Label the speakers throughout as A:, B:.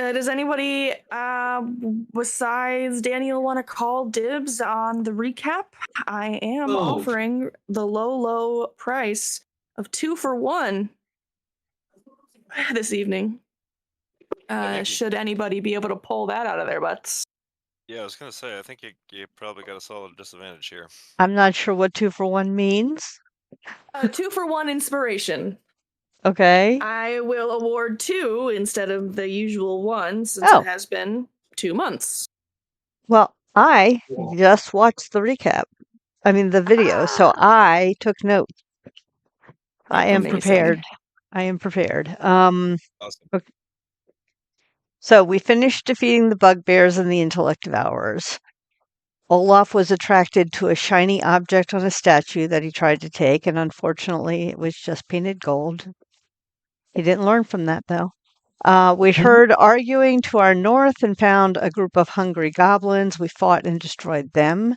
A: Does anybody besides Daniel want to call dibs on the recap? I am offering the low price of 2 for 1 this evening. Should anybody be able to pull that out of their butts?
B: Yeah, I was gonna say, I think you probably got a solid disadvantage here.
C: I'm not sure what 2 for 1 means.
A: 2 for 1 inspiration.
C: Okay.
A: I will award 2 instead of the usual 1 since it has been 2 months.
C: Well, I just watched the recap. I mean, the video, so I took notes. I am prepared. I am prepared.
B: Awesome.
C: Okay. So we finished defeating the bugbears and the intellect devourers. Olaf was attracted to a shiny object on a statue that he tried to take, and unfortunately, it was just painted gold. He didn't learn from that, though. We heard arguing to our north and found a group of hungry goblins. We fought and destroyed them.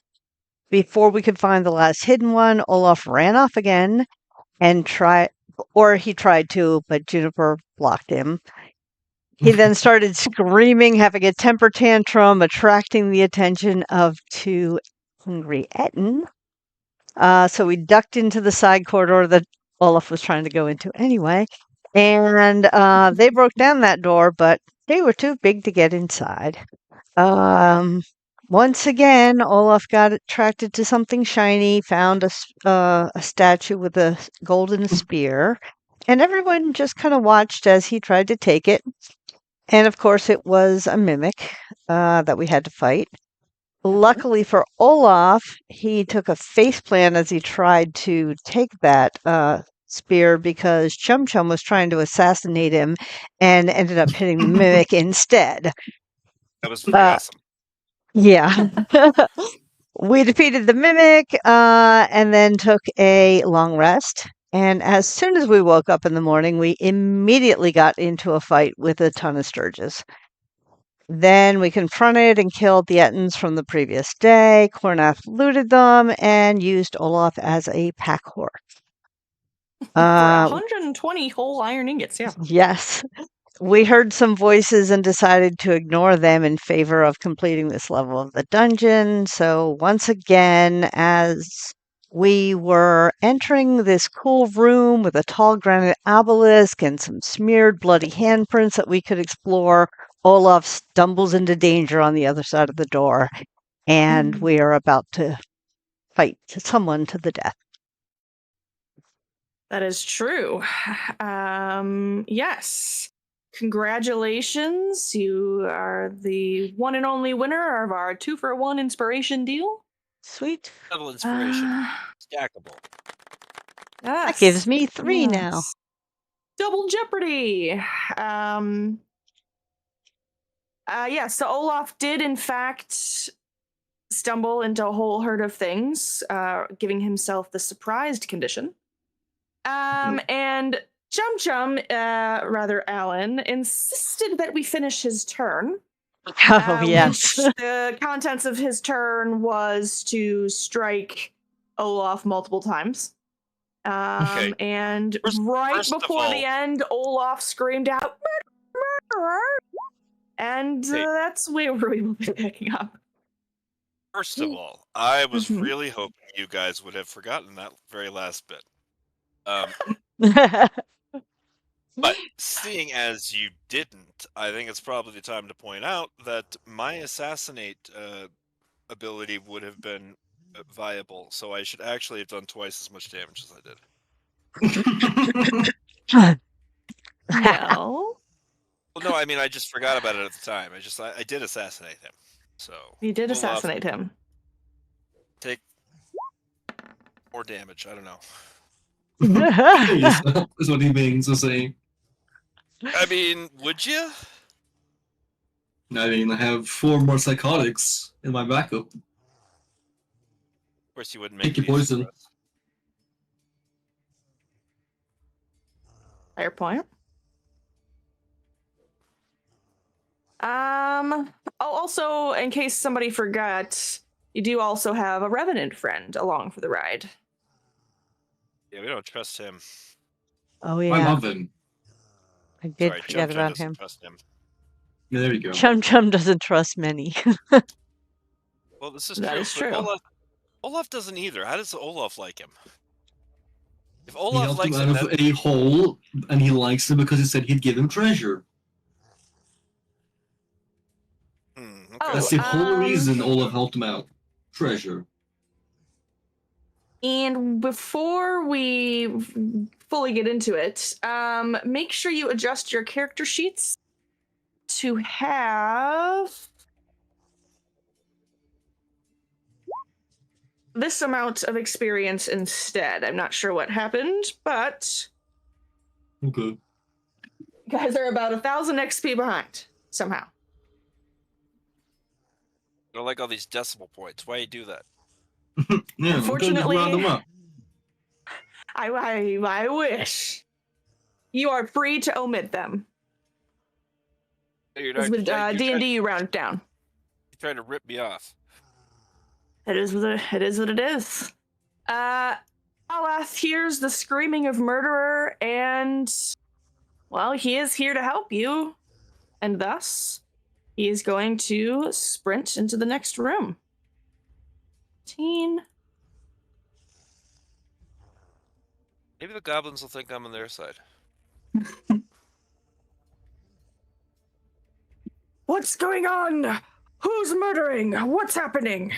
C: Before we could find the last hidden one, Olaf ran off again and he tried to, but Juniper blocked him. He then started screaming, having a temper tantrum, attracting the attention of 2 hungry Etten. So we ducked into the side corridor that Olaf was trying to go into anyway. And they broke down that door, but they were too big to get inside. Once again, Olaf got attracted to something shiny, found a statue with a golden spear, and everyone just kind of watched as he tried to take it. And of course, it was a mimic that we had to fight. Luckily for Olaf, he took a faceplant as he tried to take that spear because Chum Chum was trying to assassinate him and ended up hitting the mimic instead.
B: That was pretty awesome.
C: Yeah. We defeated the mimic and then took a long rest. And as soon as we woke up in the morning, we immediately got into a fight with a ton of Sturges. Then we confronted and killed the Ettins from the previous day. Cornath looted them and used Olaf as a pack horse.
A: For 120 whole iron ingots, yeah.
C: Yes. We heard some voices and decided to ignore them in favor of completing this level of the dungeon. So once again, as we were entering this cool room with a tall granite obelisk and some smeared bloody handprints that we could explore, Olaf stumbles into danger on the other side of the door, and we are about to fight someone to the death.
A: That is true. Yes. Congratulations. You are the one and only winner of our 2 for 1 inspiration deal.
C: Sweet.
B: Double inspiration. Stackable.
A: Yes.
C: That gives me 3 now.
A: Double jeopardy. Yeah, so Olaf did in fact stumble into a whole herd of things, giving himself the surprised condition. And Chum Chum, rather Alan, insisted that we finish his turn.
C: Oh, yes.
A: Which the contents of his turn was to strike Olaf multiple times.
B: Okay.
A: And right before the end, Olaf screamed out, "Murder!" And that's where we will be picking up.
B: First of all, I was really hoping you guys would have forgotten that very last bit. But seeing as you didn't, I think it's probably the time to point out that my assassinate ability would have been viable, so I should actually have done twice as much damage as I did.
A: No.
B: Well, no, I mean, I just forgot about it at the time. I did assassinate him. So
A: you did assassinate him.
B: Take more damage. I don't know.
D: That's what he means to say.
B: I mean, would you?
D: I mean, I have 4 more psychotics in my backup.
B: Of course, you wouldn't make
D: your poison.
A: Fair point. Also, in case somebody forgot, you do also have a revenant friend along for the ride.
B: Yeah, we don't trust him.
C: Oh, yeah.
D: I love him.
C: I did forget about him.
B: Trust him.
D: Yeah, there you go.
C: Chum Chum doesn't trust many.
B: Well, this is
A: That
B: true.
A: is
B: But
A: true.
B: Olaf doesn't either. How does Olaf like him? If
D: He
B: Olaf
D: helped him
B: likes
D: out
B: him,
D: of a hole, and he likes him because he said he'd give him treasure.
B: okay.
A: Oh,
D: That's the whole reason
B: Okay.
D: Olaf helped him out. Treasure.
A: And before we fully get into it, make sure you adjust your character sheets to have this amount of experience instead. I'm not sure what happened, but
D: Okay.
A: you guys are about 1,000 XP behind somehow.
B: I don't like all these decimal points. Why you do that?
D: Yeah,
A: Unfortunately,
D: round them up.
A: I wish. You are free to omit them.
B: You're
A: Because with D&D, you round down.
B: You're trying to rip me off.
A: It is what it is. Alath hears the screaming of murderer, and well, he is here to help you, and thus he is going to sprint into the next room. 15.
B: Maybe the goblins will think I'm on their side.
A: What's going on? Who's murdering? What's happening?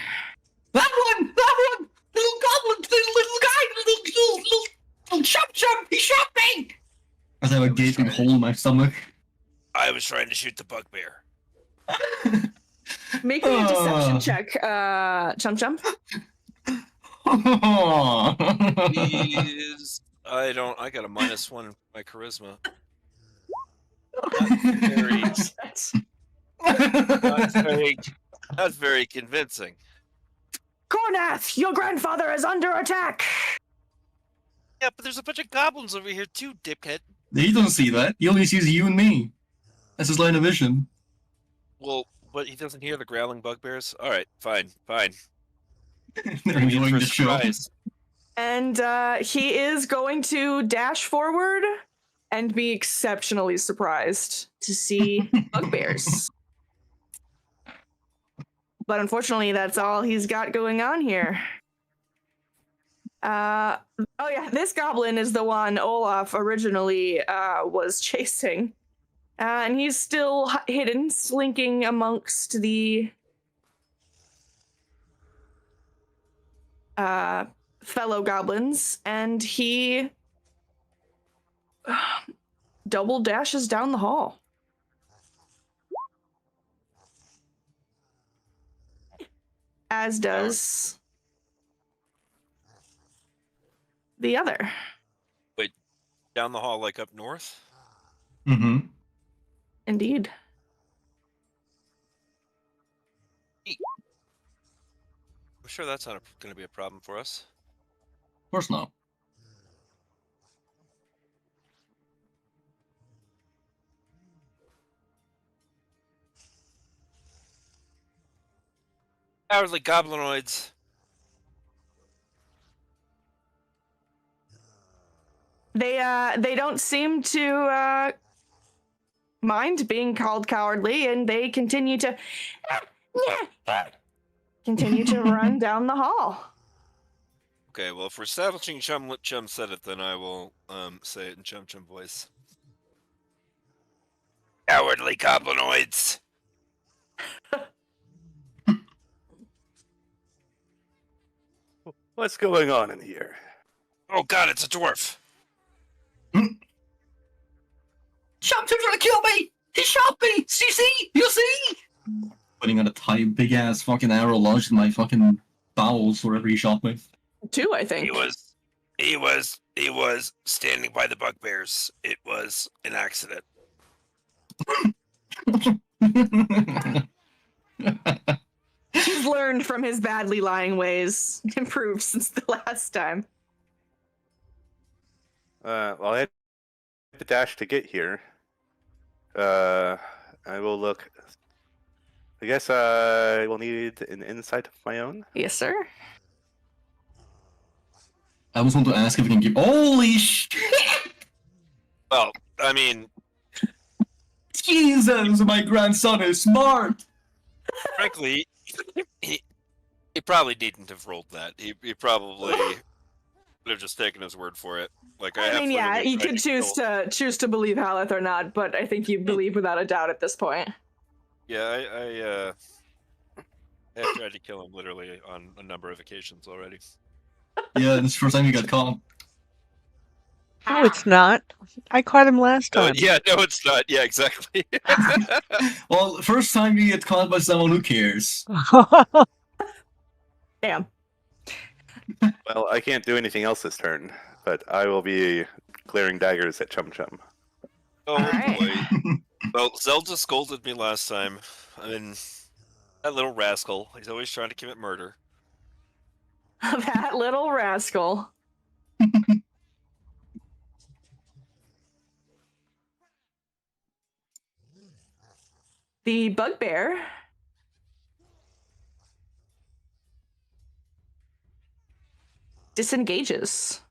D: That one! Little goblin! Little guy! Little chump! He shot me! I have a gaping hole in my stomach.
B: I was trying to shoot the bugbear.
A: Make me a deception check, Chum Chum.
B: Please. I got a -1 in my charisma. Not very convincing.
A: Cornath, your grandfather is under attack!
B: Yeah, but there's a bunch of goblins over here too, diphead.
D: He doesn't see that. He only sees you and me. That's his line of vision.
B: Well, but he doesn't hear the growling bugbears? Alright, fine.
D: They're enjoying the show.
B: Surprise.
A: And he is going to dash forward and be exceptionally surprised to see bugbears. But unfortunately, that's all he's got going on here. Oh yeah, this goblin is the one Olaf originally was chasing. And he's still hidden, slinking amongst the fellow goblins, and he double dashes down the hall. As does the other.
B: Wait, down the hall, like up north?
D: Mm-hmm.
A: Indeed.
B: I'm sure that's not going to be a problem for us.
D: Of course not.
B: Cowardly goblinoids.
A: They don't seem to mind being called cowardly, and they continue to run down the hall.
B: Okay, well, if we're establishing Chum said it, then I will say it in Chum voice. Cowardly goblinoids.
E: What's going on in here?
B: Oh god, it's a dwarf.
D: Chum's trying to kill me! He shot me! See? You see? Putting on a tight, big-ass fucking arrow lodged in my fucking bowels wherever he shot me.
A: 2, I think.
B: He was standing by the bugbears. It was an accident.
A: He's learned from his badly lying ways. Improved since the last time.
E: Well, I had to dash to get here. I will look. I guess I will need an insight of my own.
A: Yes, sir.
D: I was want to ask if we can give. Holy shit!
B: Well, I mean,
D: Jesus, my grandson is smart.
B: Frankly, he probably needn't have rolled that. He probably would have just taken his word for it. Like I
A: I
B: have
A: mean, yeah,
B: literally
A: you
B: tried
A: could choose to believe Haleth or not, but I think you believe without a doubt at this point.
B: Yeah, I have tried to kill him literally on a number of occasions already.
D: Yeah, this is the first time you got caught.
C: No, it's not. I caught him last
B: No,
C: time.
B: yeah, no, it's not. Yeah, exactly.
D: Well, first time you get caught by someone who cares.
A: Damn.
E: Well, I can't do anything else this turn, but I will be clearing daggers at Chum Chum.
B: Oh
A: Alright.
B: boy. Well, Zelda scolded me last time. I mean, that little rascal. He's always trying to commit murder.
A: That little rascal. The bugbear disengages.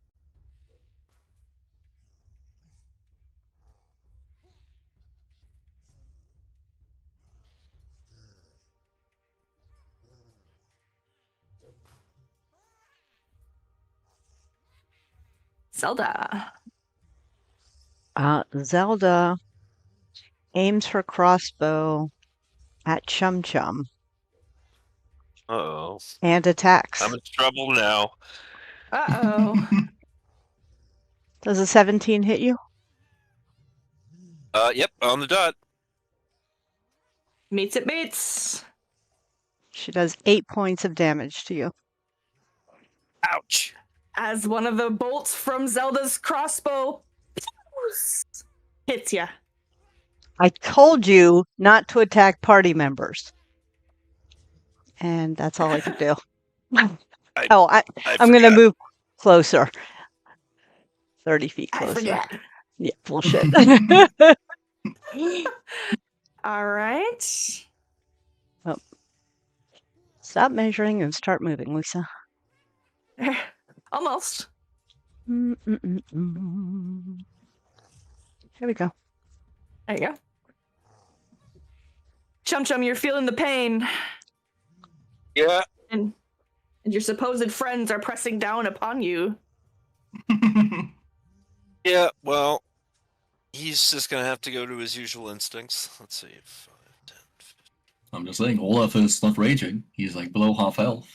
A: Zelda.
C: Zelda aims her crossbow at Chum Chum
B: Uh-oh.
C: and attacks.
B: I'm in trouble now.
A: Uh-oh.
C: Does a 17 hit you?
B: Yep, on the dot.
A: Meets it meets.
C: She does 8 points of damage to you.
B: Ouch.
A: As one of the bolts from Zelda's crossbow hits ya.
C: I told you not to attack party members. And that's all I could do. I'm going to
B: forgot.
C: move closer. 30 feet
A: I
C: closer.
A: forget.
C: Yeah, bullshit.
A: All right.
C: Stop measuring and start moving, Lisa.
A: Almost.
C: Mm-mm-mm-mm. Here we go.
A: There you go. Chum Chum, you're feeling the pain,
B: Yeah.
A: and your supposed friends are pressing down upon you.
B: Yeah, well, he's just gonna have to go to his usual instincts. Let's see. 5, 10, 15.
D: I'm just saying, Olaf is not raging. He's like below half health.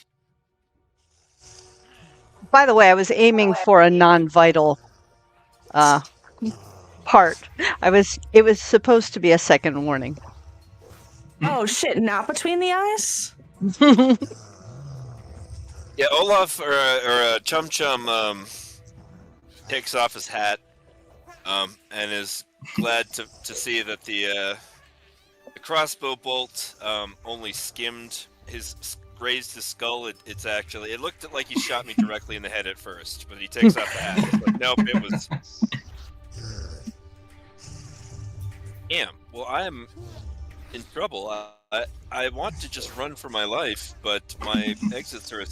C: By the way, I was aiming for a non-vital part. It was supposed to be a second warning.
A: Oh shit! Not between the eyes.
B: Yeah, Olaf or Chum Chum takes off his hat and is glad to see that the crossbow bolt only skimmed grazed his skull. It looked like he shot me directly in the head at first, but he takes off the hat. It's like, nope, it was. Damn. Well, I am in trouble. I want to just run for my life, but my exits are.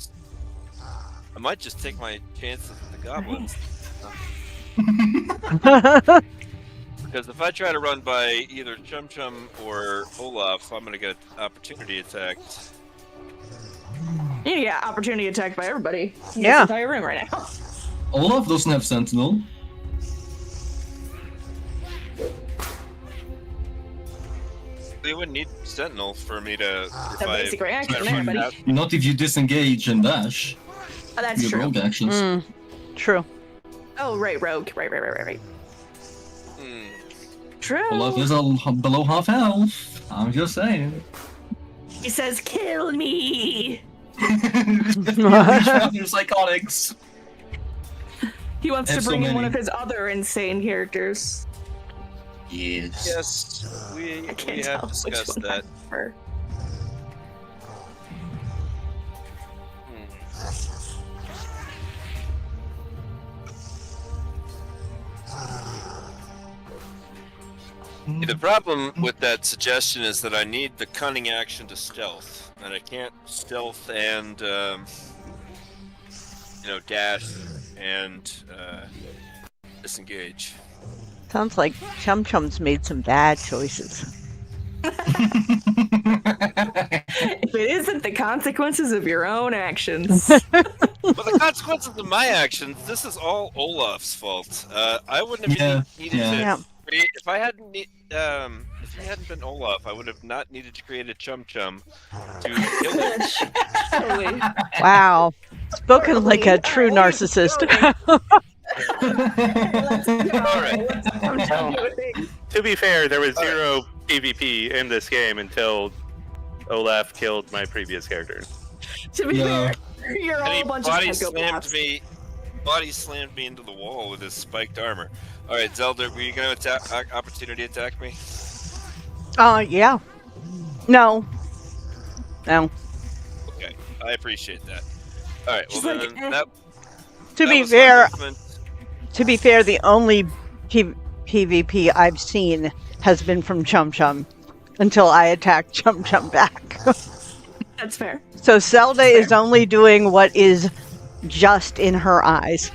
B: I might just take my chances with the goblins. Because if I try to run by either Chum Chum or Olaf, I'm gonna get opportunity attacked.
A: You get opportunity attacked by everybody in
C: Yeah.
A: this entire room right now.
D: Olaf doesn't have Sentinel.
B: You wouldn't need Sentinel for me to
A: The basic reaction
B: try to
A: there,
B: run
A: buddy.
B: out.
D: Not if you disengage and dash.
A: Oh, that's
D: Your
A: true.
D: rogue actions.
C: True.
A: Oh, right, rogue. Right.
B: Hmm.
A: True.
D: Olaf is below half health. I'm just saying.
A: He says, "Kill me."
D: Your psychotics.
A: He wants
D: Have
A: to
D: so
A: bring in one
D: many.
A: of his other insane characters.
D: Yes.
B: Yes, we
A: I can't
B: have
A: tell which
B: discussed
A: one I
B: that.
A: prefer.
B: The problem with that suggestion is that I need the cunning action to stealth, and I can't stealth and dash and disengage.
C: Sounds like Chum Chum's made some bad choices.
A: If it isn't the consequences of your own actions.
B: But the consequences of my actions, this is all Olaf's fault. I wouldn't have
D: Yeah,
B: needed
D: yeah.
B: to
C: Yeah.
B: create. If he hadn't been Olaf, I would have not needed to create a Chum Chum to kill it.
A: Totally.
C: Wow. Spoken like a true
A: Alright,
C: narcissist.
A: Let's go.
B: Alright.
A: Let's come to a thing.
E: To be fair, there was
B: All right.
E: zero PvP in this game until Olaf killed my previous character.
A: To be
D: Yeah.
A: fair, you're all
B: And
A: a
B: he
A: bunch of
B: body
A: psychopaths.
B: slammed me into the wall with his spiked armor. All right, Zelda, were you going to opportunity attack me?
C: Yeah. No. No.
B: Okay, I appreciate that. All right, well
A: She's
B: then
A: like, eh.
B: that.
C: To
B: that
C: be
B: was my
C: fair,
B: movement.
C: the only PvP I've seen has been from Chum Chum until I attacked Chum Chum back.
A: That's fair.
C: So Zelda is only doing what is just in her eyes,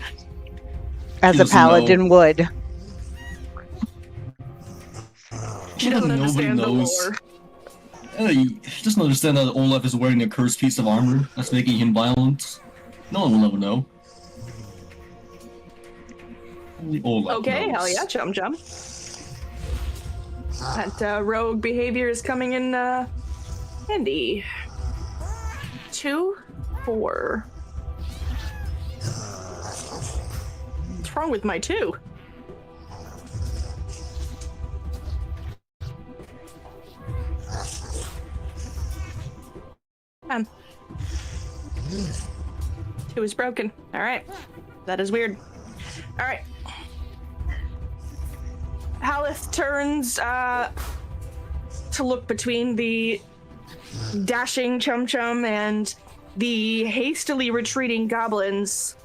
C: as
D: She
C: a
D: doesn't
C: paladin would.
A: She doesn't
D: Nobody
A: understand the
D: knows.
A: lore.
D: He doesn't understand that Olaf is wearing a cursed piece of armor that's making him violent. No one will ever know. Only Olaf
A: Okay,
D: knows.
A: hell yeah, Chum Chum. That rogue behavior is coming in handy. 2, 4. What's wrong with my 2? Um, 2 is broken. All right, that is weird. All right. Haleth turns to look between the dashing Chum Chum and the hastily retreating goblins.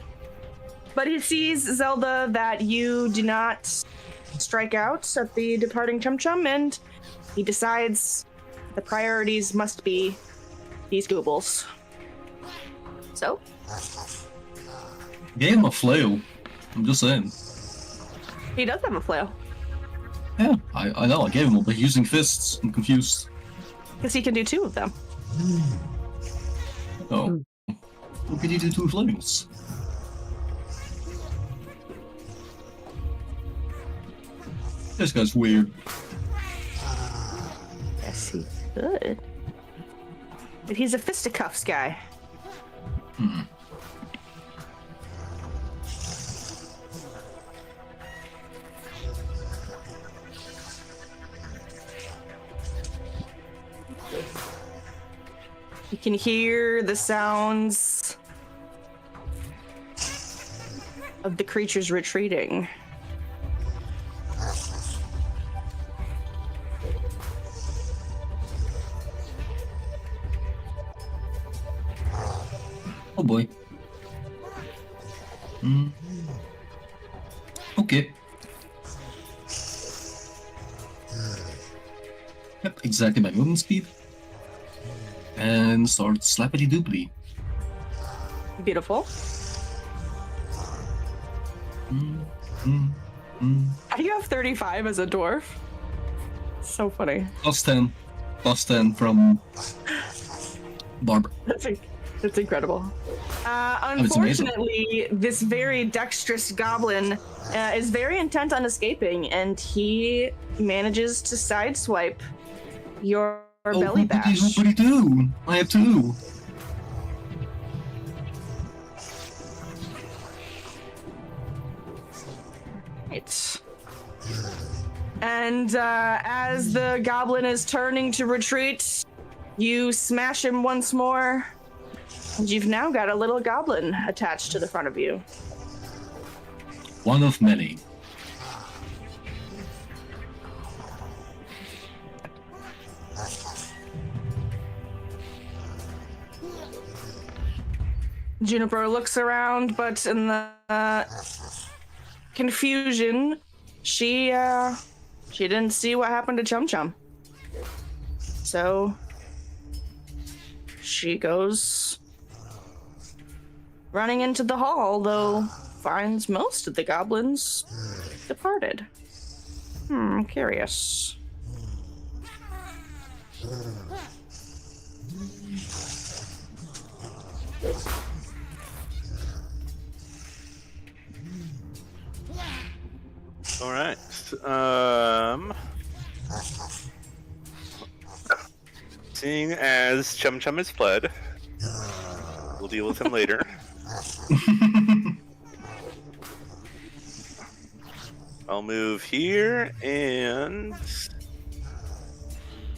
A: But he sees, Zelda, that you do not strike out at the departing Chum Chum, and he decides the priorities must be these goobles. So,
D: Gave him a flail. I'm just saying.
A: he does have a flail,
D: Yeah, I know. I gave him one, but using fists. I'm confused.
A: because he can do 2 of them.
D: Oh. What could you do 2 flails? This guy's weird.
A: Yes, he could. But he's a fisticuffs guy.
D: Hmm.
A: You can hear the sounds of the creatures retreating.
D: Oh boy. Hmm. Okay. Yep, exactly my movement speed. And start slappity doopity.
A: Beautiful.
D: Mm, mm, mm.
A: How do you have 35 as a dwarf? So funny.
D: Plus 10. Plus 10 from Barbara.
A: That's incredible.
D: it's amazing.
A: Unfortunately, this very dexterous goblin is very intent on escaping, and he manages to sideswipe your belly bash.
D: What do? I have 2.
A: Right. And as the goblin is turning to retreat, you smash him once more, and you've now got a little goblin attached to the front of you.
D: One of many.
A: Juniper looks around, but in the confusion, she didn't see what happened to Chum Chum. So she goes running into the hall, though finds most of the goblins departed. I'm curious.
E: All right. Seeing as Chum Chum has fled, we'll deal with him later. I'll move here and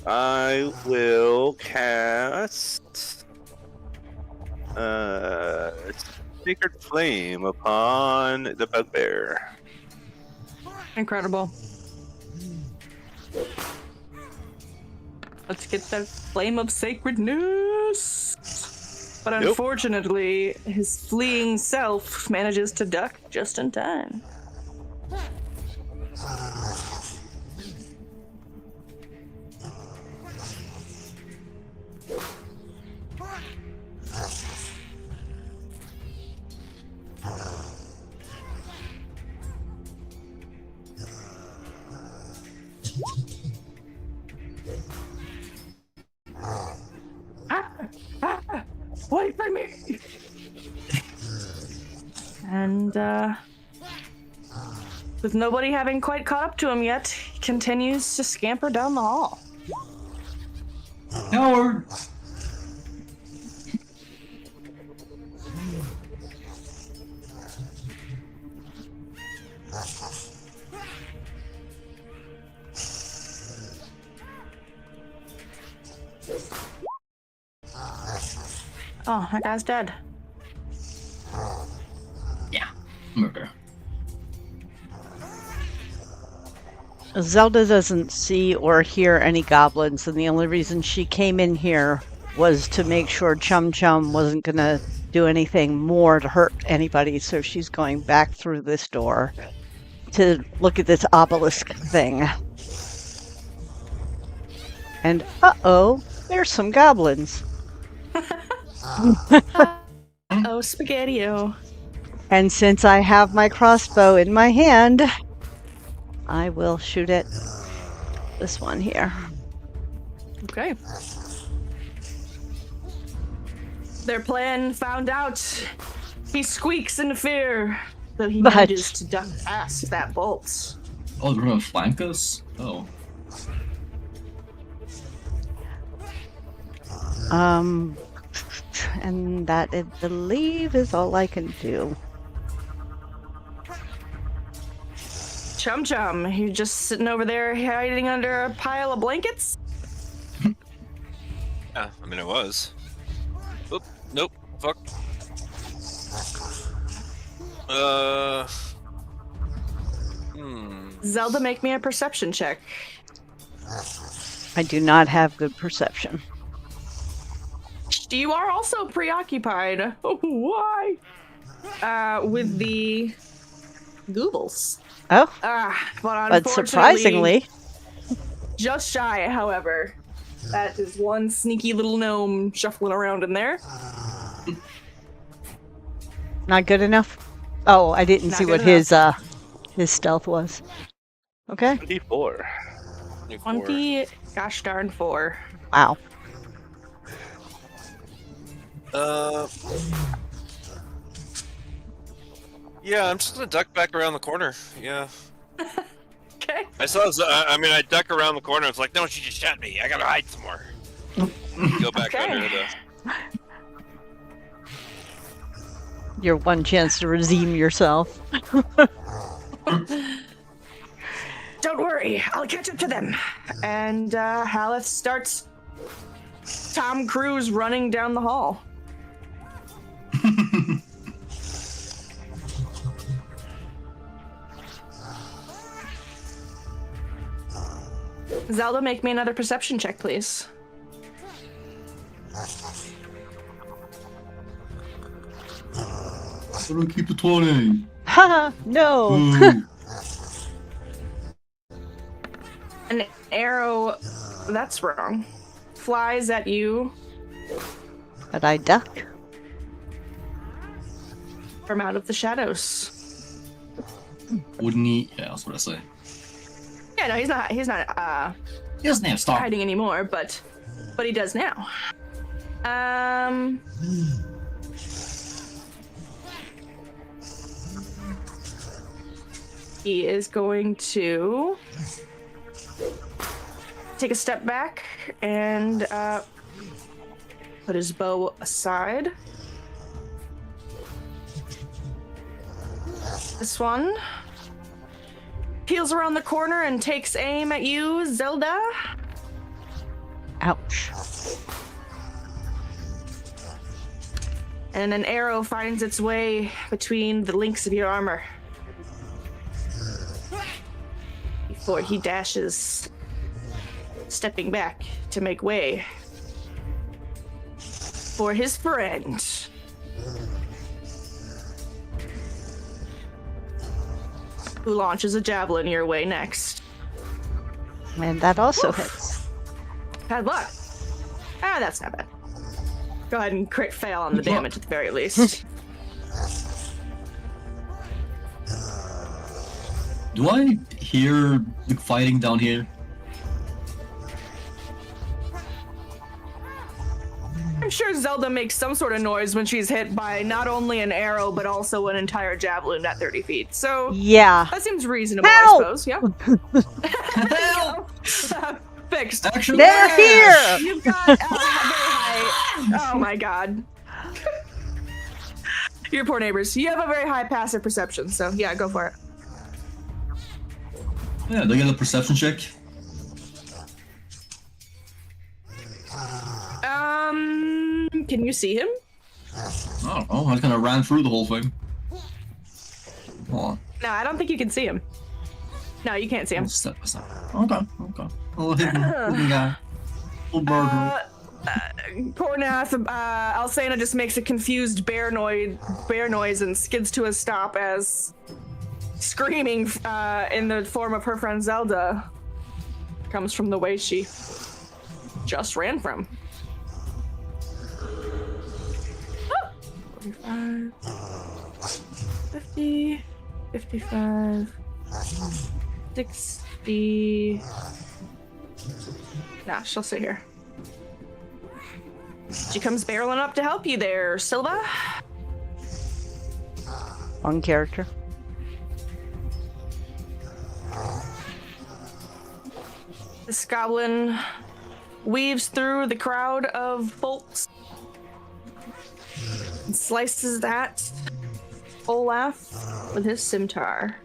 E: I will cast Sacred Flame upon the bugbear.
A: Incredible. Let's get that flame of sacredness. But
E: Nope.
A: unfortunately, his fleeing self manages to duck just in time. Wait for me! And, with nobody having quite caught up to him yet, he continues to scamper down the hall.
D: Howard!
A: Oh, that guy's dead.
D: Yeah, murder.
C: Zelda doesn't see or hear any goblins, and the only reason she came in here was to make sure Chum Chum wasn't going to do anything more to hurt anybody, so she's going back through this door to look at this obelisk thing. And uh-oh, there's some goblins.
A: Oh, spaghetti-o.
C: And since I have my crossbow in my hand, I will shoot at this one here.
A: Okay. Their plan found out. He squeaks in fear, but he
C: But-
A: manages to duck past that bolt.
D: Oh, they're gonna flank us? Oh.
C: And that, I believe, is all I can do.
A: Chum Chum, you just sitting over there hiding under a pile of blankets?
B: Yeah, I mean, it was. Oop, nope, fuck.
A: Zelda, make me a perception check.
C: I do not have good perception.
A: You are also preoccupied. Why? With the Goobles.
C: Oh,
A: But
C: but
A: unfortunately,
C: surprisingly,
A: just shy, however. That is one sneaky little gnome shuffling around in there.
C: not good enough. Oh, I didn't
A: Not
C: see
A: good
C: what his stealth was. Okay.
E: 24.
A: 20, gosh darn 4.
C: Wow.
B: Yeah, I'm just gonna duck back around the corner. Yeah.
A: Okay.
B: I saw. I mean, I duck around the corner. It's like, no, she just shot me. I gotta hide some more. Go back
A: Okay.
B: under the.
C: Your one chance to redeem yourself.
A: Don't worry, I'll catch up to them. And Haleth starts Tom Cruise running down the hall. Zelda, make me another perception check, please.
D: I don't keep the 20.
C: Ha! No!
D: Ooh.
A: An arrow, that's wrong, flies at you
C: But I duck.
A: from out of the shadows.
D: Wouldn't he? Yeah, that's what I say.
A: Yeah, no, he's not
D: He doesn't have star.
A: hiding anymore, but he does now. He is going to take a step back and put his bow aside. This one peels around the corner and takes aim at you, Zelda.
C: Ouch.
A: And an arrow finds its way between the links of your armor before he dashes, stepping back to make way for his friend. Who launches a javelin your way next.
C: And that also
A: Oof.
C: hits.
A: Bad luck. That's not bad. Go ahead and crit fail on the
D: Good luck.
A: damage at the very least.
D: Do I hear the fighting down here?
A: I'm sure Zelda makes some sort of noise when she's hit by not only an arrow, but also an entire javelin at 30 feet. So
C: Yeah.
A: that seems reasonable,
C: Help!
A: I suppose. Yeah.
D: Help!
A: Fixed.
D: Actually,
C: They're here!
A: You've got a very high. Oh my god. Your poor neighbors. You have a very high passive perception, so yeah, go for it.
D: Yeah, they get a perception check.
A: Can you see him?
D: I don't know. I just kind of ran through the whole thing. Oh,
A: No, I don't think you can see him. No, you can't see him.
D: step by step. Okay. Little hidden guy. Little burger.
A: Pornath, Alcena just makes a confused bear noise and skids to a stop as screaming in the form of her friend Zelda comes from the way she just ran from. 45, 50, 55, 60. Nah, she'll sit here. She comes barreling up to help you there, Silva.
C: One character.
A: This goblin weaves through the crowd of bolts and slices that Olaf with his scimitar.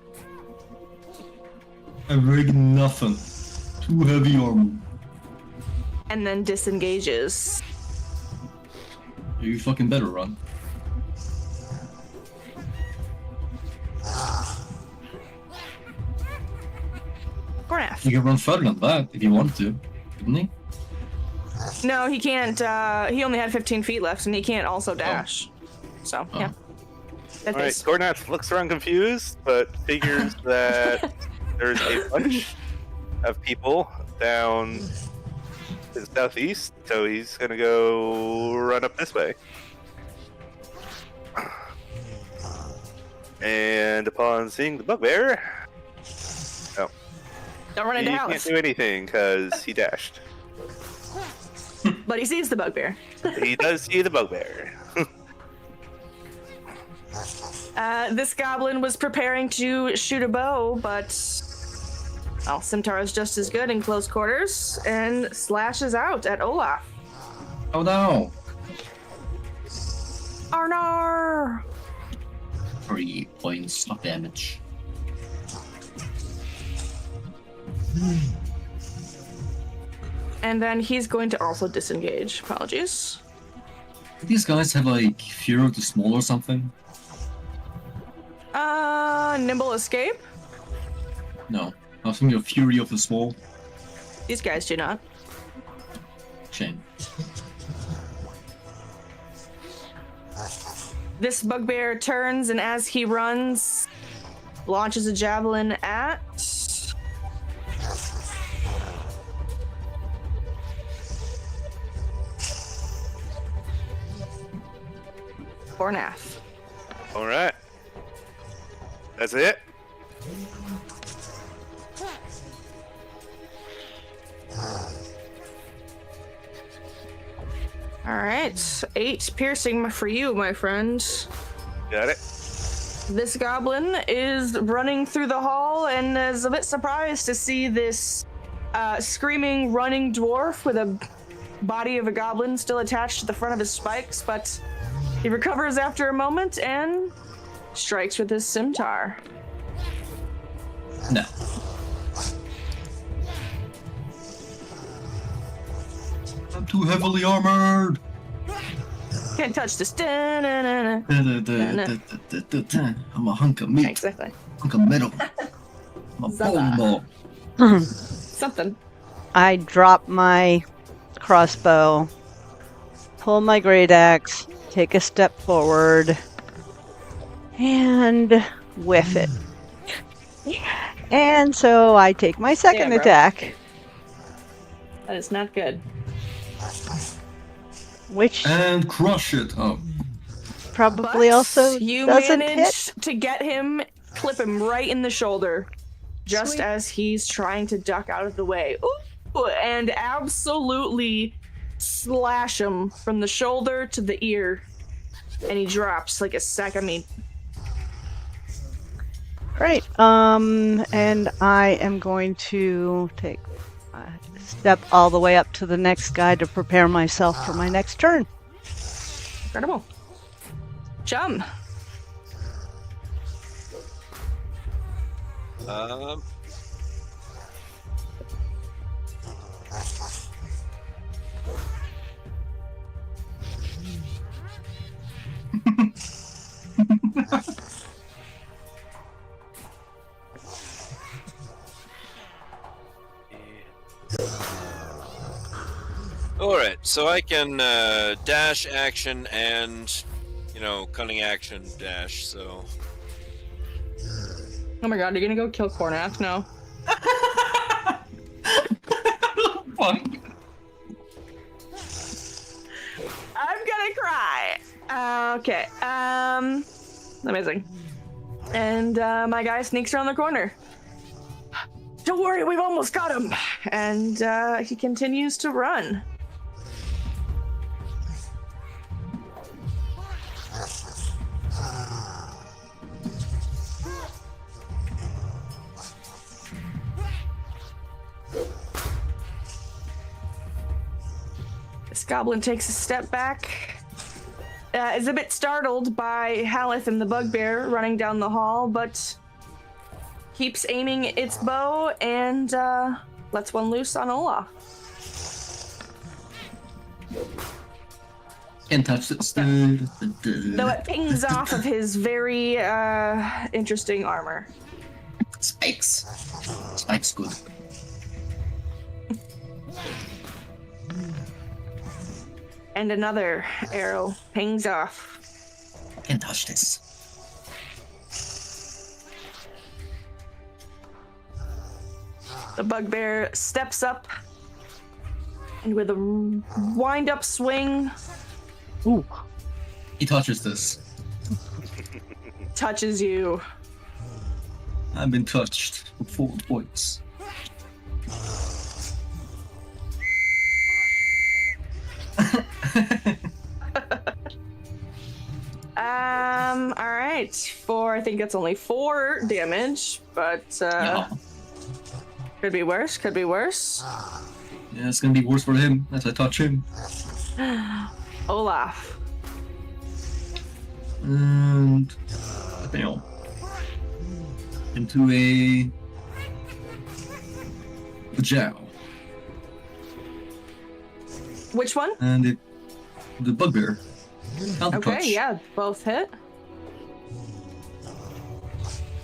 D: I rig nothing. Too heavy armor.
A: And then disengages.
D: You fucking better run.
A: Pornath.
D: You can run further than that if you want to, couldn't he?
A: No, he can't. He only had 15 feet left, and he can't also dash. So, yeah. That
E: All right,
A: is.
E: Gornath looks around confused, but figures that there's a bunch of people down to the southeast, so he's gonna go run up this way. And upon seeing the bugbear,
A: Don't run
E: he
A: into
E: can't
A: Alice.
E: do anything because he dashed.
A: But he sees the bugbear.
E: He does see the bugbear.
A: This goblin was preparing to shoot a bow, but well, scimitar is just as good in close quarters and slashes out at Olaf.
D: Oh no!
A: Arnar!
D: 3 points of damage.
A: And then he's going to also disengage. Apologies.
D: Do these guys have like Fear of the Small or something?
A: Nimble escape?
D: No. I was thinking of Fury of the Small.
A: These guys do not.
D: Shame.
A: This bugbear turns, and as he runs, launches a javelin at Pornath.
E: All right, that's it.
A: All right, 8 piercing for you, my friend.
E: Got it.
A: This goblin is running through the hall and is a bit surprised to see this screaming, running dwarf with a body of a goblin still attached to the front of his spikes, but he recovers after a moment and strikes with his scimitar.
D: No. I'm too heavily armored.
A: Can't touch this. Da-na-na-na.
D: I'm a hunk of meat.
A: Exactly.
D: Hunk of metal. I'm a bowling ball.
A: Something.
C: I drop my crossbow, pull my great axe, take a step forward, and whiff it. And so I take my second
A: bro.
C: attack,
A: That is not good.
C: which
D: And crush it. Oh.
C: probably
A: But
C: also
A: you
C: doesn't hit.
A: managed to get him, clip him right in the shoulder, just
C: Sweet.
A: as he's trying to duck out of the way. Ooh, and absolutely slash him from the shoulder to the ear, and he drops like a sack of meat.
C: Great. And I am going to take a step all the way up to the next guy to prepare myself for my next turn.
A: Incredible. Chum.
B: Alright, so I can dash action and, cunning action dash, so...
A: Oh my god, you're gonna go kill Cornath? No.
D: Fuck.
A: I'm gonna cry. Okay. Amazing. And my guy sneaks around the corner. Don't worry, we've almost got him. And he continues to run. This goblin takes a step back, is a bit startled by Haleth and the bugbear running down the hall, but keeps aiming its bow and lets one loose on Olaf.
D: Can't touch this.
A: Though it pings off of his very interesting armor.
D: Spikes. Spikes good.
A: And another arrow pings off.
D: Can't touch this.
A: The bugbear steps up and with a wind-up swing,
C: Ooh.
D: He touches this.
A: touches you.
D: I've been touched for 4 points.
A: All right. I think that's only 4 damage, but
D: Yeah.
A: could be worse. Could be worse.
D: Yeah, it's gonna be worse for him as I touch him.
A: Olaf.
D: And I fail. Into a jail.
A: Which one?
D: And the bugbear. Counter
A: Okay,
D: touch.
A: yeah, both hit.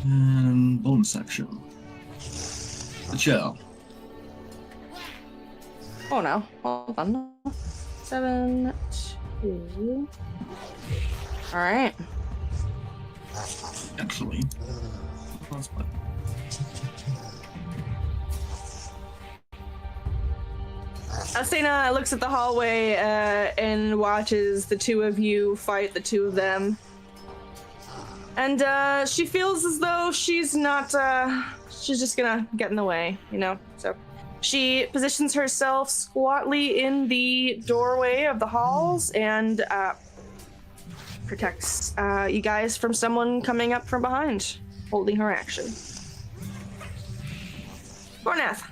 D: And bonus action. The jail.
A: Oh no, hold on. 7, 2. All right.
D: Actually.
A: Asena looks at the hallway and watches the two of you fight the two of them. And she feels as though she's not, she's just gonna get in the way, so She positions herself squatly in the doorway of the halls and protects you guys from someone coming up from behind, holding her action. Gornath.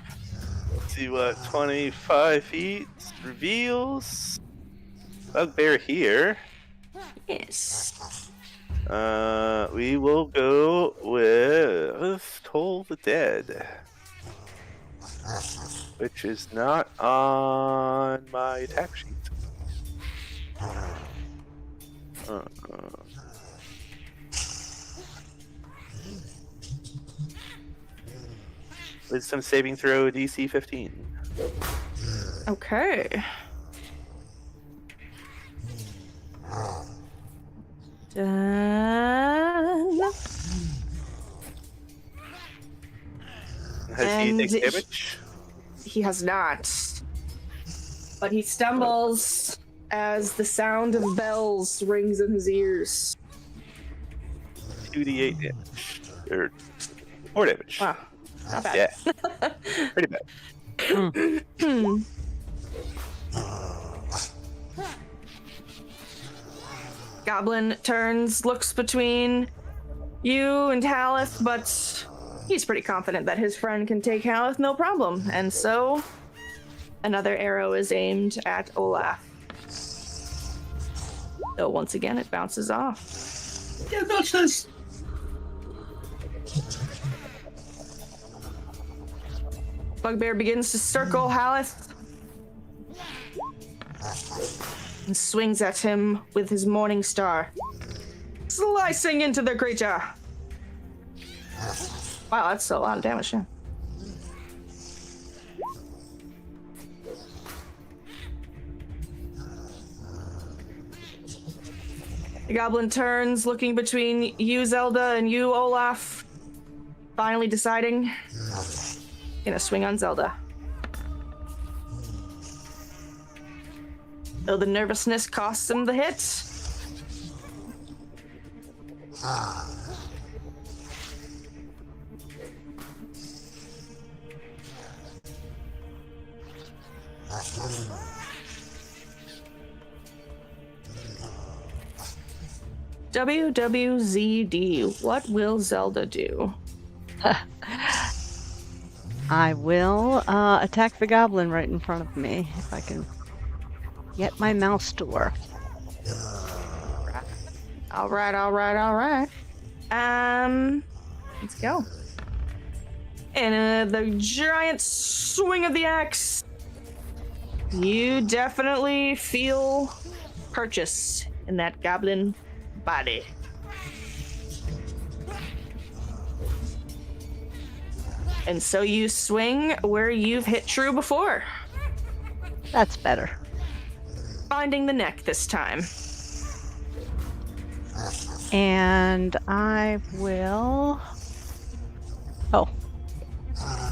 E: Let's see what 25 feet reveals. Bugbear here.
A: Yes.
E: We will go with Toll the Dead, which is not on my attack sheet. Wisdom saving throw DC 15.
A: Okay. Done.
E: Has he
A: And
E: taken damage?
A: He has not. But he stumbles as the sound of bells rings in his ears.
E: 2d8 damage. Or 4 damage.
A: Wow. Not bad.
E: Yeah. Pretty bad.
A: Goblin turns, looks between you and Haleth, but he's pretty confident that his friend can take Haleth no problem. And so, another arrow is aimed at Olaf. Though once again, it bounces off.
D: Yeah, watch this.
A: Bugbear begins to circle Haleth and swings at him with his Morning Star, slicing into the creature. Wow, that's a lot of damage, yeah. The goblin turns, looking between you, Zelda, and you, Olaf, finally deciding, gonna swing on Zelda. Though the nervousness costs him the hit. WWZD, what will Zelda do?
C: I will attack the goblin right in front of me if I can get my mouse to work.
A: All right. Let's go. And the giant swing of the axe. You definitely feel purchase in that goblin body. And so you swing where you've hit true before.
C: That's better.
A: Finding the neck this time.
C: And I will... Oh.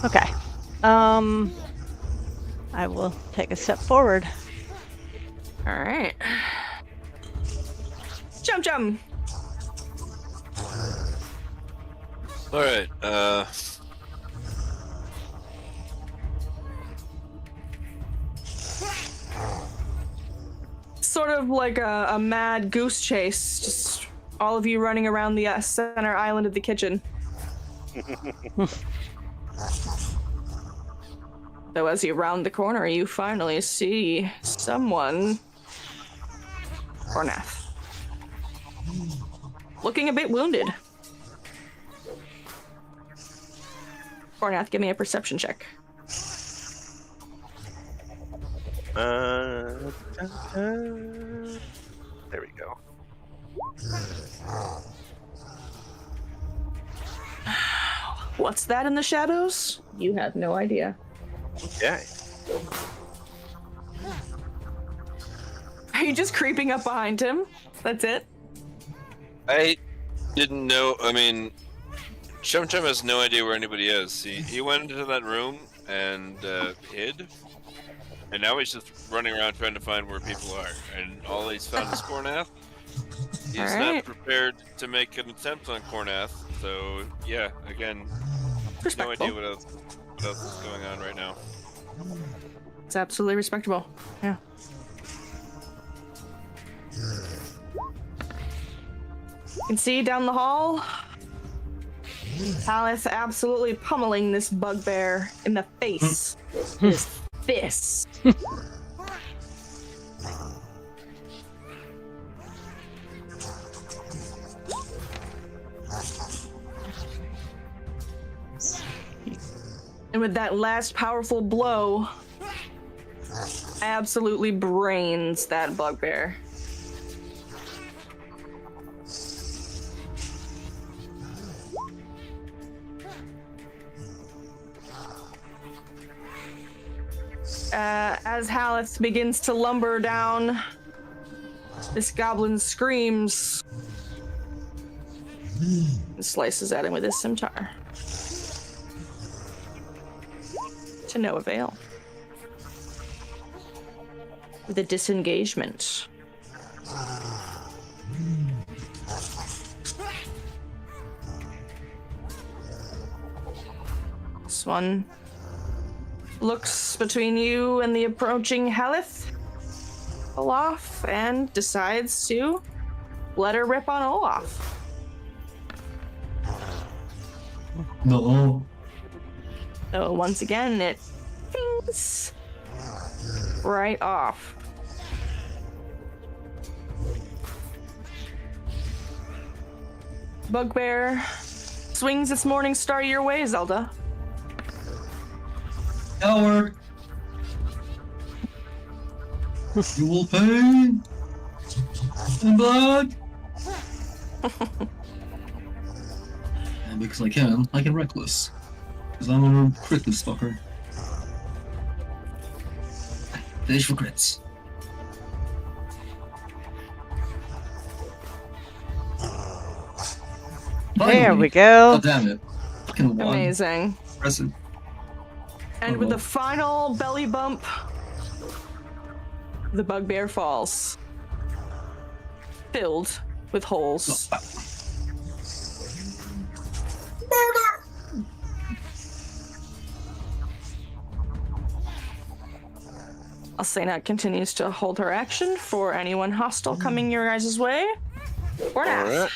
C: Okay. I will take a step forward.
A: All right. Jump.
B: All right.
A: Sort of like a mad goose chase. Just all of you running around the center island of the kitchen. Though as you round the corner, you finally see someone. Gornath. Looking a bit wounded. Gornath, give me a perception check.
E: There we go.
A: What's that in the shadows? You have no idea.
E: Okay.
A: Are you just creeping up behind him? That's it?
B: I didn't know. I mean, Chum Chum has no idea where anybody is. He went into that room and hid, and now he's just running around trying to find where people are. And all he's found is Gornath. He's
A: Alright.
B: not prepared to make an attempt on Gornath. So yeah, again, no idea what else. what else is going on right now.
A: It's absolutely respectable. Yeah. You can see down the hall, Alice absolutely pummeling this bugbear in the face. His fist. And with that last powerful blow, absolutely brains that bugbear. As Haleth begins to lumber down, this goblin screams and slices at him with his scimitar. To no avail. With a disengagement. This one looks between you and the approaching Haleth, Olaf, and decides to let her rip on Olaf.
D: No.
A: So once again, it pings right off. Bugbear swings its morning star your way, Zelda.
D: Coward! You will pay in blood! And because I can reckless. Because I'm a critless fucker. Dash for crits.
C: There we
D: Oh
C: go.
D: damn it. Fucking one.
A: Amazing.
D: Impressive.
A: And
D: Oh,
A: with
D: well.
A: the final belly bump, the bugbear falls. Filled with holes. Alcena continues to hold her action for anyone hostile coming your guys' way. Or not.
E: Alright.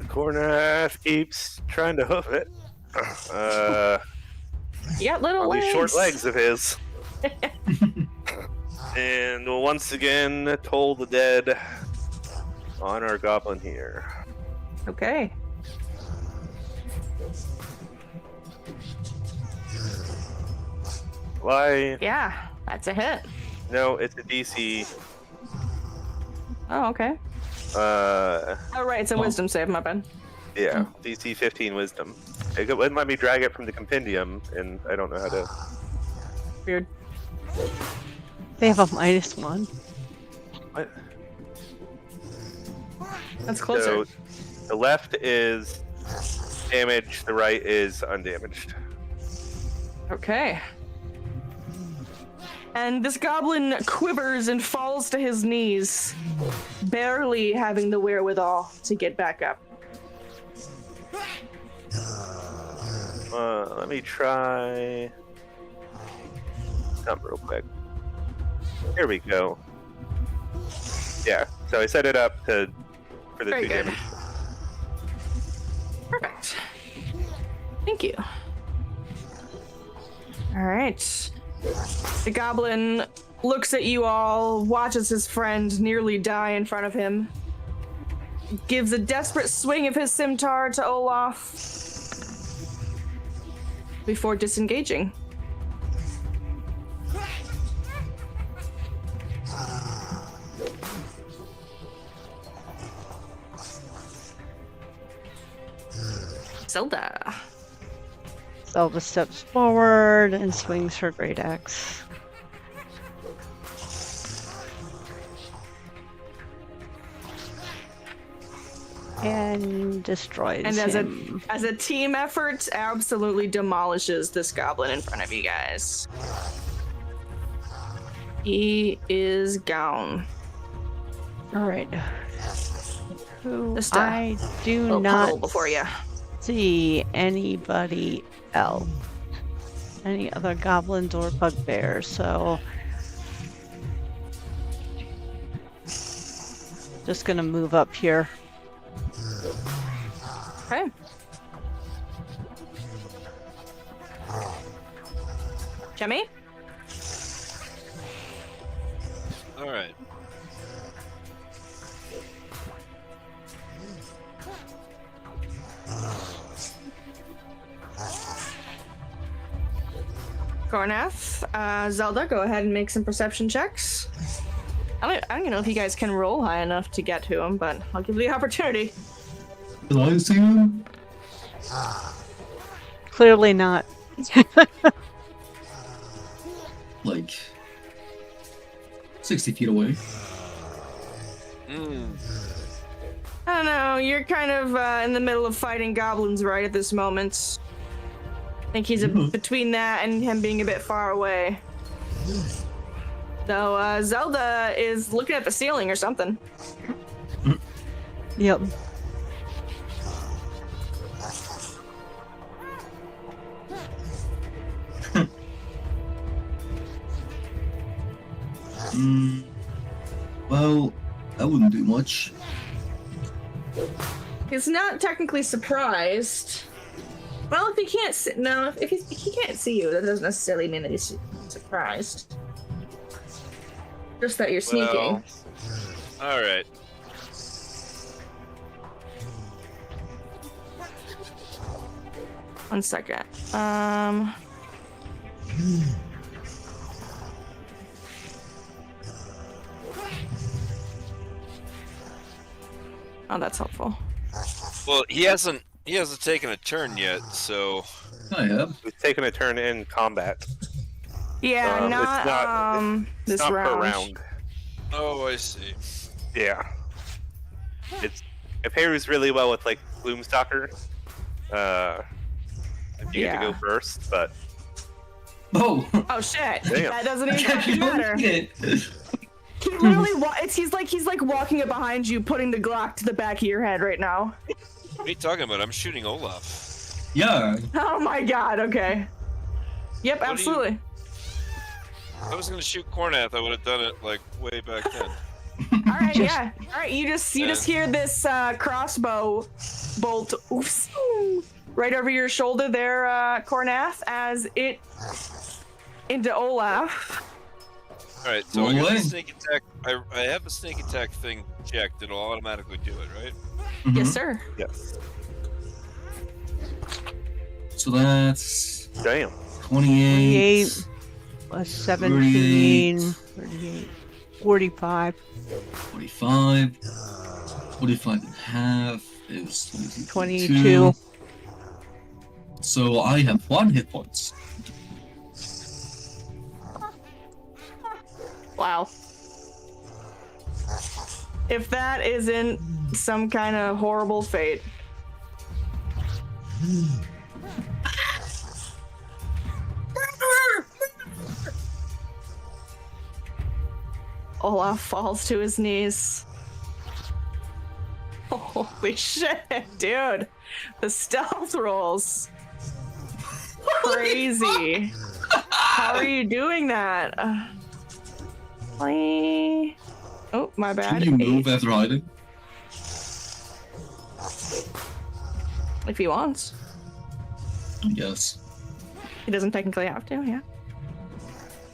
E: Cornath keeps trying to hoof it.
A: You got little
E: On
A: legs.
E: these short legs of his. And we'll once again toll the dead on our goblin here.
A: Okay.
E: Why?
A: Yeah, that's a hit.
E: No, it's a DC.
A: Oh, okay.
E: Uh,
A: Oh, right, it's a wisdom save, my bad.
E: yeah, DC 15 wisdom. It wouldn't let me drag it from the compendium, and I don't know how to.
A: Weird.
C: They have a -1.
E: What?
A: That's closer.
E: So the left is damaged, the right is undamaged.
A: Okay. And this goblin quivers and falls to his knees, barely having the wherewithal to get back up.
E: Let me try something real quick. Here we go. Yeah, so I set it up for the
A: Very
E: 2
A: good.
E: damage.
A: Perfect. Thank you. All right. The goblin looks at you all, watches his friend nearly die in front of him, gives a desperate swing of his scimitar to Olaf before disengaging. Zelda.
C: Zelda steps forward and swings her great axe. And destroys
A: And
C: him.
A: as a team effort, absolutely demolishes this goblin in front of you guys. He is gone.
C: All right. Who
A: Just a
C: I do
A: Little
C: not
A: puddle before you.
C: see anybody else. any other goblins or bugbears. So just gonna move up here.
A: Okay. Jemmy?
B: All right.
A: Cornath, Zelda, go ahead and make some perception checks. I don't even know if you guys can roll high enough to get to him, but I'll give you the opportunity.
D: Did I see him?
C: Clearly not.
D: Like 60 feet away.
A: I don't know, you're kind of in the middle of fighting goblins right at this moment. I think he's between that and him being a bit far away. So, Zelda is looking at the ceiling or something.
C: Yep.
D: Well, that wouldn't do much.
A: He's not technically surprised. Well, if he can't see, no, if he can't see you, that doesn't necessarily mean that he's surprised. Just that you're sneaking.
B: Well, all right.
A: One second. Oh, that's helpful.
B: Well, he hasn't taken a turn yet, so
D: I have.
E: We've taken a turn in combat.
A: Yeah,
E: It's not
A: this
E: not
A: round.
E: per round.
B: oh, I see.
E: Yeah. It pairs really well with like Gloomstalker. If you get to
A: Yeah.
E: go first, but
D: Oh!
A: Oh shit!
E: Damn.
A: That doesn't even fucking matter. He literally, he's like walking up behind you, putting the Glock to the back of your head right now.
B: What are you talking about? I'm shooting Olaf.
D: Yeah.
A: Oh my god. Okay. Yep,
B: do you-
A: absolutely.
B: I was gonna shoot Cornath. I would have done it like way back then.
A: All right, yeah. All right, you just hear this crossbow bolt oops, right over your shoulder there, Cornath, as it into Olaf.
B: All right, so I got
D: Away.
B: the sneak attack. I have the sneak attack thing checked. It'll automatically do it, right?
A: Yes, sir.
E: yes.
D: So that's
E: Damn.
D: 28.
C: 28 plus 17, 38, 45,
D: 45. 45 and a half is
C: 22.
D: So I have 1 hit points.
A: Wow. If that isn't some kind of horrible fate. Olaf falls to his knees. Holy shit, dude. The stealth rolls. Crazy. How are you doing that? 20. Oh, my bad.
D: Can you move
A: 8,
D: after hiding?
A: if he wants.
D: Yes.
A: He doesn't technically have to, yeah.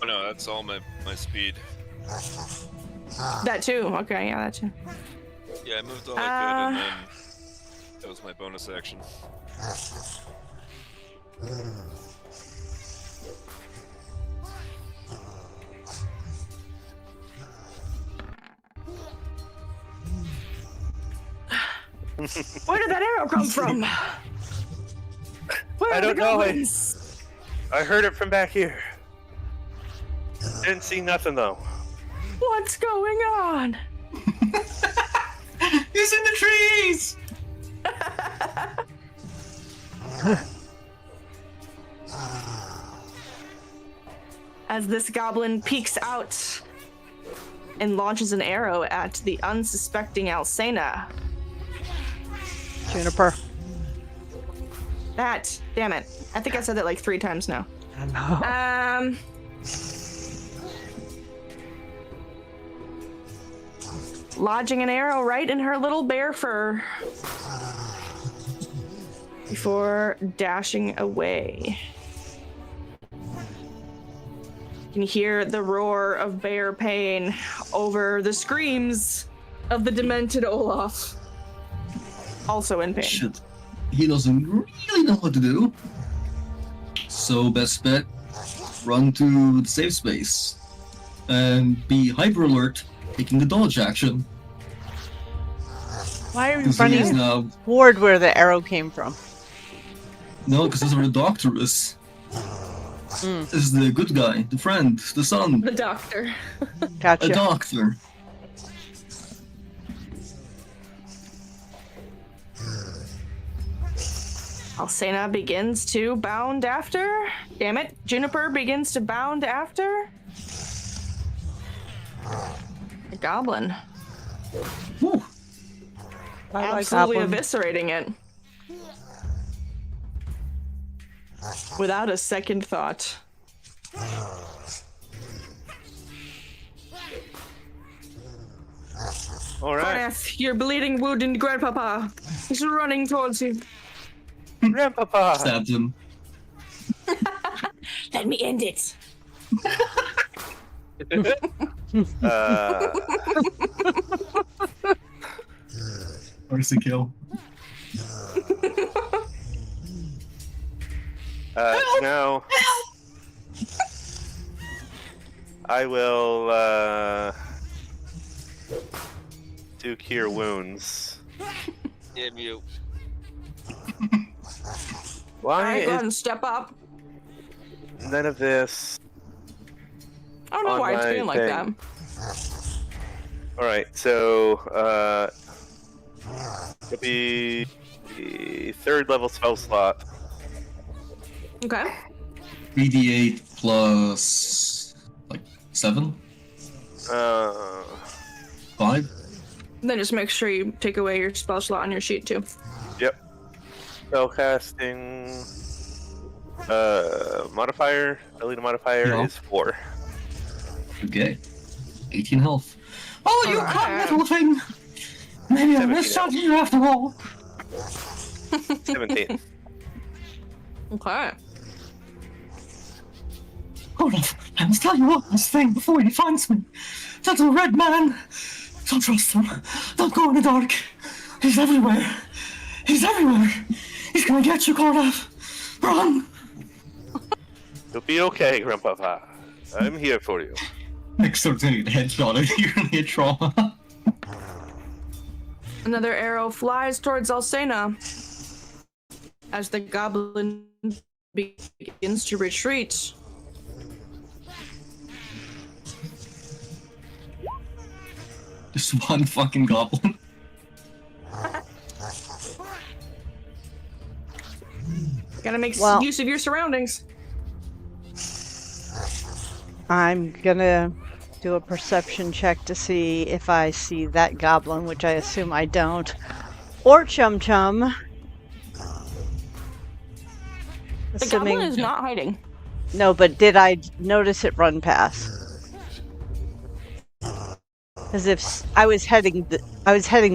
B: Oh no, that's all my speed.
A: That too. Okay, yeah, that too.
B: Yeah, I moved all I could, and then that was my bonus action.
A: Where did that arrow come from? Where
E: I
A: are
E: don't
A: the
E: know.
A: goblins?
E: I heard it from back here. Didn't see nothing though.
A: What's going on?
D: He's in the trees!
A: As this goblin peeks out and launches an arrow at the unsuspecting Alcena.
C: Juniper.
A: That. Damn it. I think I said that like 3 times now.
C: No.
A: Lodging an arrow right in her little bear fur before dashing away. You can hear the roar of bear pain over the screams of the demented Olaf. Also in pain.
D: Shit. He doesn't really know what to do. So best bet, run to the safe space. And be hyper alert, taking the dodge action.
C: Why are you
D: Because he is
C: running
D: now...
C: toward where the arrow came from?
D: No, because that's where the doctor is. This is the good guy, the friend, the son,
A: The doctor.
D: a
C: Gotcha.
D: doctor.
A: Alcena begins to bound after. Damn it. Juniper begins to bound after. The goblin.
D: Whew.
C: I like
A: Absolutely
C: goblin.
A: eviscerating it. Without a second thought.
E: All right,
A: Graf, your bleeding wounded grandpapa is running towards you.
E: Grandpapa.
D: Stabbed him.
A: Let me end it.
D: Mercy kill.
E: Now I will do cure wounds.
B: Damn you.
E: Why
A: Alright, go ahead
E: is
A: and step up.
E: none of this?
A: I don't know
E: On
A: why it's
E: my
A: being like that.
E: thing. All right, so it'll be the 3rd level spell slot.
A: Okay.
D: 3d8 plus... like 7? 5?
A: And then just make sure you take away your spell slot on your sheet too.
E: Yep. Spell casting modifier, ability modifier
D: Yeah.
E: is 4.
D: Okay. 18 health. Oh, you
A: Alright.
D: cut little thing! Maybe I
E: 17
D: missed something you after all.
E: 17.
A: Okay.
D: Hold on, I must tell you what this thing before he finds me. That little red man. Don't trust him. Don't go in the dark. He's everywhere. He's everywhere. He's gonna get you, Cornaf. Run!
E: You'll be okay, Grandpapa. I'm here for you.
D: Next time's gonna get a headshot and you're gonna get trauma.
A: Another arrow flies towards Alcena as the goblin begins to retreat.
D: Just one fucking goblin.
A: Gotta make
C: Well-
A: use of your surroundings.
C: I'm gonna do a perception check to see if I see that goblin, which I assume I don't. Or Chum Chum.
A: The
C: Assuming...
A: goblin is not hiding.
C: No, but did I notice it run past? As if I was heading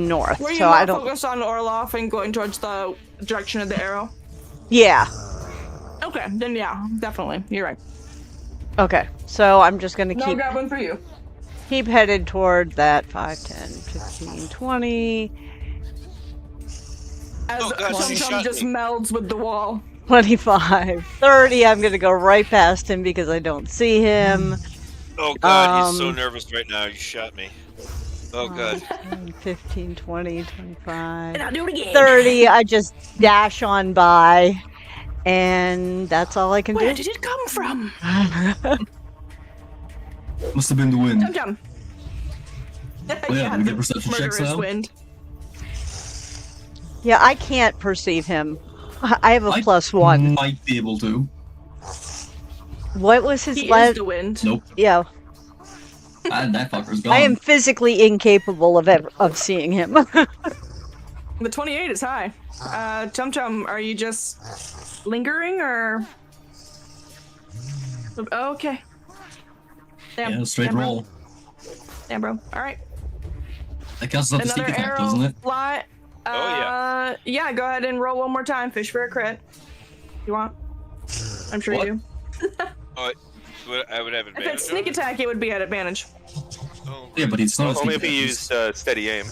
C: north,
A: Were you
C: so
A: more
C: I don't.
A: focused on Orloff and going towards the direction of the arrow?
C: Yeah.
A: Okay, then yeah, definitely. You're right.
C: Okay, so I'm just gonna
A: No goblin for you.
C: keep headed toward that 5, 10, 15, 20,
A: As
B: Oh, God,
A: Chum
B: she
A: Chum
B: shot
A: just
B: me.
A: melds with the wall.
C: 25, 30. I'm gonna go right past him because I don't see him.
B: Oh god, he's so
C: Um,
B: nervous right now. You shot me. Oh god.
C: 10, 15, 20, 25,
A: And I'll do it again.
C: 30. I just dash on by, and that's all I can
A: Where
C: do.
A: did it come from?
D: Must have been the wind.
A: Chum Chum.
D: yeah, we
A: the
D: get perception checks
A: murderous
D: now?
A: wind.
C: Yeah, I can't perceive him. I have a
D: I
C: +1.
D: might be able to.
C: What was his
A: He is
C: last?
A: the wind.
D: Nope.
C: Yeah,
D: And that fucker's gone.
C: I am physically incapable of seeing him.
A: The 28 is high. Chum Chum, are you just lingering or? Okay. Damn.
D: Yeah, straight
A: damn, bro.
D: roll.
A: Damn, bro. All right.
D: That counts as a sneak
A: Another
D: attack,
A: arrow
D: doesn't it?
A: fly.
B: Oh, yeah.
A: Yeah, go ahead and roll one more time. Fish for a crit. You want? I'm sure
B: What?
A: you do.
B: Oh, I would have
A: If
B: advantage.
A: it's sneak
B: on it?
A: attack, it would be at advantage.
B: Oh,
D: Yeah, but it's not a
E: Only
D: sneak
E: if he
D: attack.
E: used steady aim.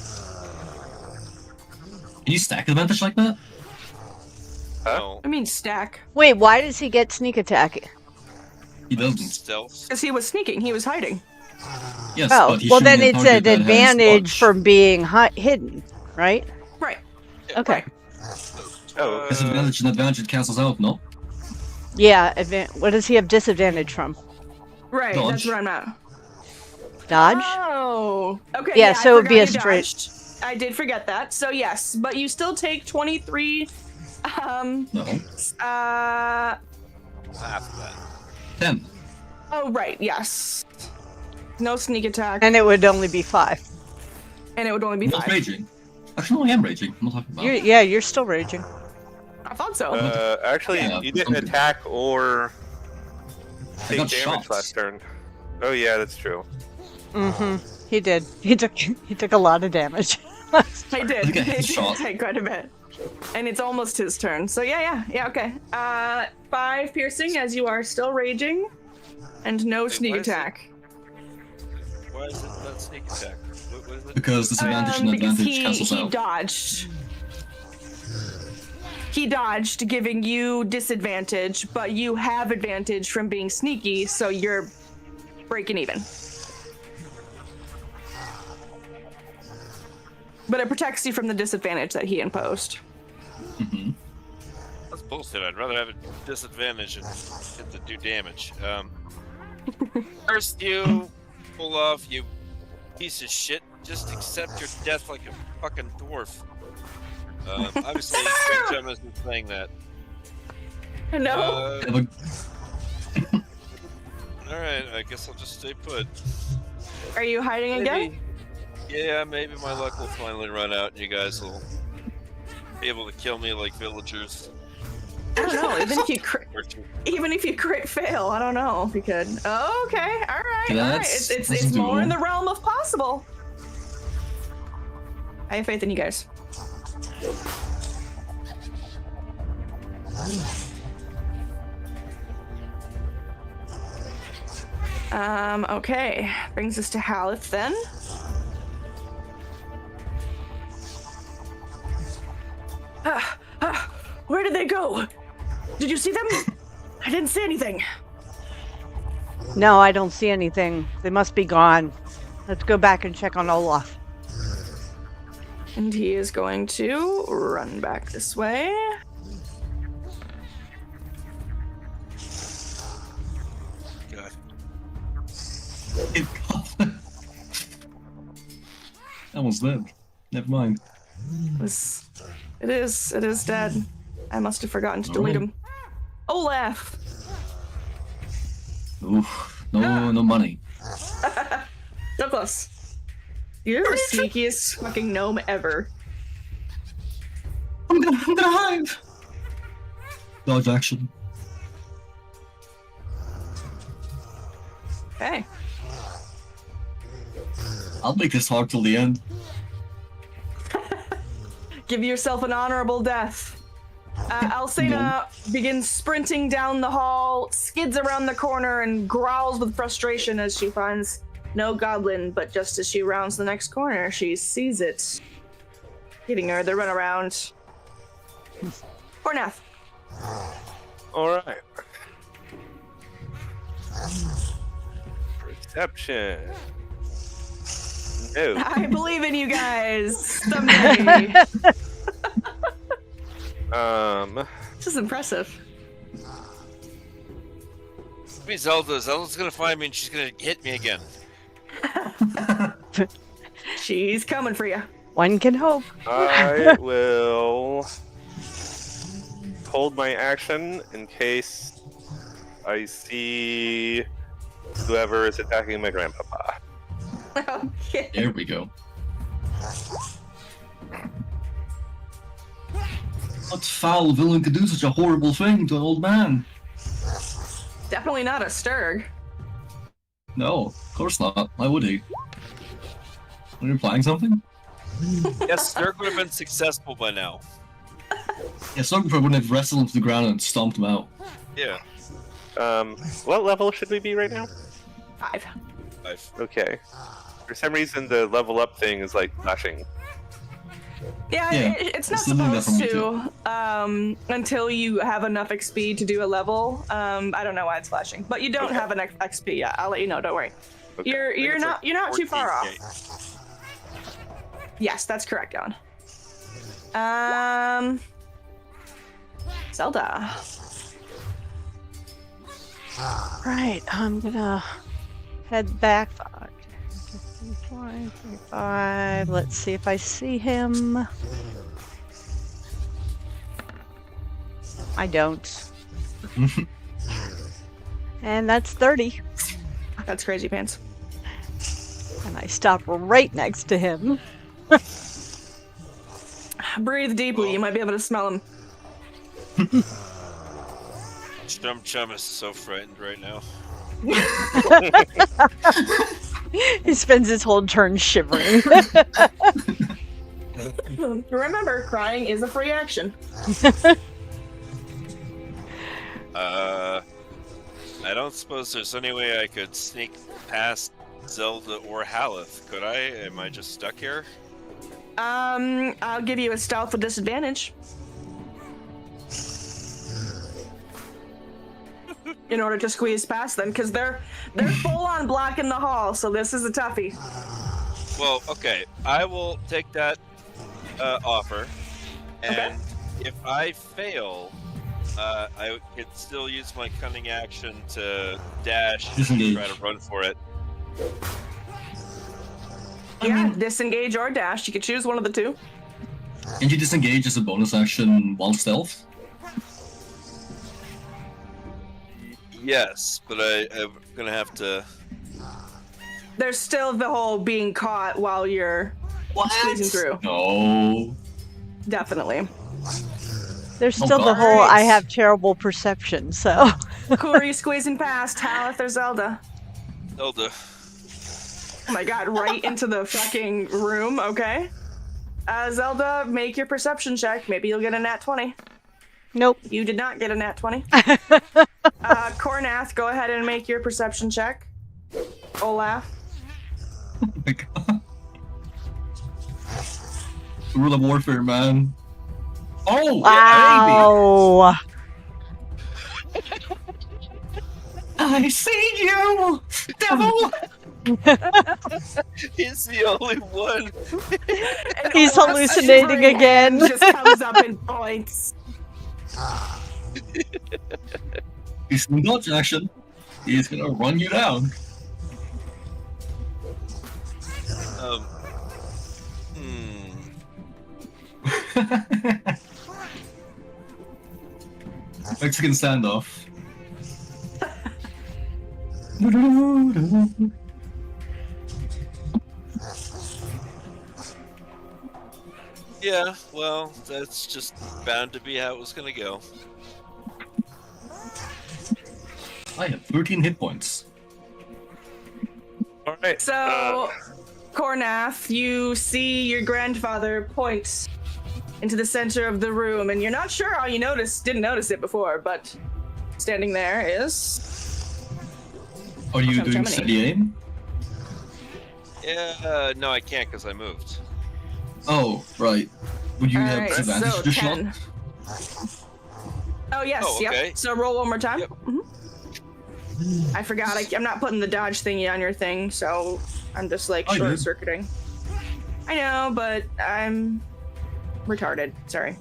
D: Can you stack advantage like that?
B: no.
A: I mean stack.
C: Wait, why does he get sneak attack?
D: He doesn't.
B: Stealth.
A: Because he was sneaking. He was hiding.
D: Yes,
C: Oh,
D: but he
C: well
D: shooting
C: then
D: a
C: it's
D: target
C: an
D: that has
C: advantage
D: dodge.
C: from being hidden, right?
A: Right.
C: Okay.
E: Oh,
D: Disadvantage and advantage cancels out, no?
C: Yeah, what does he have disadvantage from?
A: Right.
D: Dodge.
A: That's where I'm at.
C: Dodge?
A: Oh. Okay.
C: Yeah,
A: I
C: so it'd be
A: forgot
C: a
A: you
C: straight-
A: dodged. I did forget that. So yes, but you still take 23.
D: No.
B: Half of that.
D: 10.
A: Oh right. Yes. No sneak attack,
C: And it would only be 5.
A: and it would only be
D: I'm not
A: 5.
D: raging. Actually, no, I am raging. I'm not talking about.
C: You're still raging.
A: I thought so.
E: actually,
D: Yeah,
E: you didn't
D: okay.
E: attack or
D: I
E: take
D: got
E: damage
D: shots.
E: last turn. Oh yeah, that's true.
C: Mm-hmm. He did. He took a lot of damage.
A: I did.
D: I think I hit
A: I did
D: shot.
A: take quite a bit. And it's almost his turn. So yeah, okay. 5 piercing as you are still raging, and no
B: Wait,
A: sneak
B: why is it-
A: attack.
B: Why is it not sneak attack? What is it?
D: Because disadvantage and
A: Because
D: advantage cancels
A: he
D: out.
A: dodged. He dodged, giving you disadvantage, but you have advantage from being sneaky, so you're breaking even. But it protects you from the disadvantage that he imposed.
D: Mm-hmm.
B: That's bullshit. I'd rather have a disadvantage and get to do damage. First, you pull off, you piece of shit. Just accept your death like a fucking dwarf. Obviously, Jim isn't saying that.
A: No.
B: Alright, I guess I'll just stay put.
A: Are you hiding again?
B: Maybe, yeah, maybe my luck will finally run out and you guys will be able to kill me like villagers.
A: I don't know.
B: Or two.
A: Even if you crit fail, I don't know if you could. Oh, okay. All right. All right.
D: That's
A: It's more in
D: doable.
A: the realm of possible. I have faith in you guys. Okay. Brings us to Haleth then. Where did they go? Did you see them? I didn't see anything.
C: No, I don't see anything. They must be gone. Let's go back and check on Olaf.
A: And he is going to run back this way.
B: God.
D: That one's dead. Never mind.
A: It is dead. I must have forgotten to delete him. Olaf!
D: Oof. No money.
A: So close. You're the sneakiest fucking gnome ever.
D: I'm gonna hide. Dodge action.
A: Okay.
D: I'll make this hard till the end.
A: Give yourself an honorable death. Alcena begins sprinting down the hall, skids around the corner, and growls with frustration as she finds no goblin, but just as she rounds the next corner, she sees it. Hitting her, the runaround. Cornath.
E: Alright. Perception. No.
A: I believe in you guys. Someday. This is impressive.
B: Be Zelda. Zelda's gonna find me and she's gonna hit me again.
A: She's coming for you.
C: One can hope.
E: I will hold my action in case I see whoever is attacking my grandpapa.
A: Okay.
D: There we go. What foul villain could do such a horrible thing to an old man?
A: Definitely not a Sturg.
D: No, of course not. Why would he? Are you implying something?
B: Yes, Sturg would have been successful by now.
D: Yeah, Sogfer wouldn't have wrestled him to the ground and stomped him out.
B: Yeah.
E: What level should we be right now?
A: 5.
E: Okay. For some reason, the level up thing is like flashing.
A: Yeah,
D: Yeah,
A: it's not
D: it's doing that
A: supposed
D: for me
A: to until you have enough XP to do a level. I don't know why it's flashing, but you don't
E: Okay.
A: have an XP yet. I'll let you know. Don't worry.
E: Okay.
A: You're
B: it's
A: not
B: like
A: too far
B: 14K.
A: off. Yes, that's correct, Alan. Zelda.
C: Right, I'm gonna head back. 5. Let's see if I see him. I don't. And that's 30.
A: That's crazy pants.
C: And I stop right next to him.
A: Breathe deeply. You might be able to smell him.
B: Chum Chum is so frightened right now.
C: He spends his whole turn shivering.
A: Remember, crying is a free action.
B: I don't suppose there's any way I could sneak past Zelda or Haleth, could I? Am I just stuck here?
A: I'll give you a stealth with disadvantage. In order to squeeze past them, because they're full on blocking the hall, so this is a toughie.
B: Well, okay. I will take that offer, and
A: Okay.
B: if I fail, I could still use my cunning action to dash and
D: Disengage.
B: try to run for it.
A: Yeah, disengage or dash. You can choose one of the two.
D: Can you disengage as a bonus action while stealth?
B: Yes, but I'm gonna have to.
A: There's still the whole being caught while you're squeezing through.
D: No.
A: Definitely.
C: There's
D: Oh,
C: still the
D: God.
C: whole I have terrible perception, so.
A: Who are you squeezing past, Haleth or Zelda?
B: Zelda.
A: Oh my god, right into the fucking room, okay. Zelda, make your perception check. Maybe you'll get a nat 20.
C: Nope.
A: You did not get a nat 20. Cornath, go ahead and make your perception check. Olaf.
D: Oh my god. Rule of warfare, man. Oh,
C: Wow.
D: baby! I see you, devil!
B: He's the only one.
A: And
C: He's
A: Olaf's
C: hallucinating
A: shivering
C: again.
A: hand just comes up in points.
D: He's in dodge action. He's gonna run you down. Mexican standoff.
B: Yeah, well, that's just bound to be how it was gonna go.
D: I have 13 hit points.
E: All right.
A: So, Cornath, you see your grandfather point into the center of the room, and you're not sure how you didn't notice it before, but standing there is...
D: Are you
A: Chum
D: doing
A: Chumini.
D: steady aim?
B: Yeah, no, I can't because I moved.
D: Oh, right. Would you have
A: Alright,
D: disadvantage
A: so
D: to
A: 10.
D: shot?
A: Oh, yes,
B: Oh, okay.
A: yep. So roll one more time.
B: Yep.
A: Mhm. I forgot, I'm not putting the dodge thingy on your thing, so I'm just like
D: I did.
A: short-circuiting. I know, but I'm retarded. Sorry.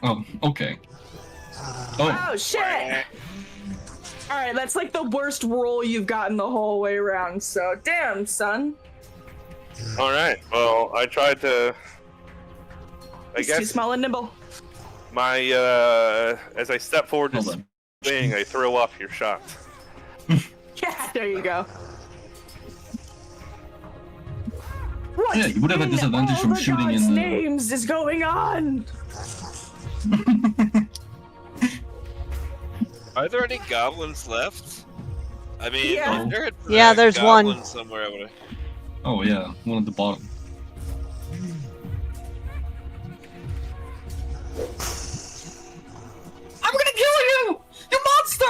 D: Oh, okay.
A: Oh, shit! Alright, that's like the worst roll you've gotten the whole way around, so damn, son.
E: All right. Well, I tried to. I
A: He's too
E: guess
A: small and nimble.
E: my as I step forward to
D: Hold on.
E: swing, I throw off your shot.
A: Yeah, there you go. What
D: Yeah, you would have a
A: in
D: disadvantage
A: all
D: from
A: the
D: shooting
A: gods'
D: in,
A: names is going on?
B: Are there any goblins left? I mean,
A: Yeah.
B: if there had been
C: Yeah,
B: a
C: there's one.
B: goblin somewhere, I would have.
D: Oh yeah, one at the bottom. I'm gonna kill you! You monster!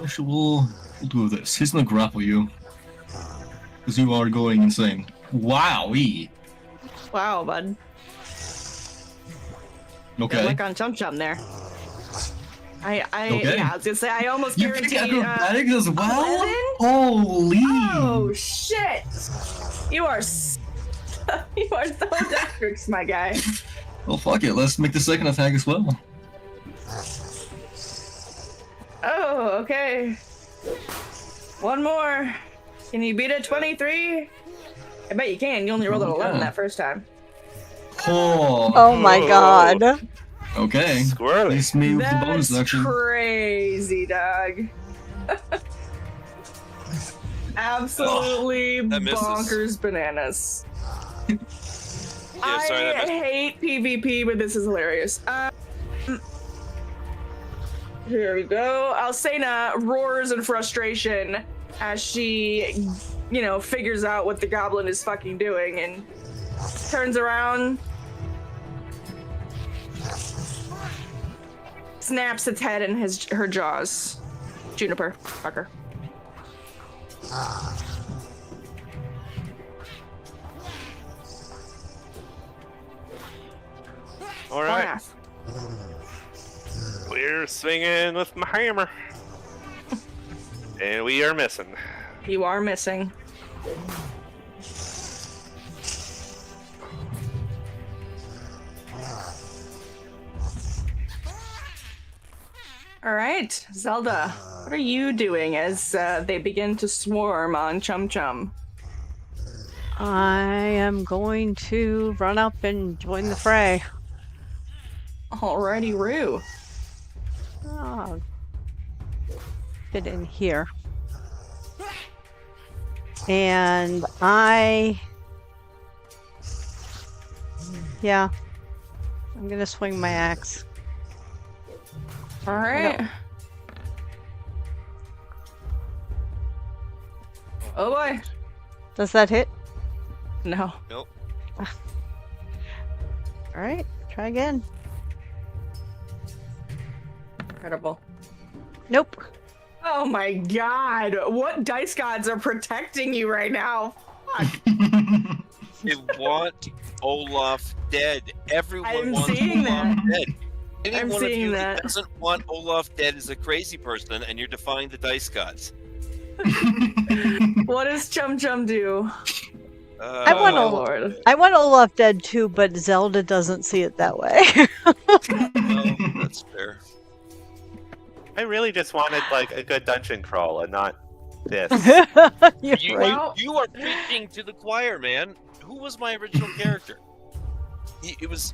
D: Actually, we'll do this. He's gonna grapple you. Because you are going insane. Wowee!
A: Wow, bud. Good
D: Okay.
A: luck on Chum Chum there. I
D: Okay.
A: yeah, I was gonna say I almost
D: You pick
A: guarantee.
D: acrobatics as well?
A: 11?
D: Holy!
A: Oh shit! You are you are so dexterous, my guy.
D: Well, fuck it. Let's make the second attack as well.
A: Oh, okay. One more. Can you beat a 23? I bet you can. You only rolled an 11 that first time.
C: Oh my god.
D: Okay.
E: Squirrely.
D: Nice me with the bonus
A: That's
D: action.
A: crazy, dog. Absolutely
B: that misses.
A: bonkers bananas.
B: Yeah, sorry, that
A: I
B: missed.
A: hate PvP, but this is hilarious. Here we go. Alcena roars in frustration as she, figures out what the goblin is fucking doing and turns around, snaps its head in her jaws. Juniper, fucker.
E: All right.
A: Math.
E: We're swinging with my hammer. And we are missing.
A: You are missing. All right, Zelda, what are you doing as they begin to swarm on Chum Chum?
C: I am going to run up and join the fray.
A: Alrighty, Roo.
C: Oh, fit in here. And yeah, I'm gonna swing my axe.
A: All right. Oh boy.
C: Does that hit?
A: No.
B: Nope.
C: All right, try again.
A: Incredible.
C: Nope.
A: Oh my god. What dice gods are protecting you right now? Fuck.
B: They want Olaf dead. Everyone
A: I'm
B: wants
A: seeing
B: Olaf
A: that.
B: dead. Any
A: I'm
B: one of
A: seeing
B: you
A: that.
B: that doesn't want Olaf dead is a crazy person, and you're defying the dice gods.
A: What does Chum Chum do?
C: I want
A: Oh,
C: Olaf.
A: Lord.
C: I want Olaf dead too, but Zelda doesn't see it that way.
B: Well, that's fair.
E: I really just wanted like a good dungeon crawl and not this.
C: You're
B: You,
C: right.
A: Well-
B: you are preaching to the choir, man. Who was my original character? It was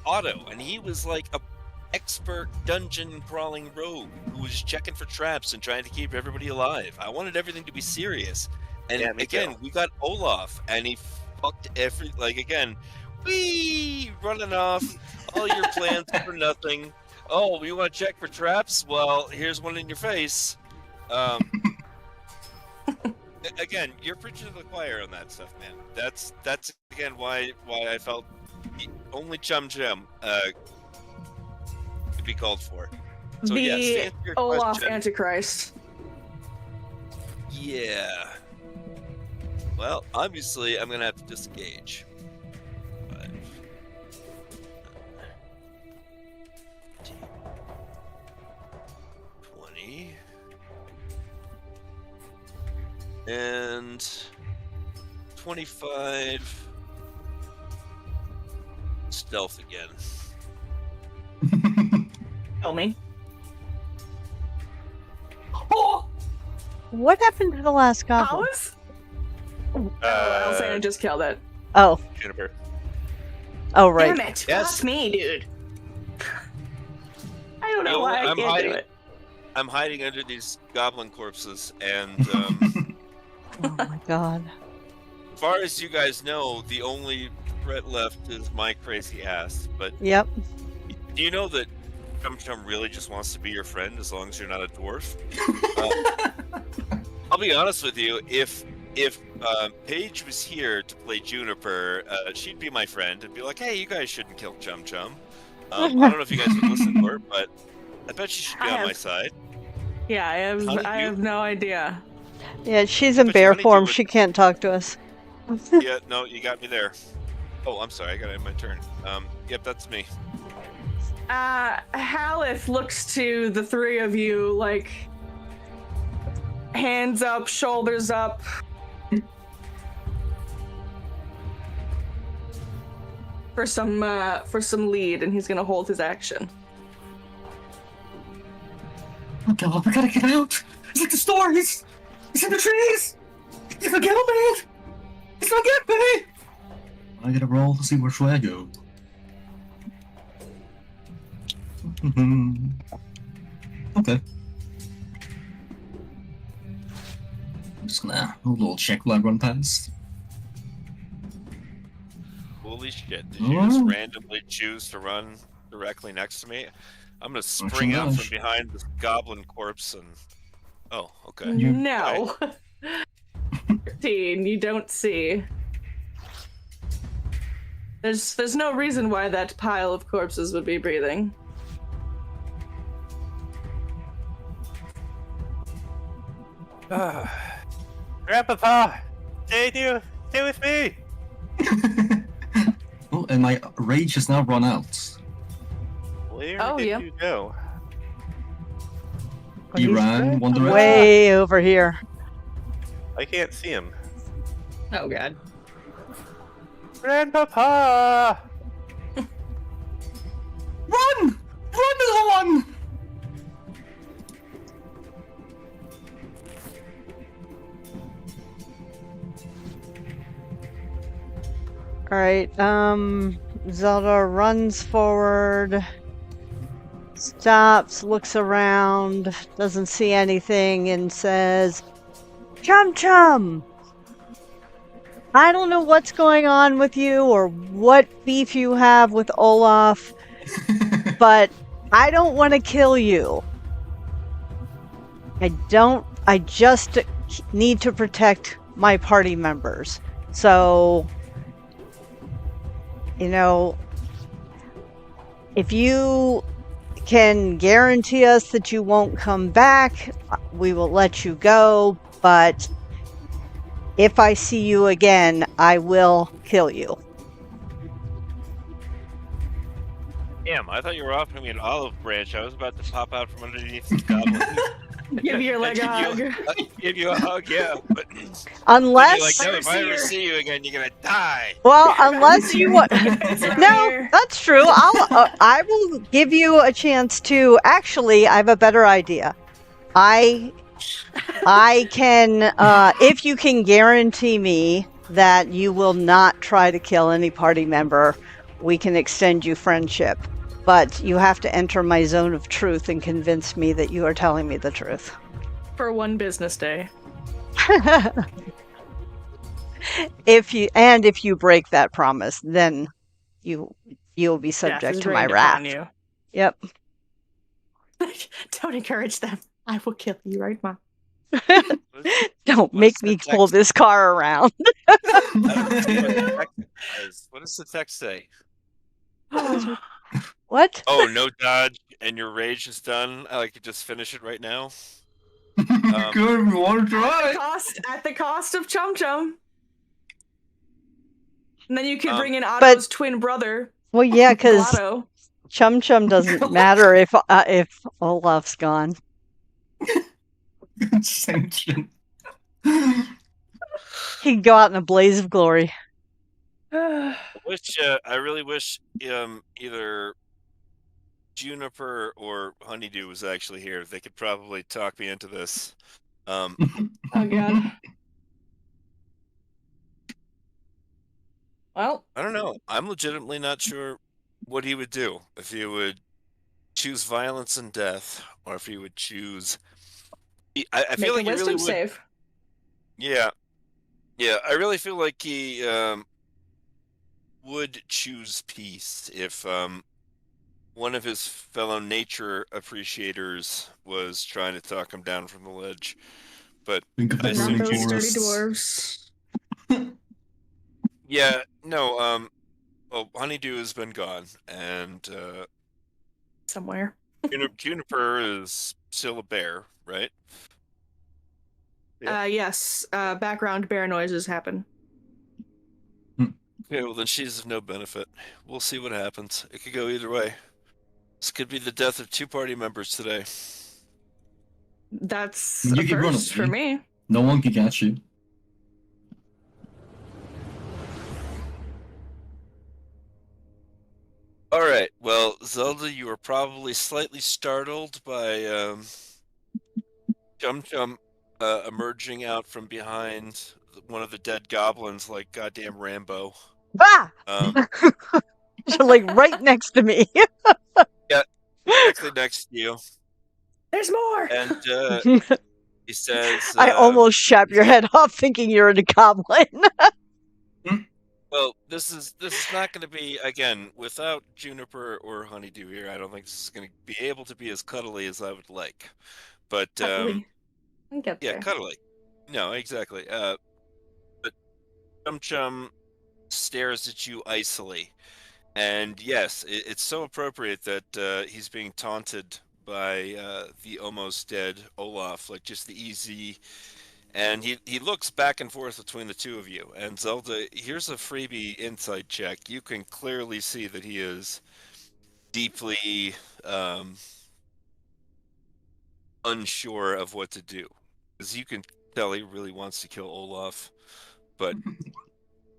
B: Otto, and he was like a expert dungeon crawling rogue who was checking for traps and trying to keep everybody alive. I wanted everything to be serious, and
E: Yeah, me
B: again,
E: too.
B: we got Olaf, and he fucked wee running off. All your plans for nothing. Oh, you want to check for traps? Well, here's one in your face. Again, you're preaching to the choir on that stuff, man. That's again why I felt only Chum Chum could be called for. So
A: The
B: yes, to answer your
A: Olaf
B: question,
A: Antichrist.
B: yeah. Well, obviously, I'm gonna have to disengage. 5, 20, and 25. Stealth again.
A: Tell me.
D: Oh!
C: What happened to the last
A: How
C: goblin?
A: is? Alcena just killed it.
C: Oh,
E: Juniper.
C: oh right.
A: Damn it!
B: Yes.
A: Fuck me, dude. I don't know
B: You know,
A: why I
B: I'm
A: can't
B: hiding.
A: do it.
B: I'm hiding under these goblin corpses, and
C: Oh my god.
B: far as you guys know, the only threat left is my crazy ass. But
C: Yep.
B: do you know that Chum Chum really just wants to be your friend as long as you're not a dwarf? I'll be honest with you. If Paige was here to play Juniper, she'd be my friend and be like, "Hey, you guys shouldn't kill Chum Chum." I don't know if you guys would listen to her, but I bet she should be on my side.
A: Yeah,
B: Honey,
A: I have no idea.
C: Yeah, she's in
B: But
C: bear
B: Honeydew
C: form.
B: would-
C: She can't talk to us.
B: Yeah, no, you got me there. Oh, I'm sorry, I got it in my turn. Yep, that's me.
A: Halith looks to the three of you, like, hands up, shoulders up. For some lead, and he's gonna hold his action.
D: Oh god, we gotta get out! It's like the stories! It's in the trees! He's gonna kill me! He's gonna get me! I gotta roll to see which way I go. Okay. I'm just gonna do a little check while I run past.
B: Holy shit! Did you just
D: Oh.
B: randomly choose to run directly next to me? I'm gonna spring out from behind this goblin corpse and. Oh, okay.
A: No. 13, you don't see. There's no reason why that pile of corpses would be breathing.
E: Grandpapa, stay with me.
D: Oh, and my rage has now run out.
E: Where
A: Oh,
E: did
A: yeah.
E: you go?
D: He ran one direction.
C: Way over here.
E: I can't see him.
A: Oh god.
E: Grandpapa!
D: Run! Run, little one!
C: Alright, Zelda runs forward, stops, looks around, doesn't see anything, and says, Chum Chum! I don't know what's going on with you or what beef you have with Olaf, but I don't want to kill you. I just need to protect my party members. So, you know, if you can guarantee us that you won't come back, we will let you go, but if I see you again, I will kill you.
B: Damn, I thought you were offering me an olive branch. I was about to pop out from underneath this goblin.
A: Give your leg a hug.
B: Give you a hug, yeah. But
C: Unless,
B: you're like, no, if I ever see you again, you're gonna die.
C: well, unless you want.
A: Around
C: No,
A: here.
C: that's true. I will give you a chance to. Actually, I have a better idea. I can, if you can guarantee me that you will not try to kill any party member, we can extend you friendship. But you have to enter my zone of truth and convince me that you are telling me the truth.
A: For one business day.
C: If you break that promise, then you'll be
A: Death
C: subject
A: is
C: to my
A: rained
C: wrath.
A: upon you.
C: Yep.
A: Don't encourage them. I will kill you, right, Mom?
C: Don't
B: What
C: make
B: does
C: me
B: the
C: pull
B: text-
C: this car around.
B: I don't see what the text says. What does the text say?
C: What?
B: Oh, no dodge, and your rage is done. I like to just finish it right now.
D: Good, we want to try.
A: At the cost of Chum Chum. And then you could bring in
C: But-
A: Otto's twin brother,
C: Well, yeah, because
A: Otto.
C: Chum Chum doesn't matter if Olaf's gone.
D: Sanction.
C: He'd go out in a blaze of glory.
B: I really wish either Juniper or Honeydew was actually here. They could probably talk me into this.
A: Oh god. Well,
B: I don't know. I'm legitimately not sure what he would do. If he would choose violence and death, or if he would choose. I
A: make
B: feel
A: a
B: like he
A: wisdom
B: really would.
A: save.
B: Yeah. Yeah, I really feel like he would choose peace if one of his fellow nature appreciators was trying to talk him down from the ledge. But
D: Think of the
B: I
A: Not
B: assume
D: burning
A: those sturdy
D: forests.
A: dwarves.
B: yeah, no, well, Honeydew has been gone, and
A: Somewhere.
B: Juniper is still a bear, right?
E: Yep.
A: Yes. Background bear noises happen.
B: Okay, well then she's of no benefit. We'll see what happens. It could go either way. This could be the death of 2 party members today.
A: That's
D: You
A: a
D: keep running,
A: first for
D: Lee.
A: me.
D: No one can catch you.
B: All right. Well, Zelda, you were probably slightly startled by Chum Chum emerging out from behind one of the dead goblins like goddamn Rambo.
C: Ah!
B: Um,
C: You're like right next to me.
B: Directly next to you,
A: There's more.
B: and he says,
C: I almost shot
B: he's
C: your
B: got-
C: head off thinking you're a goblin.
B: Well, this is not going to be, again, without Juniper or Honeydew here. I don't think this is going to be able to be as cuddly as I would like. But
A: Cuddly. I get
B: yeah,
A: there.
B: cuddly. No, exactly. But Chum Chum stares at you icily, and yes, it's so appropriate that he's being taunted by the almost dead Olaf, like just the easy. And he looks back and forth between the two of you. And Zelda, here's a freebie insight check. You can clearly see that he is deeply unsure of what to do. Because you can tell he really wants to kill Olaf. But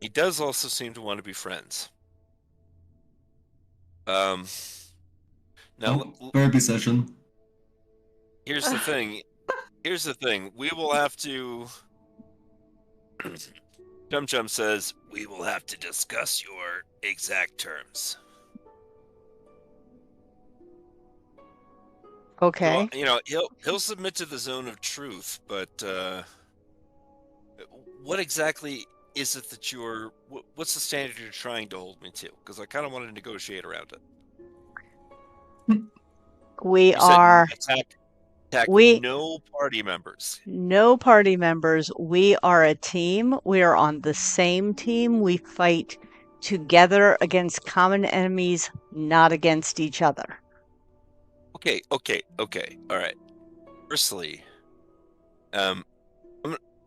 B: he does also seem to want to be friends. Now,
D: Therapy session.
B: here's the thing. Here's the thing. We will have to... Chum Chum says, we will have to discuss your exact terms.
C: Okay.
B: So, he'll submit to the zone of truth, but what exactly is it that what's the standard you're trying to hold me to? Because I kind of want to negotiate around it.
C: We
B: You said
C: are
B: attack
C: we
B: no party members.
C: no party members. We are a team. We are on the same team. We fight together against common enemies, not against each other.
B: Okay. All right. Firstly,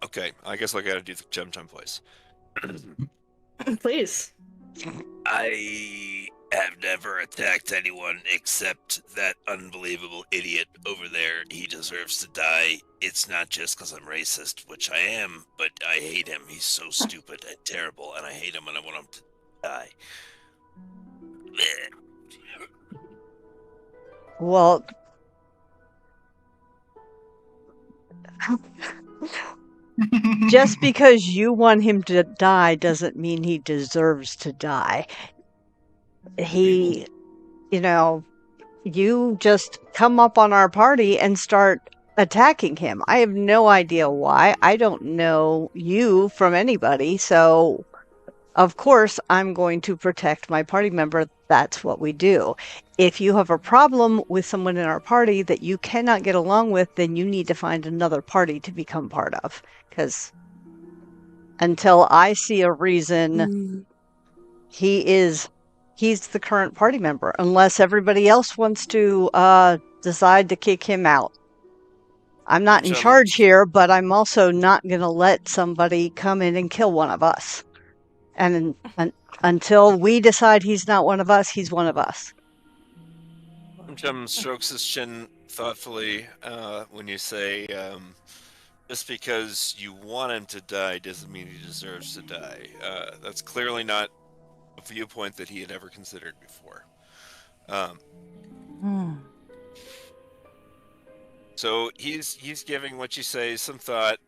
B: okay, I guess I gotta do the Chum Chum place.
A: Please.
B: I have never attacked anyone except that unbelievable idiot over there. He deserves to die. It's not just because I'm racist, which I am, but I hate him. He's so stupid and terrible, and I hate him and I want him to die.
C: Well, just because you want him to die doesn't mean he deserves to die. He, you just come up on our party and start attacking him. I have no idea why. I don't know you from anybody, so of course I'm going to protect my party member. That's what we do. If you have a problem with someone in our party that you cannot get along with, then you need to find another party to become part of. Because until I see a reason, he's the current party member, unless everybody else wants to decide to kick him out. I'm not in charge here, but I'm also not going to let somebody come in and kill one of us. And until we decide he's not one of us, he's one of us.
B: Chum strokes his chin thoughtfully when you say, just because you want him to die doesn't mean he deserves to die. That's clearly not a viewpoint that he had ever considered before. So he's giving what you say some thought,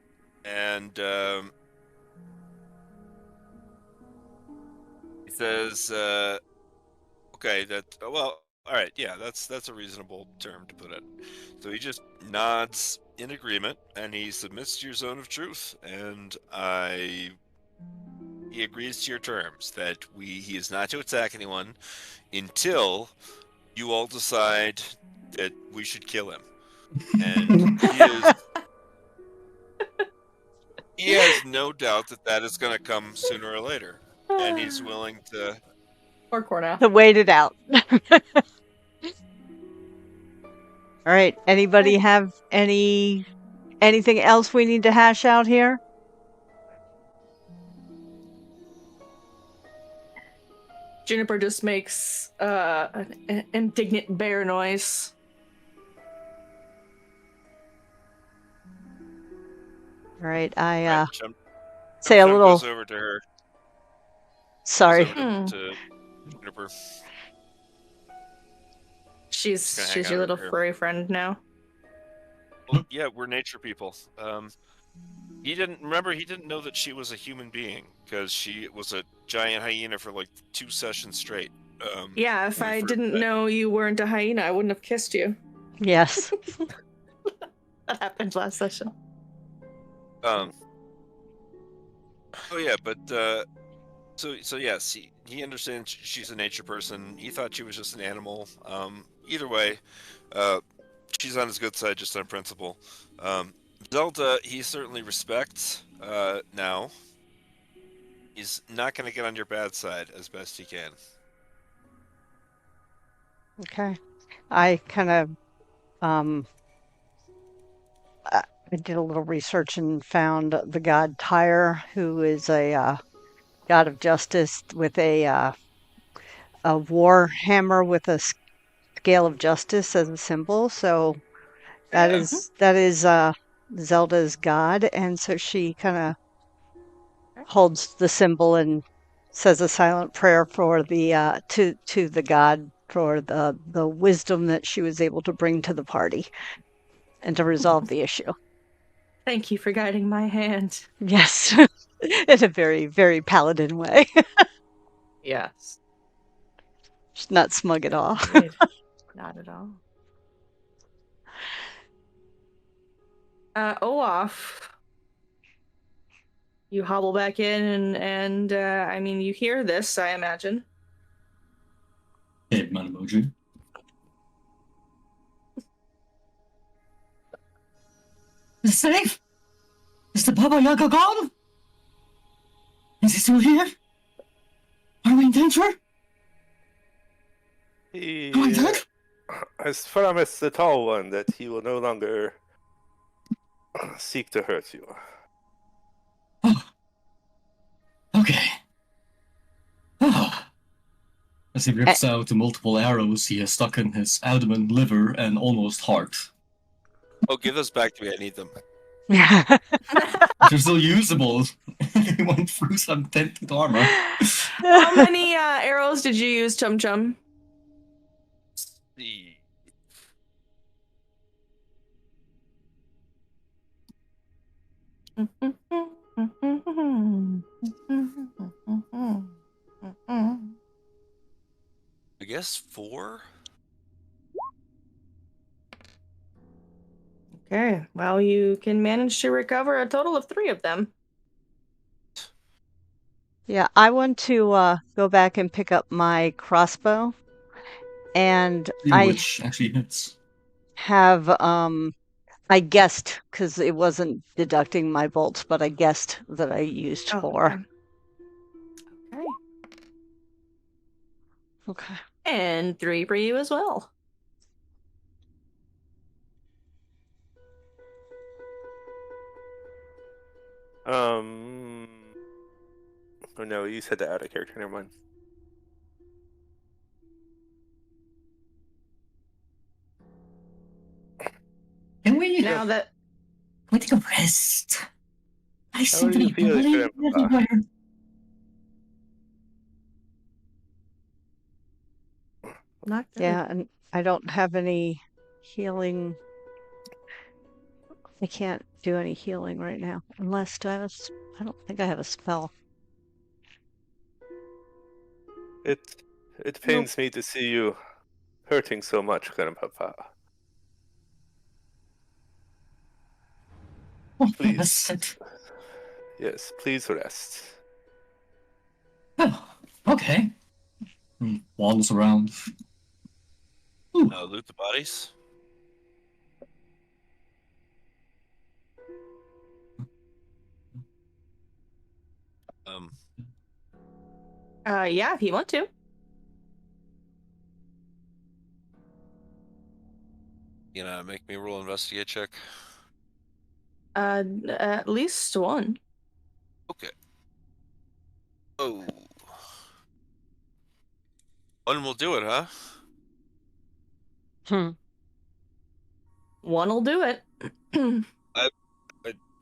B: and he says, "Okay, well, All right, yeah, that's a reasonable term to put it. So he just nods in agreement, and he submits to your zone of truth, and he agrees to your terms that he is not to attack anyone until you all decide that we should kill him. And he has no doubt that is going to come sooner or later, and he's willing to.
A: Or Cornell.
C: To wait it out. All right. Anybody have anything else we need to hash out here?
A: Juniper just makes an indignant bear noise.
C: All right. I
B: Right, Chum
C: say a
B: Chum
C: little.
B: goes over to her.
C: Sorry.
B: Goes over to Juniper.
A: She's
B: gonna hang
A: your
B: out
A: little
B: over here.
A: furry friend now.
B: Well, yeah, we're nature people. He didn't know that she was a human being because she was a giant hyena for like 2 sessions straight.
A: Yeah, if
B: when we
A: I
B: first
A: didn't
B: met.
A: know you weren't a hyena, I wouldn't have kissed you.
C: Yes.
A: That happened last session.
B: Oh yeah, but so yes, he understands she's a nature person. He thought she was just an animal. Either way, she's on his good side just on principle. Zelda, he certainly respects. Now, he's not going to get on your bad side as best he can.
C: Okay. I kind of I did a little research and found the god Tyre, who is a god of justice with a war hammer with a scale of justice as a symbol. So that is Zelda's god, and so she kind of holds the symbol and says a silent prayer for the to the god for the wisdom that she was able to bring to the party and to resolve the issue.
A: Thank you for guiding my hand.
C: Yes, in a very, very paladin way.
A: Yes.
C: She's not smug at all.
A: Indeed. Not at all. Olaf, you hobble back in, and I mean, you hear this, I imagine.
D: Hey, man emoji. Is it safe? Is the Baba Yaga gone? Is he still here? Are we in danger?
E: He
D: Am I dead?
E: has promised the Tall One that he will no longer seek to hurt you.
D: Oh. Okay. Oh. As he rips out the multiple arrows he has stuck in his abdomen, liver, and almost heart.
B: Oh, give those back to me. I need them.
D: They're still usable. They went through some dented armor.
A: How many arrows did you use, Chum Chum?
B: See. I guess 4.
A: Okay, well, you can manage to recover a total of 3 of them.
C: Yeah, I want to go back and pick up my crossbow, and
D: Which actually hits.
C: have I guessed because it wasn't deducting my bolts, but I guessed that I used 4.
A: Okay.
C: Okay.
A: And 3 for you as well.
E: Oh no, you said that out of character. Never mind.
D: Can we
A: Now that
D: take a rest? I seem
E: do
D: to
E: you
D: be
E: feel,
D: bleeding
E: Grandpa?
D: everywhere.
A: not good.
C: Yeah, and I don't have any healing. I can't do any healing right now, unless I don't think I have a spell.
E: It pains me to see you hurting so much, Grandpapa.
D: Oh,
E: Please.
D: yes.
E: Yes, please rest.
D: Oh, okay. Walls around. Ooh,
B: Loot the bodies. Um,
A: Yeah, if you want to.
B: make me roll investigate check.
A: At least one.
B: Okay. Oh. One will do it, huh?
C: Hmm.
A: One'll do it.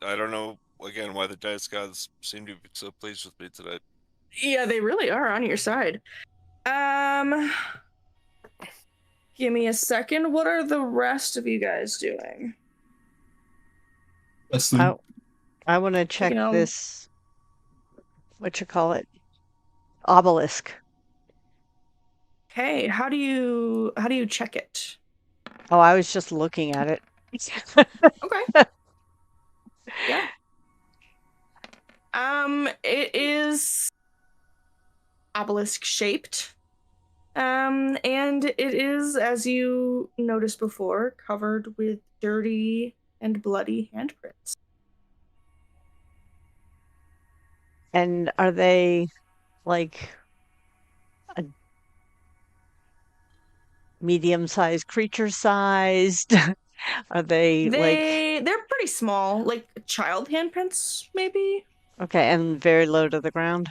B: I don't know, again, why the dice gods seem to be so pleased with me today.
A: Yeah, they really are on your side. Give me a second. What are the rest of you guys doing?
D: let's see.
C: I want to check
A: know-
C: this. What you call it? Obelisk.
A: Okay, how do you check it?
C: Oh, I was just looking at it.
A: Okay. Yeah. It is obelisk shaped. And it is, as you noticed before, covered with dirty and bloody handprints.
C: And are they like a medium-sized creature sized? Are they like
A: They're pretty small, like child handprints, maybe?
C: okay, and very low to the ground?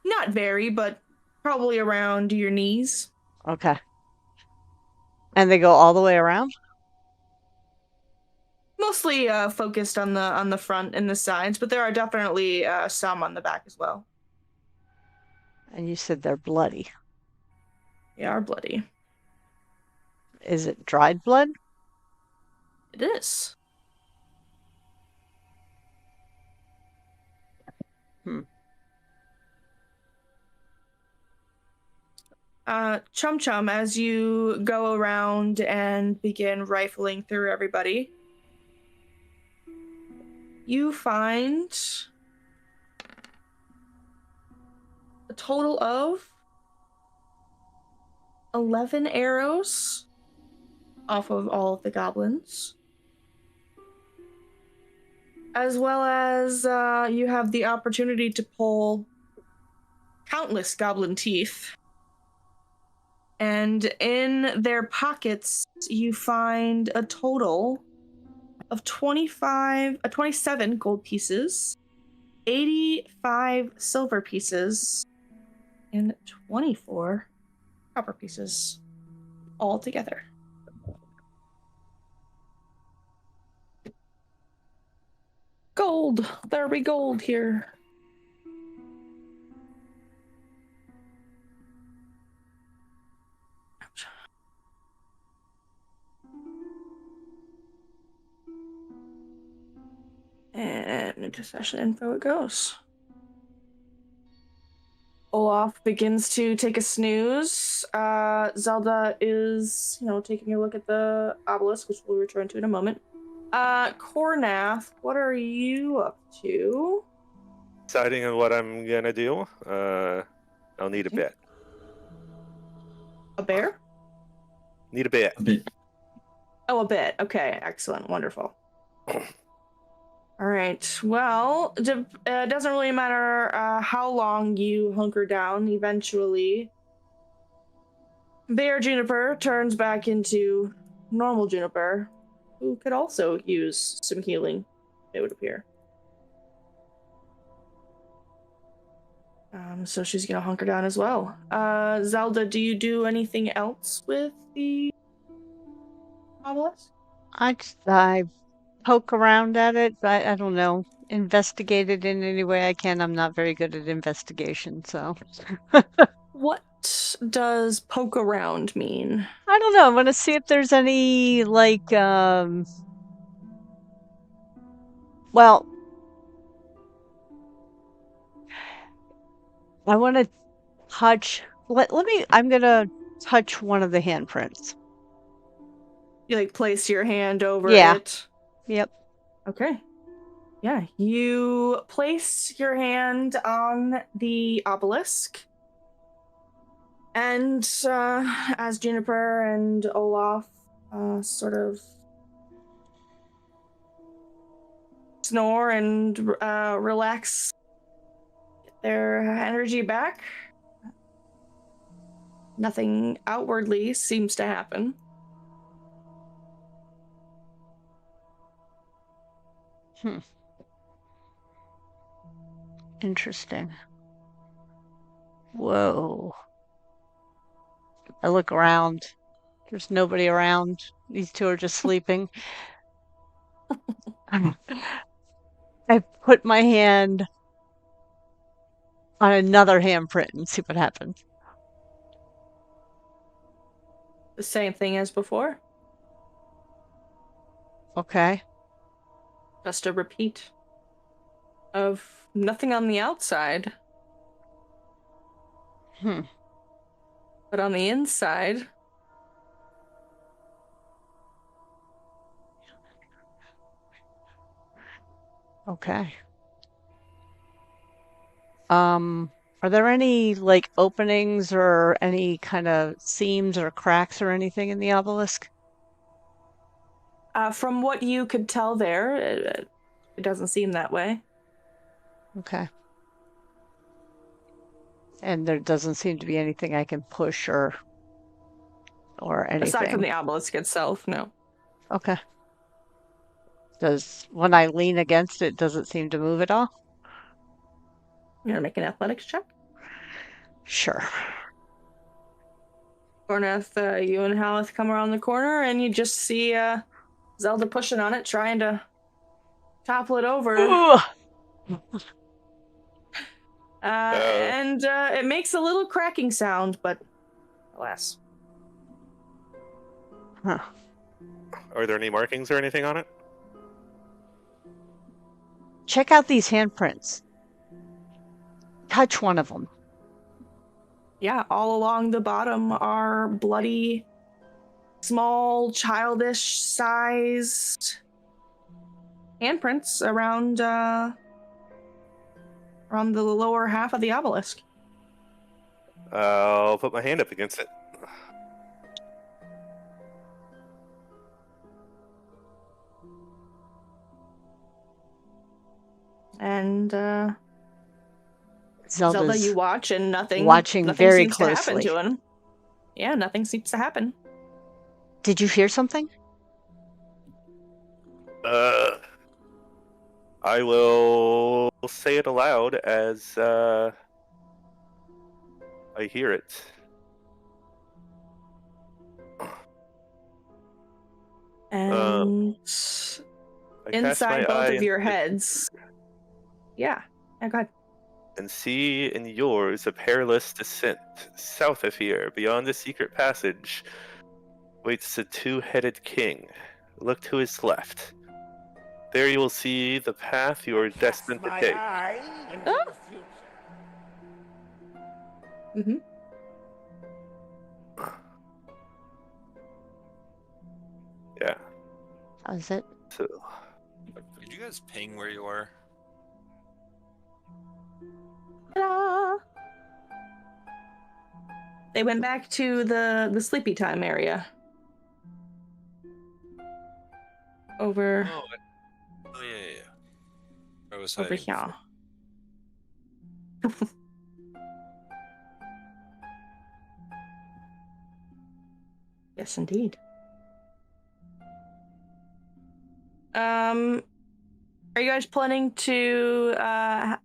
A: Not very, but probably around your knees.
C: Okay. And they go all the way around?
A: Mostly focused on the front and the sides, but there are definitely some on the back as well.
C: And you said they're bloody.
A: They are bloody.
C: Is it dried blood?
A: It is.
C: Hmm.
A: Chum Chum, as you go around and begin rifling through everybody, you find a total of 11 arrows off of all of the goblins. As well as you have the opportunity to pull countless goblin teeth. And in their pockets, you find a total of 27 gold pieces, 85 silver pieces, and 24 copper pieces all together. Gold! There be gold here. And into session info it goes. Olaf begins to take a snooze. Zelda is, taking a look at the obelisk, which we'll return to in a moment. Cornath, what are you up to?
E: Deciding on what I'm gonna do. I'll need a bet.
A: A bear?
E: Need a bet.
D: A bit.
A: Oh, a bit. Okay, excellent, wonderful. All right. Well, it doesn't really matter how long you hunker down. Eventually, Bear Juniper turns back into normal Juniper, who could also use some healing, it would appear. So she's gonna hunker down as well. Zelda, do you do anything else with the obelisk?
C: I poke around at it. I don't know. Investigate it in any way I can. I'm not very good at investigation, so
A: What does poke around mean?
C: I don't know. I want to see if there's any well, I want to touch I'm gonna touch one of the handprints.
A: You like place your hand over
C: Yeah.
A: it.
C: Yep.
A: Okay. Yeah, you place your hand on the obelisk, and as Juniper and Olaf sort of snore and relax, get their energy back, nothing outwardly seems to happen.
C: Interesting. Whoa. I look around. There's nobody around. These two are just sleeping. I put my hand on another handprint and see what happens.
A: The same thing as before,
C: Okay.
A: just a repeat of nothing on the outside, but on the inside,
C: Okay. Are there any like openings or any kind of seams or cracks or anything in the obelisk?
A: from what you could tell there, it doesn't seem that way.
C: Okay. And there doesn't seem to be anything I can push or anything.
A: Aside from the obelisk itself, no.
C: Okay. When I lean against it, does it seem to move at all?
A: You gonna make an athletics check?
C: Sure.
A: Gornath, you and Haleth come around the corner, and you just see Zelda pushing on it, trying to topple it over. And it makes a little cracking sound, but alas.
C: Huh.
E: Are there any markings or anything on it?
C: Check out these handprints. Touch one of them.
A: Yeah, all along the bottom are bloody, small, childish-sized handprints around the lower half of the obelisk.
E: I'll put my hand up against it.
A: And
C: Zelda,
A: Zelda, you watch, and nothing
C: very
A: seems to happen
C: closely.
A: to him. Yeah, nothing seems to happen.
C: Did you hear something?
E: I will say it aloud as I hear it.
A: And
E: I cast my
A: inside both
E: eye
A: of your
E: into the
A: heads. Yeah, go ahead.
E: and see in yours a perilous descent. South of here, beyond the secret passage, waits the two-headed king. Look to his left. There you will see the path you are destined to take.
A: Mm-hmm.
E: Yeah.
C: Is it?
E: So,
B: Did you guys ping where you are?
A: Ta-da! They went back to the sleepy time area. Over
B: Oh, yeah. I was
A: over
B: hiding
A: here. Yes, indeed. Are you guys planning to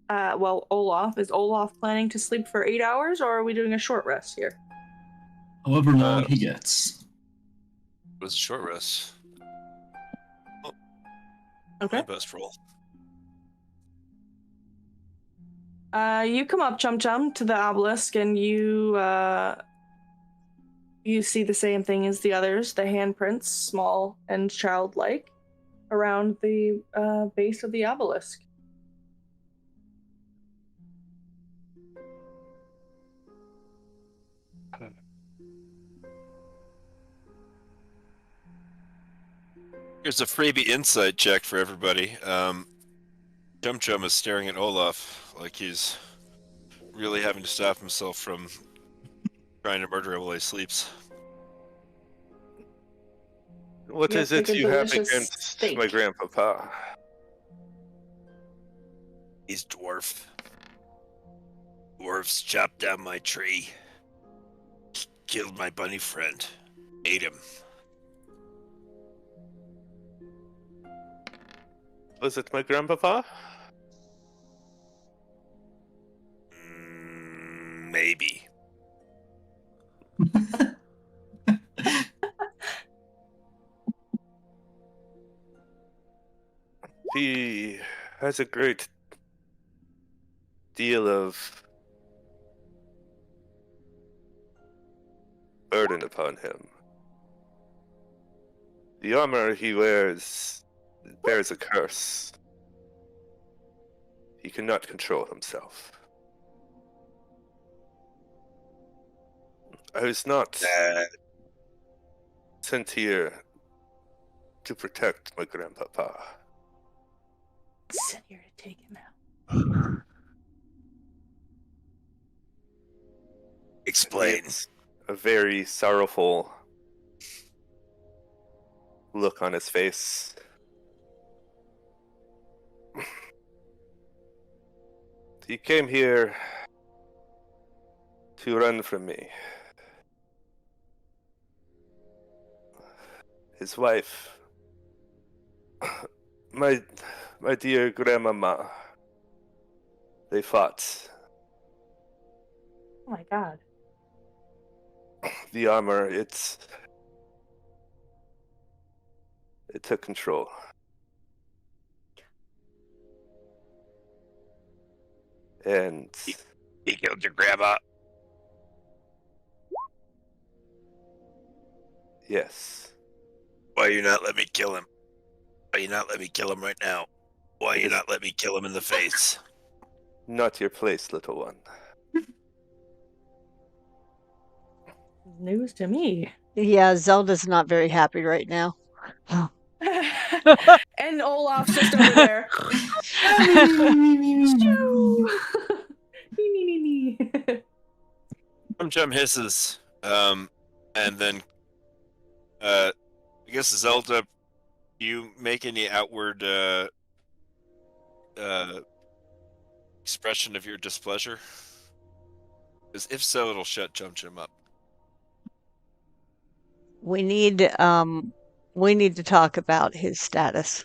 A: well, Olaf, is Olaf planning to sleep for 8 hours, or are we doing a short rest here?
D: However long he gets.
B: It was a short rest.
A: Okay.
B: My best roll.
A: You come up, Chum Chum, to the obelisk, and you see the same thing as the others, the handprints, small and childlike, around the base of the obelisk.
B: Here's a freebie insight check for everybody. Chum Chum is staring at Olaf like he's really having to stop himself from trying to murder him while he sleeps.
E: What
A: Yep,
E: is it
A: like a
E: you have
A: delicious
E: against
A: steak.
E: my grandpapa?
B: He's dwarf. Dwarves chopped down my tree. Killed my bunny friend. Ate him.
E: Was it my grandpapa?
B: Maybe.
E: He has a great deal of burden upon him. The armor he wears bears a curse. He cannot control himself. I was not sent here to protect my grandpapa.
A: Sent here to take him out.
B: Explain.
E: It's a very sorrowful look on his face. He came here to run from me. His wife, my dear grandmama, they fought.
A: Oh my god.
E: The armor, it took control. And
B: He killed your grandma.
E: yes,
B: Why you not let me kill him? Why you not let me kill him right now? Why you not let me kill him in the face?
E: not your place, little one.
A: News to me.
C: Yeah, Zelda's not very happy right now.
A: And Olaf's just over there.
B: Chum Chum hisses, and then, I guess Zelda, you make any outward expression of your displeasure? Because if so, it'll shut Chum Chum up.
C: We need to talk about his status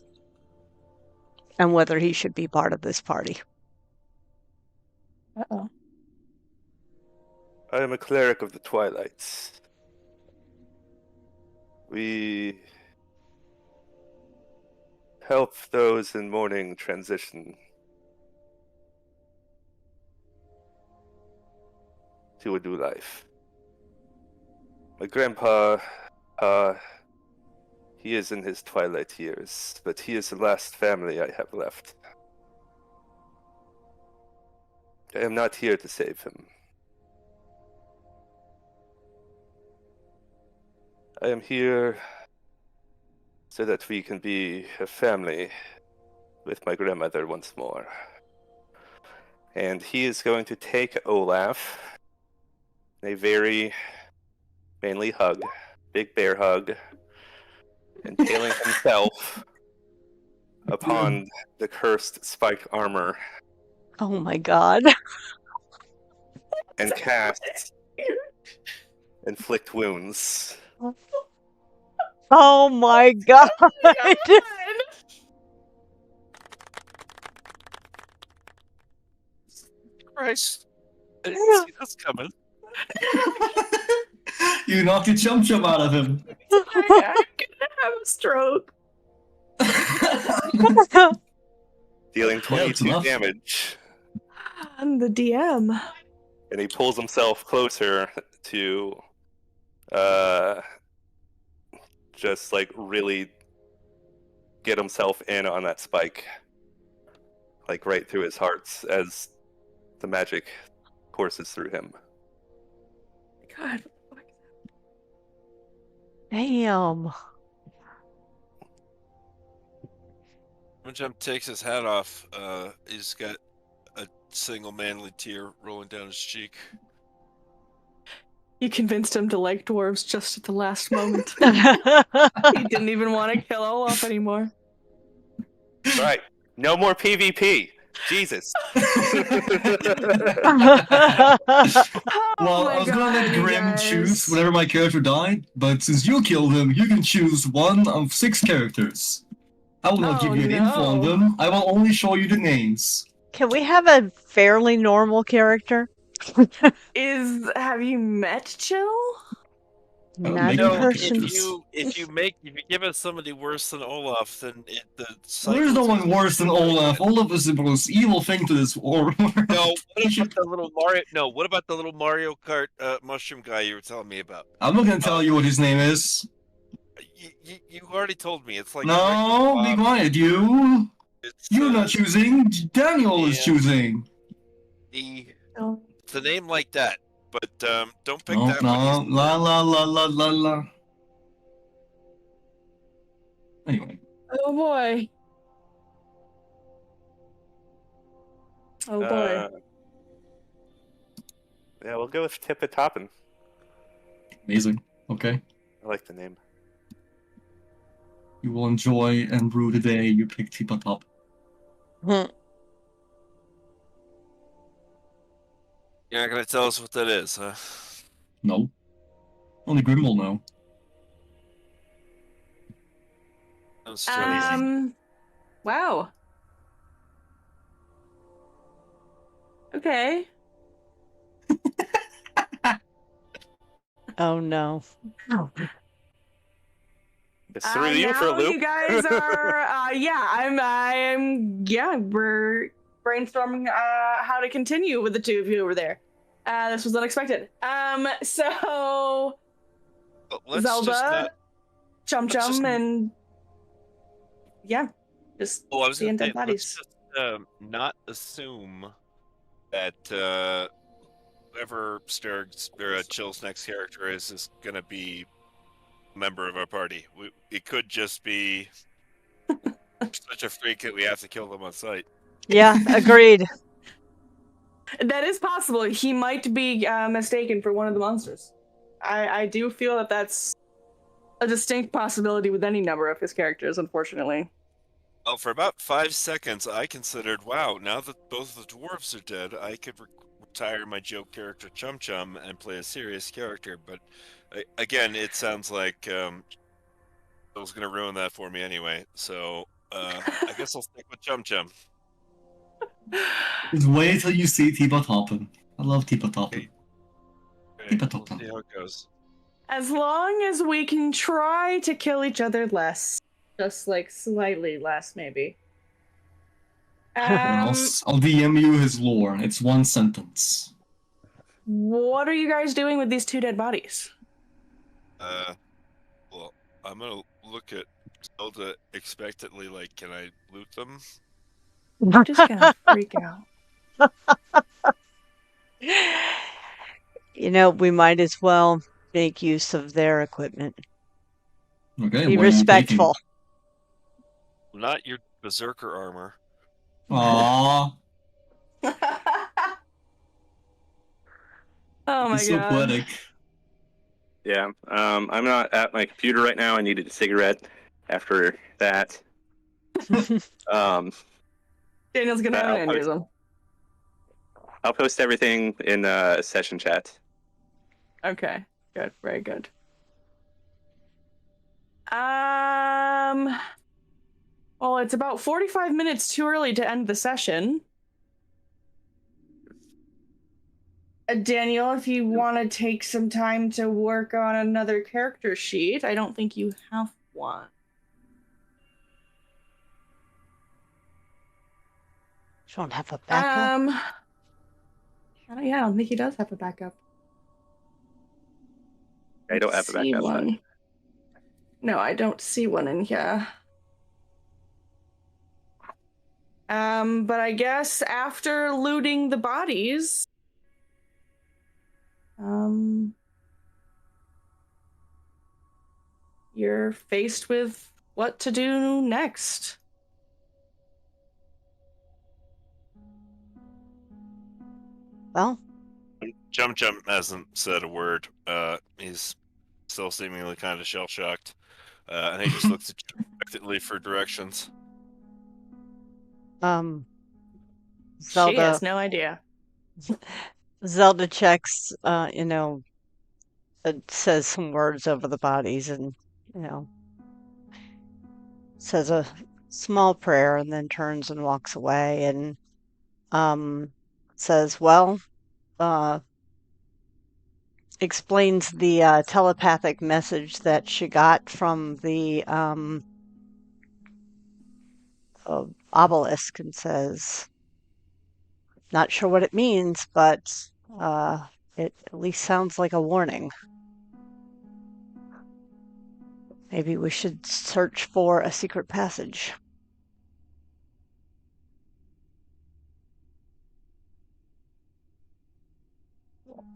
C: and whether he should be part of this party.
A: Uh-oh.
E: I am a cleric of the Twilights. We help those in mourning transition to a new life. My grandpa, he is in his twilight years, but he is the last family I have left. I am not here to save him. I am here so that we can be a family with my grandmother once more. And he is going to take Olaf in a very manly hug, big bear hug, and tailing himself upon the cursed spike armor
C: Oh my god.
E: and cast inflict wounds.
C: Oh my god.
B: Christ. I didn't see this coming.
D: You knocked a chum chum out of him.
A: I'm gonna have a stroke.
E: Dealing
D: it's
E: 22
D: enough.
E: damage.
A: I'm the DM.
E: And he pulls himself closer to just like really get himself in on that spike. Like right through his heart as the magic courses through him.
A: God.
C: Damn.
B: Chum takes his hat off. He's got a single manly tear rolling down his cheek.
A: You convinced him to like dwarves just at the last moment. He didn't even want to kill Olaf anymore.
E: Right. No more PvP. Jesus.
A: Oh
D: Well,
A: my
D: I was gonna
A: God,
D: let
A: you
D: Grim
A: guys.
D: choose whenever my character died, but since you killed him, you can choose one of 6 characters. I will not give you an info on
A: no.
D: them. I will only show you the names.
C: Can we have a fairly normal character?
A: Have you met Chill?
D: I'll
C: Not
D: make
C: in
D: it
B: No,
C: person.
B: if you give us somebody worse than Olaf, then the
D: There's no
B: cycle's
D: one
B: gonna
D: worse than Olaf. Olaf is the most evil thing to this world.
B: No, what about the little Mario? No, what about the little Mario Kart mushroom guy you were telling me about?
D: I'm not gonna tell you what his name is.
B: You already told me. It's like
D: No, be quiet, you.
B: It's,
D: You're not choosing. Daniel is
B: yeah.
D: choosing.
B: It's a name like that, but don't pick
D: No,
B: that one.
D: no, la la la la la la. Anyway.
A: Oh boy. Oh boy.
E: Yeah, we'll go with Tippa Toppin.
D: Amazing. Okay.
E: I like the name.
D: You will enjoy and brew the day you pick Tipa Top.
C: Hmm.
B: You're not gonna tell us what that is, huh?
D: No. Only Grim will know.
B: That's amazing.
A: Wow. Okay.
C: Oh no.
E: It's through you for a
A: Now
E: loop.
A: you guys are we're brainstorming how to continue with the two of you over there. This was unexpected. So
B: But let's
A: Zelda,
B: just not.
A: Chum
B: let's just-
A: Chum, and yeah, just
B: Oh, I was
A: seeing
B: gonna
A: dead
B: say,
A: bodies.
B: let's just not assume that whoever Chill's next character is gonna be a member of our party. It could just be such a freak that we have to kill them on sight.
C: Yeah, agreed.
A: That is possible. He might be mistaken for one of the monsters. I do feel that that's a distinct possibility with any number of his characters, unfortunately.
B: Well, for about 5 seconds, I considered, wow, now that both of the dwarves are dead, I could retire my joke character Chum Chum and play a serious character. But again, it sounds like I was going to ruin that for me anyway. So I guess I'll stick with Chum Chum.
D: Just wait till you see Tipa Toppin. I love Tipa Toppin.
B: Okay,
D: Tipa
B: we'll
D: Toppin.
B: see how it goes.
A: As long as we can try to kill each other less. Just like slightly less, maybe.
D: I'll DM you his lore. It's one sentence.
A: What are you guys doing with these two dead bodies?
B: Well, I'm going to look at Zelda expectantly, like, can I loot them?
A: I'm just gonna freak out.
C: You know, we might as well make use of their equipment.
D: Okay,
C: Be
D: what are you
C: respectful.
B: Not your berserker armor.
D: taking? Aww,
A: Oh my
D: he's so
A: god.
D: poetic.
E: Yeah. I'm not at my computer right now. I needed a cigarette after that.
A: Daniel's gonna have an aneurysm.
E: I'll post everything in session chat.
A: Okay, good, very good. Well, it's about 45 minutes too early to end the session. Daniel, if you want to take some time to work on another character sheet, I don't think you have one.
C: You don't have a backup?
A: Yeah, I don't think he does have a backup.
E: I don't have a
A: See
E: backup.
A: one. No, I don't see one in here. But I guess after looting the bodies, you're faced with what to do next.
C: Well,
B: Chum Chum hasn't said a word. He's still seemingly kind of shell shocked, and he just looks at you expectantly for directions.
A: She
C: Zelda
A: has no idea.
C: Zelda checks, it says some words over the bodies and, says a small prayer and then turns and walks away and says, well, explains the telepathic message that she got from the obelisk and says, not sure what it means, but it at least sounds like a warning. Maybe we should search for a secret passage.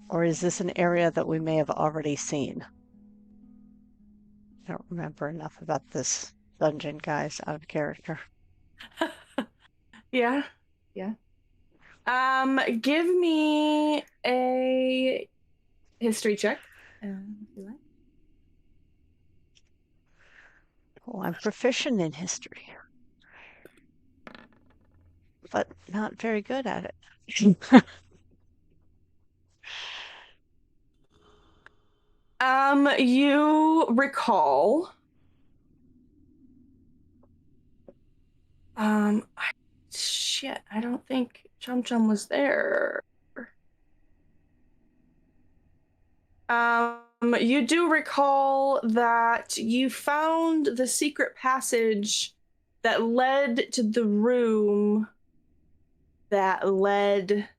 C: Or is this an area that we may have already seen? I don't remember enough about this dungeon, guys, out of character.
A: Yeah. Give me a history check, if you like.
C: Oh, I'm proficient in history, but not very good at it.
A: You recall. Shit, I don't think Chum Chum was there. You do recall that you found the secret passage that led to the room that led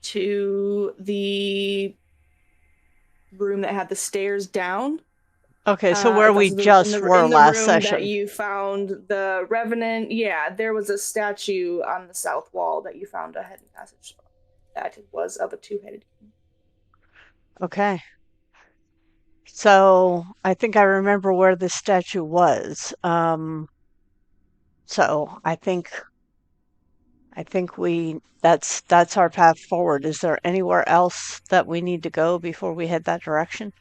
A: to the room that had the stairs down.
C: Okay, so where we just were
A: in the
C: last
A: room
C: session.
A: that you found the Revenant, yeah, there was a statue on the south wall that you found a hidden passage that was of a two-headed king.
C: Okay. So I think I remember where this statue was. So I think that's our path forward. Is there anywhere else that we need to go before we head that direction?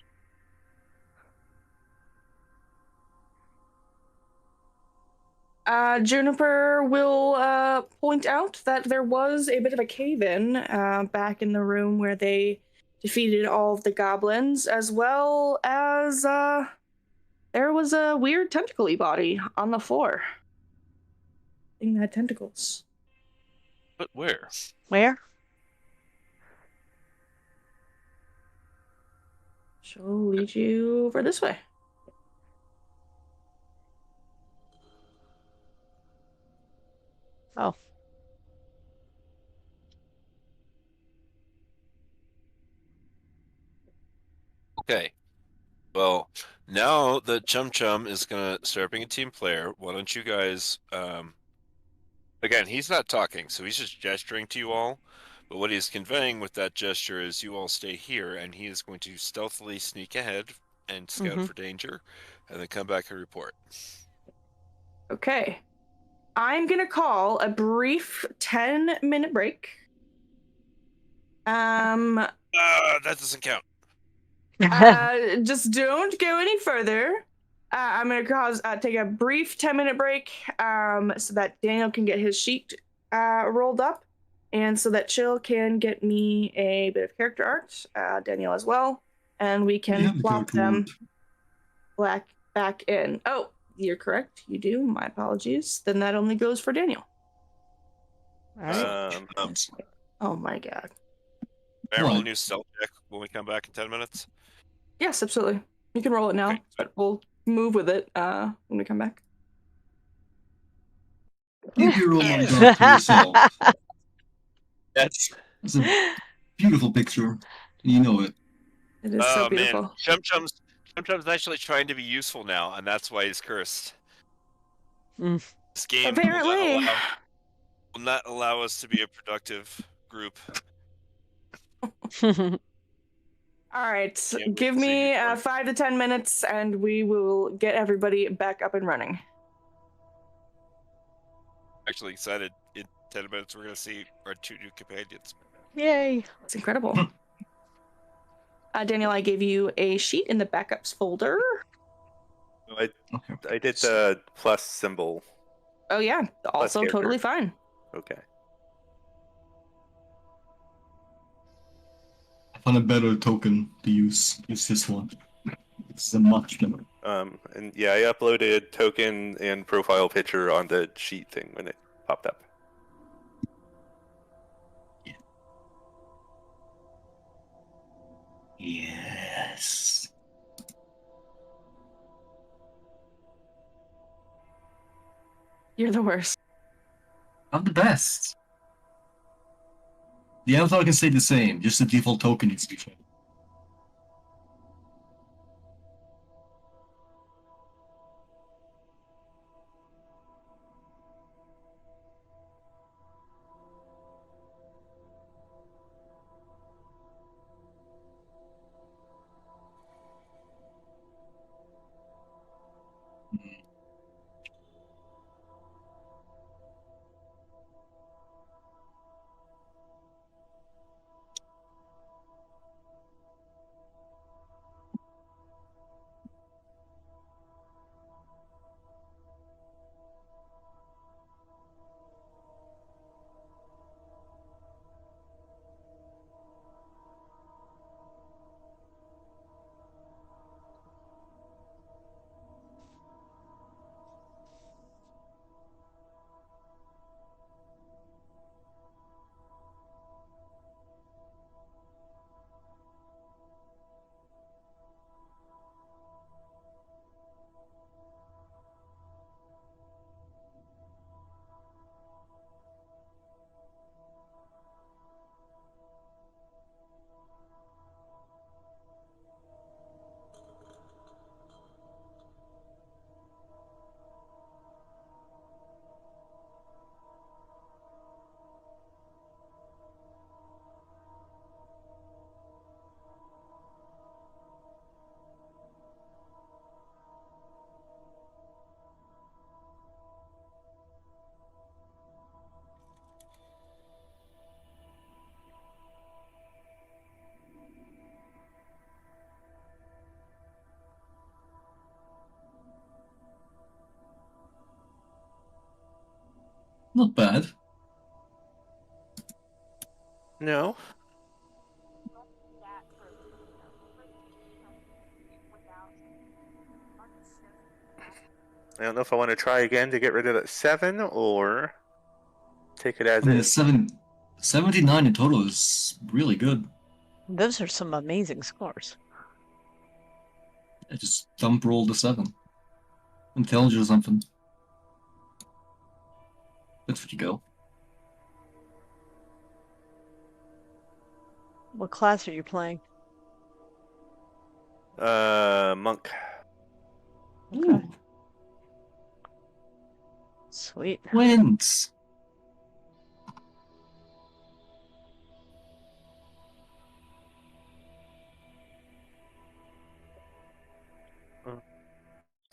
A: Juniper will point out that there was a bit of a cave-in back in the room where they defeated all of the goblins, as well as there was a weird tentacle-y body on the floor. Thing that had tentacles.
B: But where?
C: Where?
A: She'll lead you over this way.
C: Oh.
B: Okay. Well, now that Chum Chum is gonna start being a team player, why don't you guys again, he's not talking, so he's just gesturing to you all. But what he's conveying with that gesture is you all stay here, and he is going to stealthily sneak ahead and scout for danger, and then come back and report.
A: Okay. I'm going to call a brief 10-minute break.
B: That doesn't count.
A: Just don't go any further. I'm going to take a brief 10-minute break so that Daniel can get his sheet rolled up, and so that Chill can get me a bit of character art, Daniel as well, and we can plop them back in. Oh, you're correct. You do. My apologies. Then that only goes for Daniel.
C: All right.
A: Oh my god.
B: Can I roll a new stealth check when we come back in 10 minutes?
A: Yes, absolutely. You can roll it now, but we'll move with it when we come back.
D: Keep your roll on dark to yourself.
B: That's
D: It's a beautiful picture. You know it.
A: It is so beautiful.
B: Man. Chum Chum's actually trying to be useful now, and that's why he's cursed. This game
A: Apparently.
B: will not allow us to be a productive group.
A: All right, give me 5 to 10 minutes, and we will get everybody back up and running.
B: Actually excited. 10 minutes, we're gonna see our 2 new companions.
C: Yay!
A: It's incredible. Daniel, I gave you a sheet in the backups folder.
E: I
D: Okay.
E: did the plus symbol.
A: Oh yeah, also
E: character.
A: totally fine.
E: Okay.
D: I found a better token to use. Use this one. This is a much better.
E: And yeah, I uploaded token and profile picture on the sheet thing when it popped up.
D: Yes.
A: You're the worst.
D: I'm the best. The avatar can stay the same, just the default token needs to be changed. Not bad.
E: No. I don't know if I want to try again to get rid of that 7 or take it as
D: I mean,
E: is.
D: 79 in total is really good.
C: Those are some amazing scores.
D: I just thump rolled a 7. Intelligence or something. That's where you go.
C: What class are you playing?
E: Monk.
C: Okay.
D: Ooh,
C: Sweet.
D: wins.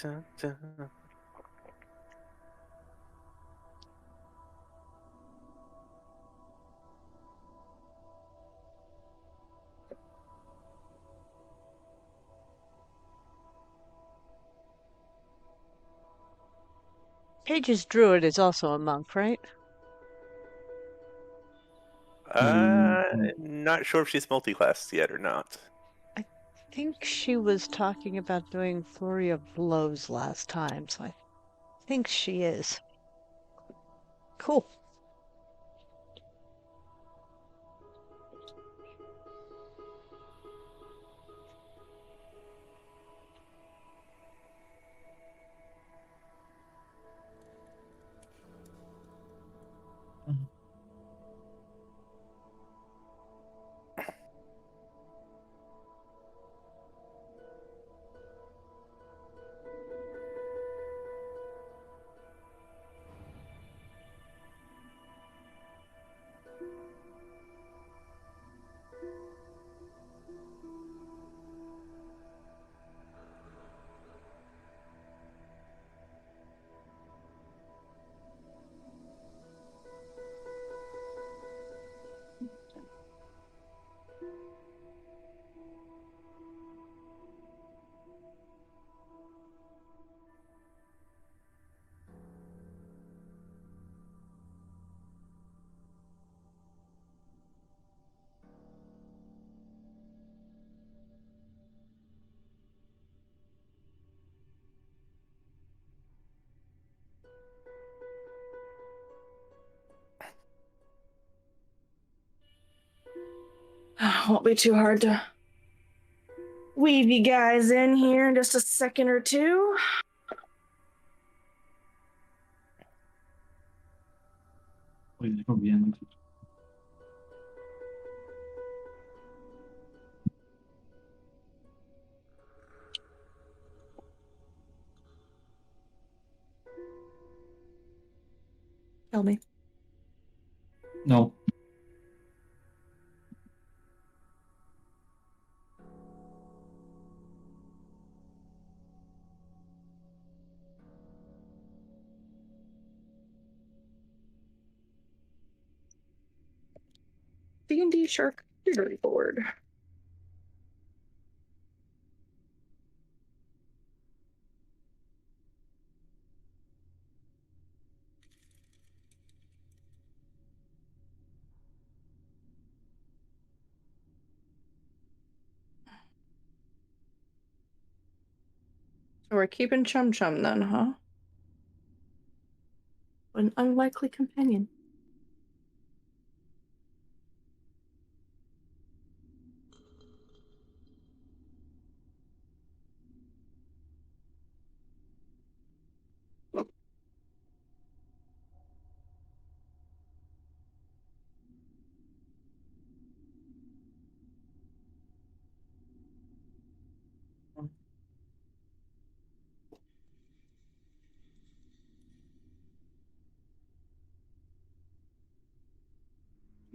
E: Dun, dun.
C: Page's druid is also a monk, right?
E: Not sure if she's multi-class yet or not.
C: I think she was talking about doing Flurry of Blows last time, so I think she is. Cool.
A: Won't be too hard to weave you guys in here in just a second or two.
D: Wait, probably end.
A: Tell me.
D: No.
A: D&D Shark Theory Board. So we're keeping Chum Chum then, huh? An unlikely companion.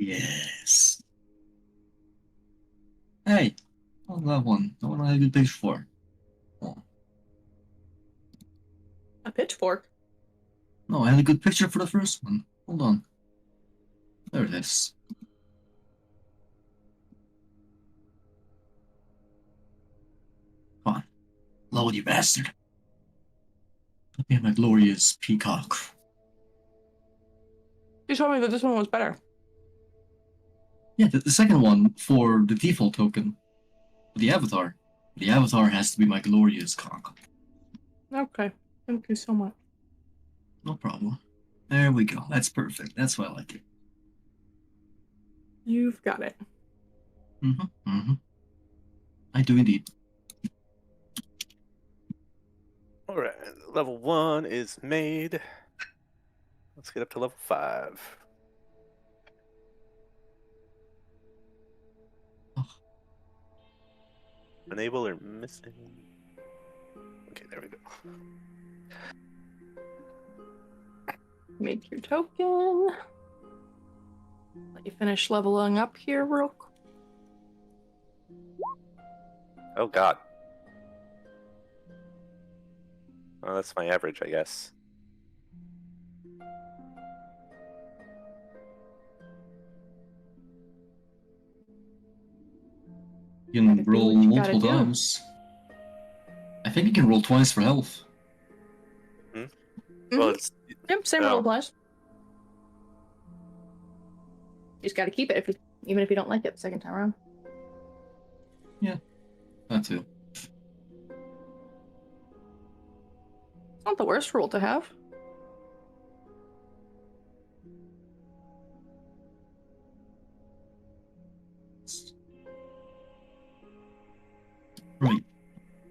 D: Yes. Hey, on that one. The one I had a good picture for. Oh.
A: A pitchfork.
D: No, I had a good picture for the first one. Hold on. There it is. Come on. Load, you bastard. Look at my glorious peacock.
A: You told me that this one was better.
D: Yeah, the second one for the default token. The avatar. The avatar has to be my glorious cock.
A: Okay. Thank you so much.
D: No problem. There we go. That's perfect. That's why I like it.
A: You've got it.
D: I do indeed.
E: All right, level 1 is made. Let's get up to level 5.
D: Oh.
E: Enable or missing. Okay, there we go.
A: Make your token. Let you finish leveling up here real quick.
E: Oh god. Oh, that's my average, I guess.
D: You can
A: Gotta do
D: roll
A: what you gotta
D: multiple
A: do.
D: times. I think you can roll twice for health.
E: Well, it's
A: Yep, same
E: no.
A: rule applies. You just gotta keep it even if you don't like it the second time around.
D: That too.
A: It's not the worst rule to have.
D: Right.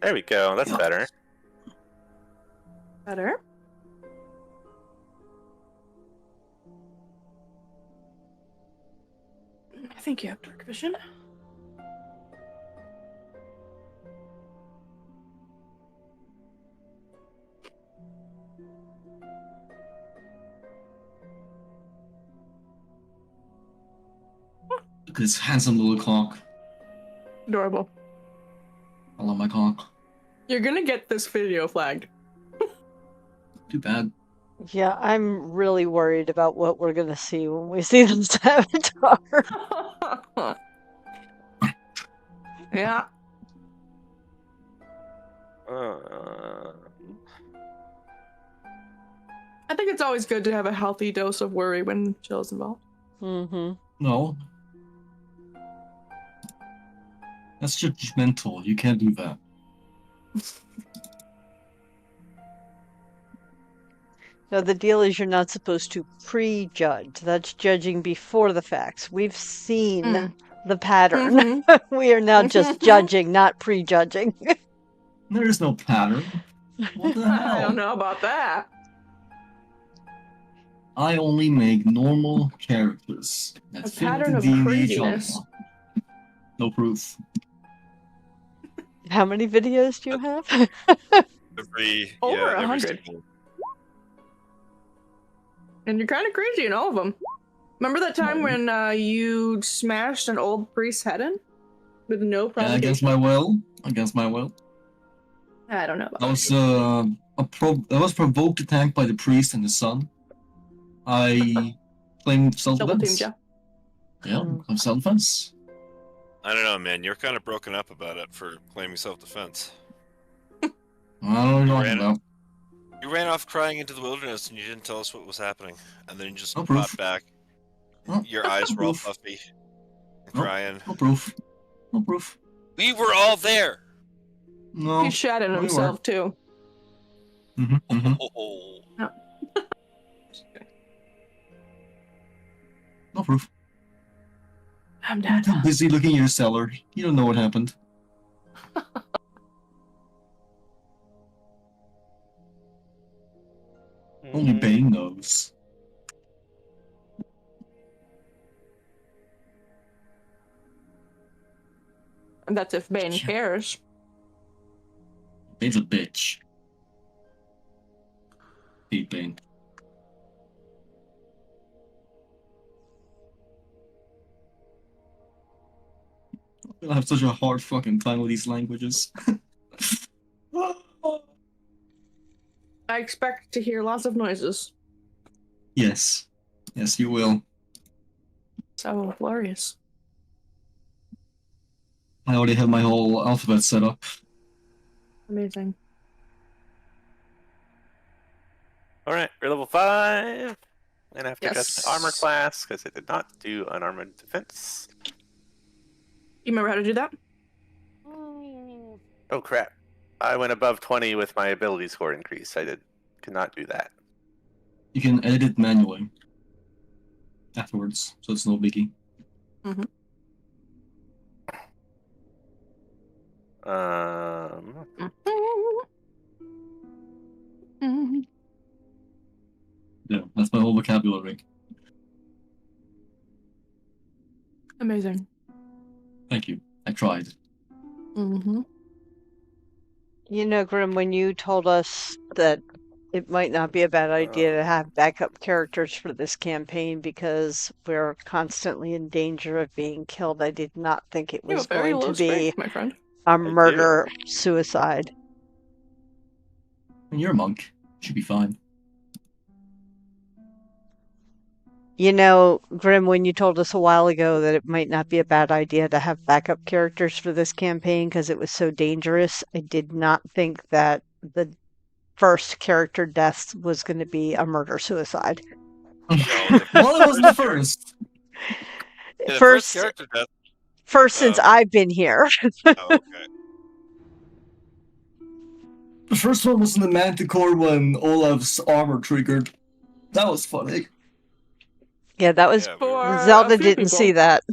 E: There we go. That's
D: Yeah.
E: better.
A: Better. I think you have dark vision.
D: Look at this handsome little cock.
A: Adorable.
D: I love my cock.
A: You're gonna get this video flagged.
D: Too bad.
C: Yeah, I'm really worried about what we're gonna see when we see this avatar.
A: Yeah. I think it's always good to have a healthy dose of worry when Jill's involved.
C: Mm-hmm.
D: No. That's judgmental. You can't do that.
C: No, the deal is you're not supposed to prejudge. That's judging before the facts. We've seen the pattern.
A: Mhm.
C: We are now just judging, not prejudging.
D: There is no pattern. What the hell?
A: I don't know about that.
D: I only make normal characters that
A: A
D: fit
A: pattern
D: the
A: of
D: D&D
A: craziness.
D: genre. No proof.
C: How many videos do you have?
A: Over
B: every
A: 100.
B: single.
A: And you're kind of crazy in all of them. Remember that time when you smashed an old priest's head in? With no
D: Yeah,
A: provocation?
D: against my will. Against my will.
A: I don't know about
D: That
A: that.
D: was provoked attack by the priest and his son. I claimed
A: Double teamed
D: self-defense.
A: ya.
D: Yeah, I'm self-defense.
B: I don't know, man. You're kind of broken up about it for claiming self-defense.
D: I don't know what you're talking about.
B: You ran off crying into the wilderness and you didn't tell us what was happening. And then you just
D: No proof.
B: popped back.
D: No,
B: Your eyes were all
D: proof.
B: puffy. And
D: Nope.
B: crying.
D: No proof. No proof.
B: We were all there!
D: No.
A: He shat in
D: no, we
A: himself, too.
D: Mm-hmm.
B: Oh.
D: No proof.
A: I'm
D: You're
A: dead.
D: too busy looking at your cellar. You don't know what happened. Only Bane knows.
A: And that's if Bane cares.
D: Bane's a bitch. Hate Bane. I have such a hard fucking time with these languages.
A: I expect to hear lots of noises.
D: Yes. Yes, you will.
A: So glorious.
D: I already have my whole alphabet set up.
A: Amazing.
E: Alright, we're level 5. And I have to adjust my armor
A: Yes.
E: class because I did not do unarmored defense.
A: You remember how to do that?
E: Oh crap. I went above 20 with my ability score increase. Could not do that.
D: You can edit it manually afterwards, so it's no biggie. Yeah, that's my whole vocabulary.
A: Amazing.
D: Thank you. I tried.
A: Mm-hmm.
C: You know, Grim, when you told us that it might not be a bad idea to have backup characters for this campaign because we're constantly in danger of being killed, I did not think it
A: You have
C: was
A: a very
C: going
A: low
C: to be
A: strength, my friend.
C: a murder-suicide.
D: And you're a monk. Should be fine.
C: You know, Grim, when you told us a while ago that it might not be a bad idea to have backup characters for this campaign because it was so dangerous, I did not think that the first character death was going to be a murder-suicide.
B: No,
D: Well, it wasn't the first.
B: Yeah, the
C: First
B: character death.
C: since I've been here.
B: Oh, okay.
D: The first one was in the Manticore when Olaf's armor triggered. That was funny.
C: Yeah, that was
B: Yeah,
A: For
C: Zelda
A: a few
C: didn't see
A: people.
C: that.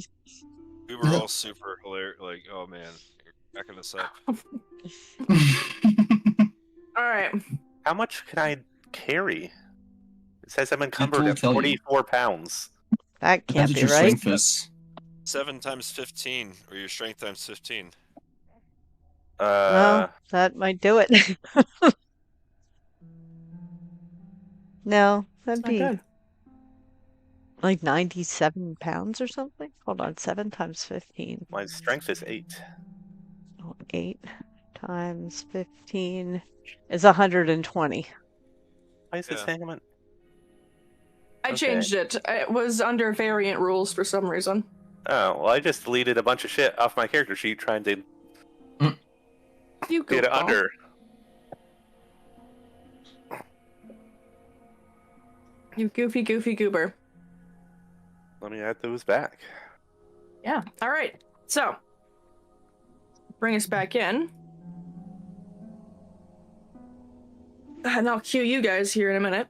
B: we were all super hilarious. Like, oh man, you're backing us up.
A: All right.
E: How much can I carry? It says I'm encumbered
D: will
E: at
D: tell you.
E: 44 pounds.
C: That
D: That's
C: can't
D: what
C: be
D: your
C: right.
D: strength is.
B: 7 times 15, or your strength times 15.
C: Well, that might do it. No, that'd
A: Not
C: be
A: good.
C: like 97 pounds or something. Hold on, 7 times 15.
E: My strength is 8.
C: 8 times 15 is 120.
E: Why is it
B: Yeah.
E: saying I'm
A: I
E: Okay.
A: changed it. It was under variant rules for some reason.
E: Oh, well, I just deleted a bunch of shit off my character sheet trying to
A: You go.
E: get it under.
A: You goofy goober.
E: Let me add those back.
A: Yeah. All right. So, bring us back in. And I'll cue you guys here in a minute.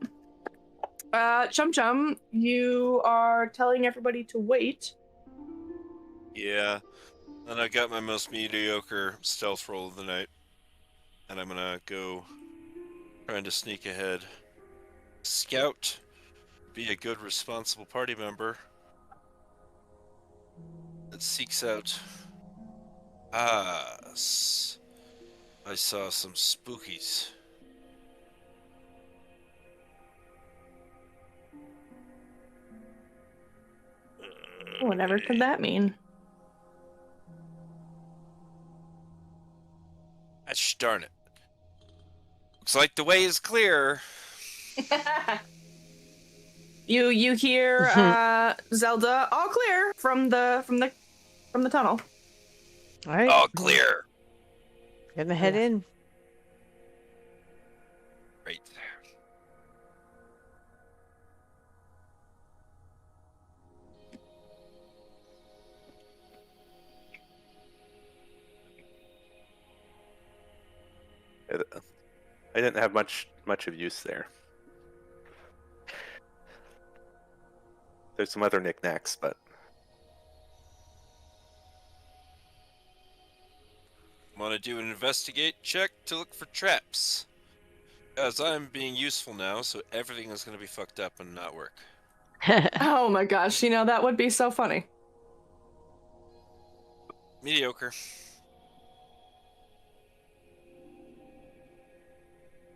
A: Chum Chum, you are telling everybody to wait
B: Yeah. And I got my most mediocre stealth roll of the night. And I'm gonna go trying to sneak ahead. Scout. Be a good, responsible party member that seeks out. I saw some spookies.
A: Whatever could that mean?
B: Gosh darn it. Looks like the way is clear.
A: You hear Zelda, all clear from the tunnel.
C: All right.
B: All clear.
C: Gonna head in.
B: Great.
E: I didn't have much of use there. There's some other knickknacks, but
B: Want to do an investigate check to look for traps. As I'm being useful now, so everything is going to be fucked up and not work.
A: Oh my gosh, that would be so funny.
B: Mediocre.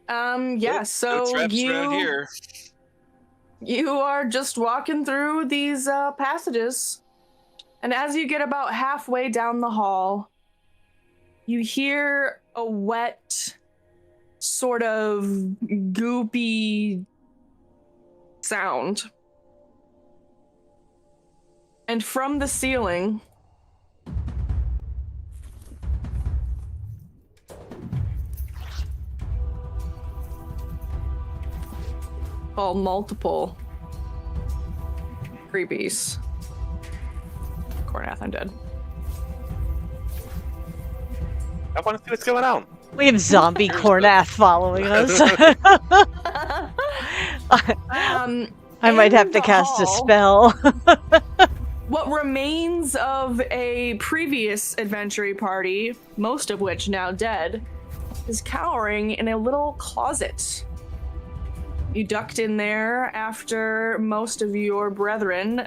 A: Yeah,
B: No
A: so
B: traps around here.
A: you are just walking through these passages, and as you get about halfway down the hall, you hear a wet, sort of goopy sound. And from the ceiling, fall multiple creepies. Cornath, I'm dead.
E: I want to see what's going on.
C: We have zombie Cornath following us. I might have to cast a spell.
A: What remains of a previous adventure party, most of which now dead, is cowering in a little closet. You ducked in there after most of your brethren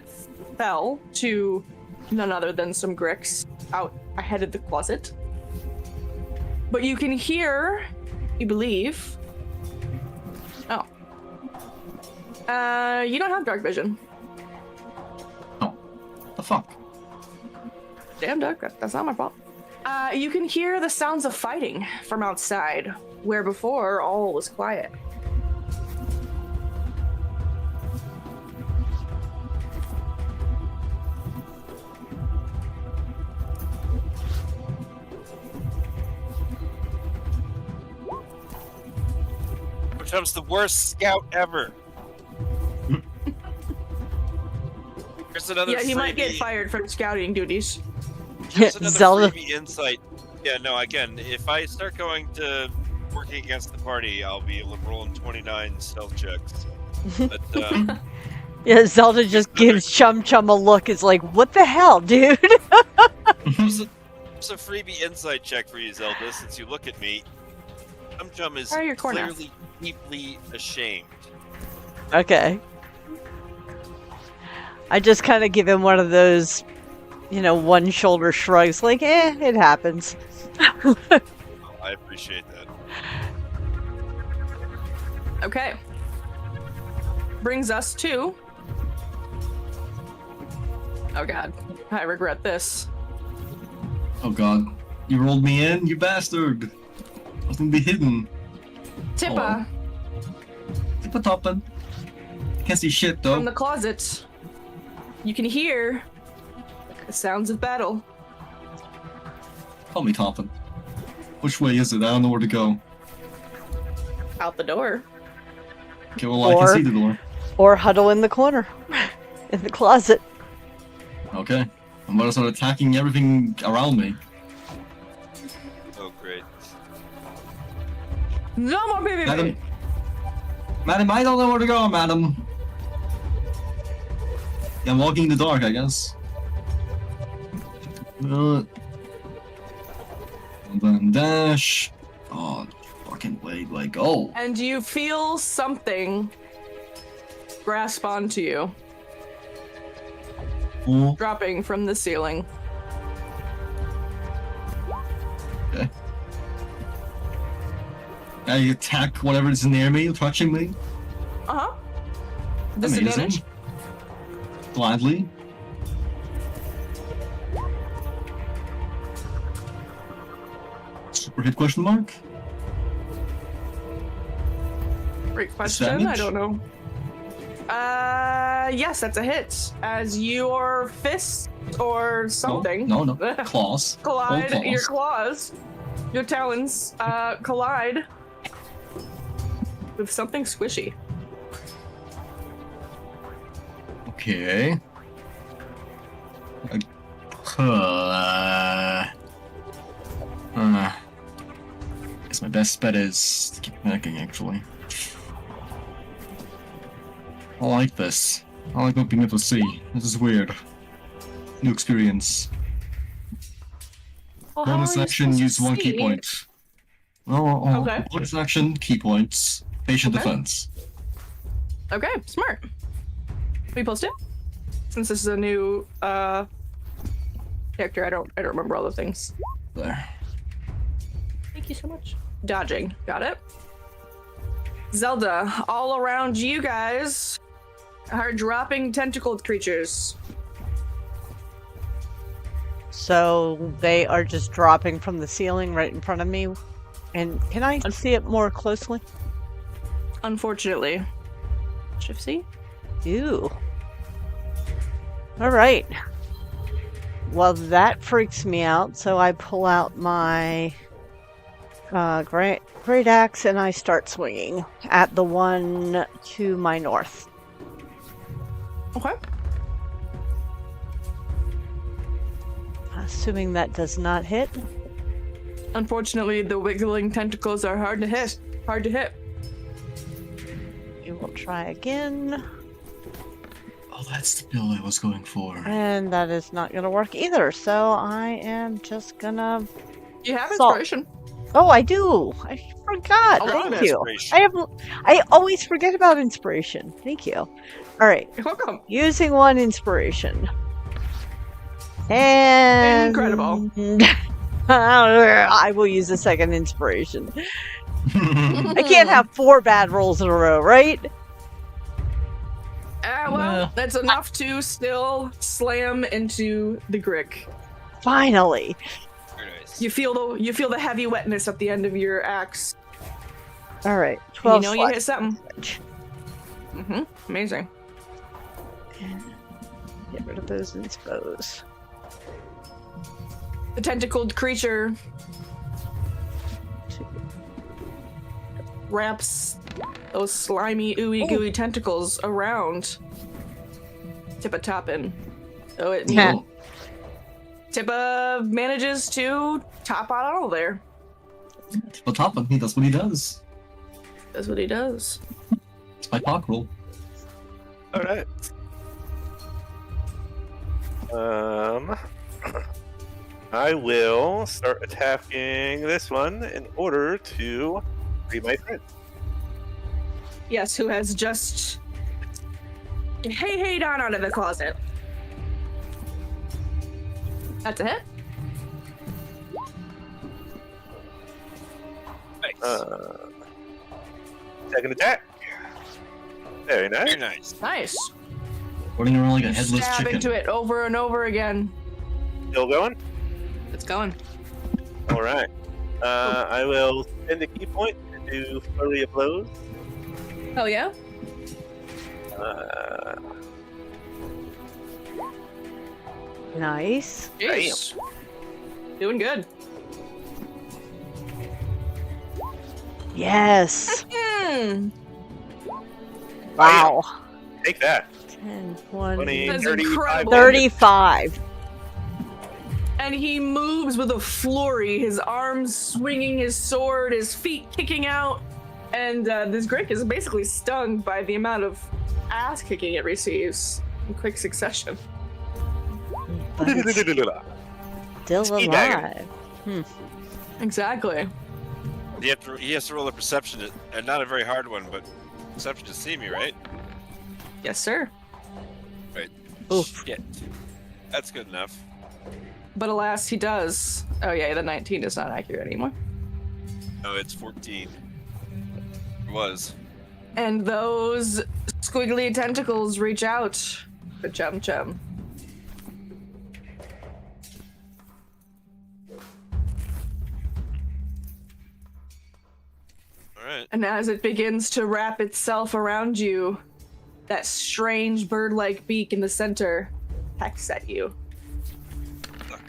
A: fell to none other than some gricks out ahead of the closet. But you can hear, you believe. Oh. You don't have dark vision.
D: Oh, the fuck?
A: Damn, Doug, that's not my fault. You can hear the sounds of fighting from outside, where before all was quiet.
B: Becomes the worst scout ever. There's another.
A: Yeah, he might get
B: freebie-
A: fired from scouting duties.
B: There's another
C: Zelda.
B: freebie insight. Yeah, no. Again, if I start going to working against the party, I'll be rolling 29 stealth checks. But
C: Yeah, Zelda just gives Chum Chum a look. It's like, what the hell, dude?
B: there's a freebie insight check for you, Zelda. Since you look at me, Chum is
A: How are your corners?
B: clearly deeply ashamed.
C: Okay. I just kind of give him one of those, one shoulder shrugs, like, it happens.
B: Well, I appreciate that.
A: Okay. Brings us to... Oh god, I regret this.
D: Oh god. You rolled me in, you bastard. I was gonna be hidden.
A: Tippa,
D: Tip a toppin'. Can't see shit though.
A: from the closet, you can hear the sounds of battle.
D: Call me Toppin. Which way is it? I don't know where to go.
A: Out the door.
D: Okay, well I
C: Or-
D: can see the door.
C: Or huddle in the corner, in the closet.
D: Okay. I'm gonna start attacking everything around me.
B: Oh, great.
A: No more PvP!
D: Madam. Madam, I don't know where to go, madam. Yeah, I'm walking in the dark, I guess. And then dash. Oh, fucking way do I go?
A: And you feel something grasp onto you,
D: Oh,
A: dropping from the ceiling.
D: okay. I attack whatever is near me, touching me.
A: Uh-huh. Disadvantage.
D: Amazing. Gladly. Super hit question mark?
A: Great question. I
D: Damage?
A: don't know. Yes, that's a hit. As your fist or something
D: No. Claws.
A: collide,
D: All
A: your
D: claws.
A: claws, your talons, collide with something squishy.
D: Okay. Guess my best bet is to keep attacking, actually. I like this. I like not being able to see. This is weird. New experience.
A: Well, how
D: Bonus
A: are you
D: action,
A: supposed to
D: use one key
A: see?
D: point. Oh,
A: Okay.
D: bonus action, key points. Patient
A: Okay.
D: defense.
A: Okay, smart. We post it? Since this is a new character, I don't remember all the things.
D: There.
A: Thank you so much. Dodging. Got it. Zelda, all around you guys are dropping tentacled creatures.
C: So they are just dropping from the ceiling right in front of me. And can I see it more closely?
A: Unfortunately. Shift C?
C: Ew. All right. Well, that freaks me out. So I pull out my great axe and I start swinging at the one to my north.
A: Okay.
C: Assuming that does not hit.
A: Unfortunately, the wiggling tentacles are hard to hit. Hard to hit.
C: We will try again.
D: Oh, that's the build I was going for.
C: And that is not going to work either. So I am just going to...
A: You have
C: Salt.
A: inspiration.
C: Oh, I do. I forgot.
A: All
C: Thank
A: right.
C: you.
B: Inspiration.
C: I always forget about inspiration. Thank you. All right.
A: You're welcome.
C: Using one inspiration. And...
A: Incredible.
C: I will use a second inspiration. I can't have 4 bad rolls in a row, right?
A: Well, that's enough to still slam into the Grick.
C: Finally.
B: Very nice.
A: You feel the heavy wetness at the end of your axe.
C: All right.
A: And
C: 12
A: you know you hit something. Mm-hmm. Amazing.
C: Get rid of those inspos.
A: The tentacled creature wraps those slimy, ooey gooey tentacles around Tippa. So it
C: Yeah.
A: Tippa manages to top out all there.
D: On top of me, that's what he does.
A: That's what he does.
D: It's my park roll.
E: All right. I will start attacking this one in order to free my friend.
A: Yes, who has just hey down out of the closet. That's a hit.
B: Nice.
E: Second attack. Very nice.
B: Very nice.
A: Nice.
D: Running around like a headless
A: Stab
D: chicken.
A: into it over and over again.
E: Still going?
A: It's going.
E: All right. I will spend a key point to do flurry of blows.
A: Hell yeah.
C: Nice.
A: Jeez. Doing good.
C: Yes.
A: Hmm.
C: Wow.
E: Take that.
C: 10, 20,
E: 20,
A: That's
E: 35.
A: incredible.
C: 35.
A: And he moves with a flurry, his arms swinging his sword, his feet kicking out. And this Grick is basically stung by the amount of ass kicking it receives in quick succession.
C: But it's Still
E: Speedbagging.
C: alive.
A: Exactly.
B: He has to roll a perception, and not a very hard one, but perception to see me, right?
A: Yes, sir.
B: Right.
C: Oof.
B: Shit. That's good enough.
A: But alas, he does. Oh yeah, the 19 is not accurate anymore.
B: Oh, it's 14. It was.
A: And those squiggly tentacles reach out for Chum Chum.
B: Alright.
A: And as it begins to wrap itself around you, that strange bird-like beak in the center pecks at you.
B: Fuck.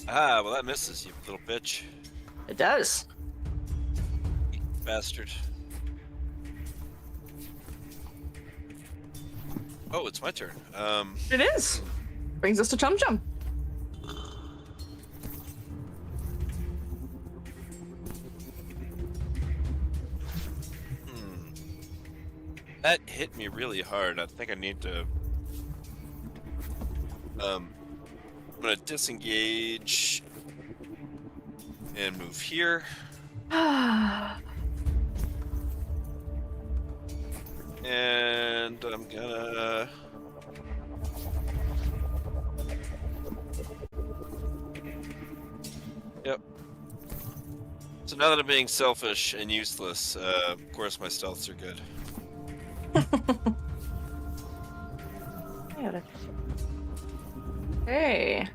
B: Ah, well that misses, you little bitch.
A: It does.
B: Bastard. Oh, it's my turn.
A: It is. Brings us to Chum Chum.
B: That hit me really hard. I think I need to... I'm gonna disengage and move here. And I'm gonna... Yep. So now that I'm being selfish and useless, of course my stealths are good.
A: Hey.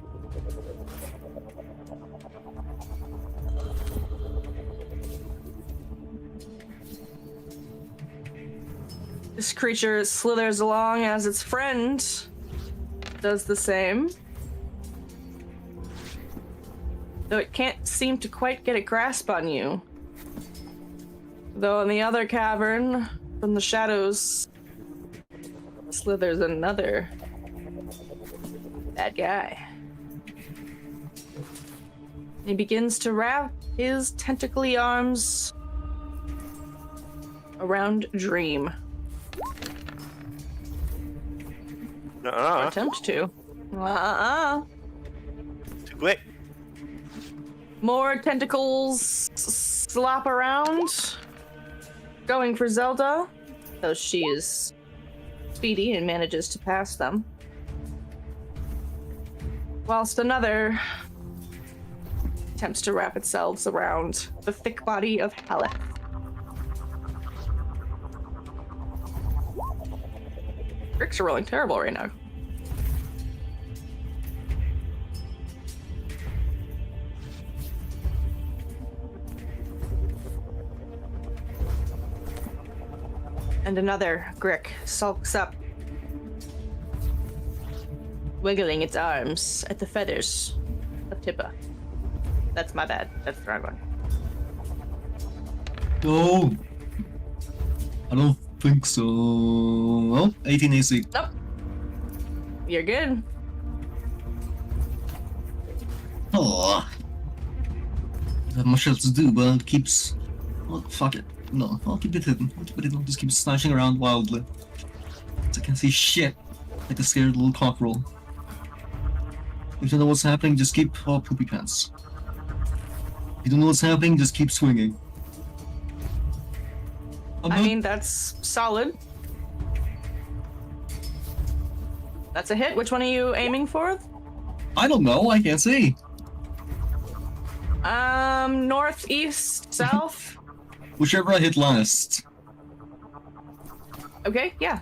A: This creature slithers along as its friend does the same. Though it can't seem to quite get a grasp on you. Though in the other cavern, from the shadows, slithers another bad guy. He begins to wrap his tentacly arms around Dream. Or attempt to.
E: Too quick.
A: More tentacles slop around, going for Zelda, though she is speedy and manages to pass them. Whilst another attempts to wrap itself around the thick body of Haleth. Bricks are rolling terrible right now. And another Grick sulks up, wiggling its arms at the feathers of Tippa. That's my bad. That's the wrong one.
D: No. I don't think so. Well, 18 AC.
A: Nope. You're good.
D: Oh. Not much else to do, but it keeps. Oh, fuck it. No, I'll keep it hidden. I'll just keep slashing around wildly. So I can see shit like a scared little cockerel. If you don't know what's happening, just keep. Oh, poopy pants. If you don't know what's happening, just keep swinging.
A: I mean, that's solid. That's a hit. Which one are you aiming for?
D: I don't know. I can't see.
A: North, east, south?
D: Whichever I hit last.
A: Okay, yeah.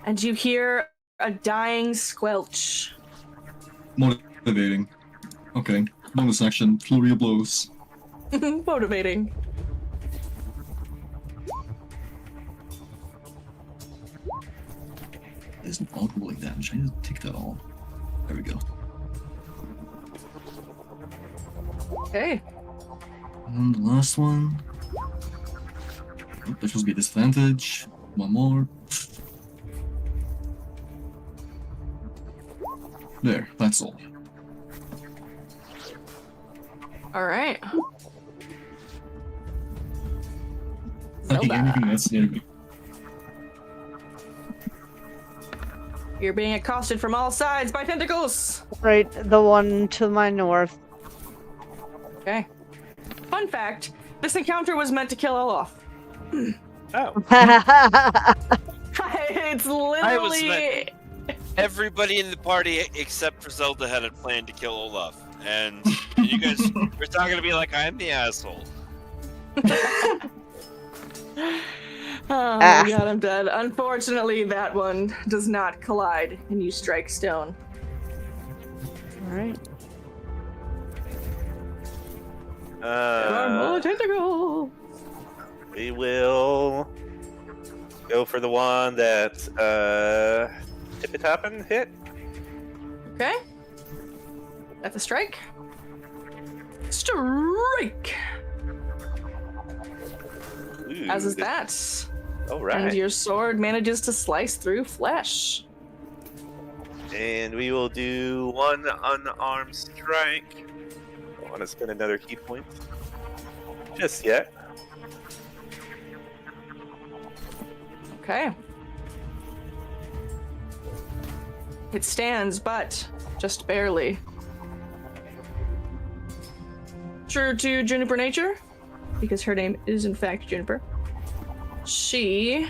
A: And you hear a dying squelch.
D: Motivating. Okay. Bonus action. Flurry of blows.
A: Motivating.
D: There's an alcoholic damage. I need to take that all. There we go.
A: Okay.
D: And the last one. Oh, that should be a disadvantage. One more. There, that's all.
A: All right.
D: Okay,
A: Zelda.
D: anything that's near me.
A: You're being accosted from all sides by tentacles.
C: Right, the one to my north.
A: Okay. Fun fact: this encounter was meant to kill Olaf.
E: Oh,
A: It's literally.
B: Everybody in the party except for Zelda had a plan to kill Olaf, and you guys were talking to me like I'm the asshole.
A: Oh my god, I'm dead. Unfortunately, that one does not collide, and you strike stone.
C: Alright.
A: There are more tentacles.
E: we will go for the one that Tippy-Toppin hit.
A: Okay. That's a strike. Strike!
E: Ooh,
A: As is that.
E: All right.
A: And your sword manages to slice through flesh.
E: And we will do one unarmed strike. Don't want to spend another key point just yet.
A: Okay. It stands, but just barely. True to Juniper nature, because her name is in fact Juniper, she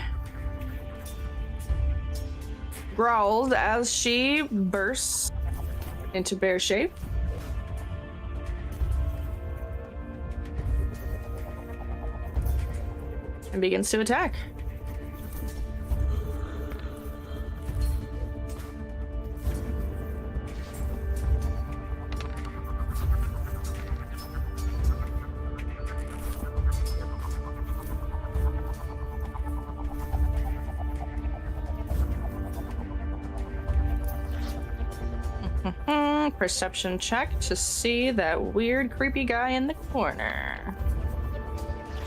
A: growls as she bursts into bear shape. And begins to attack. Perception check to see that weird, creepy guy in the corner.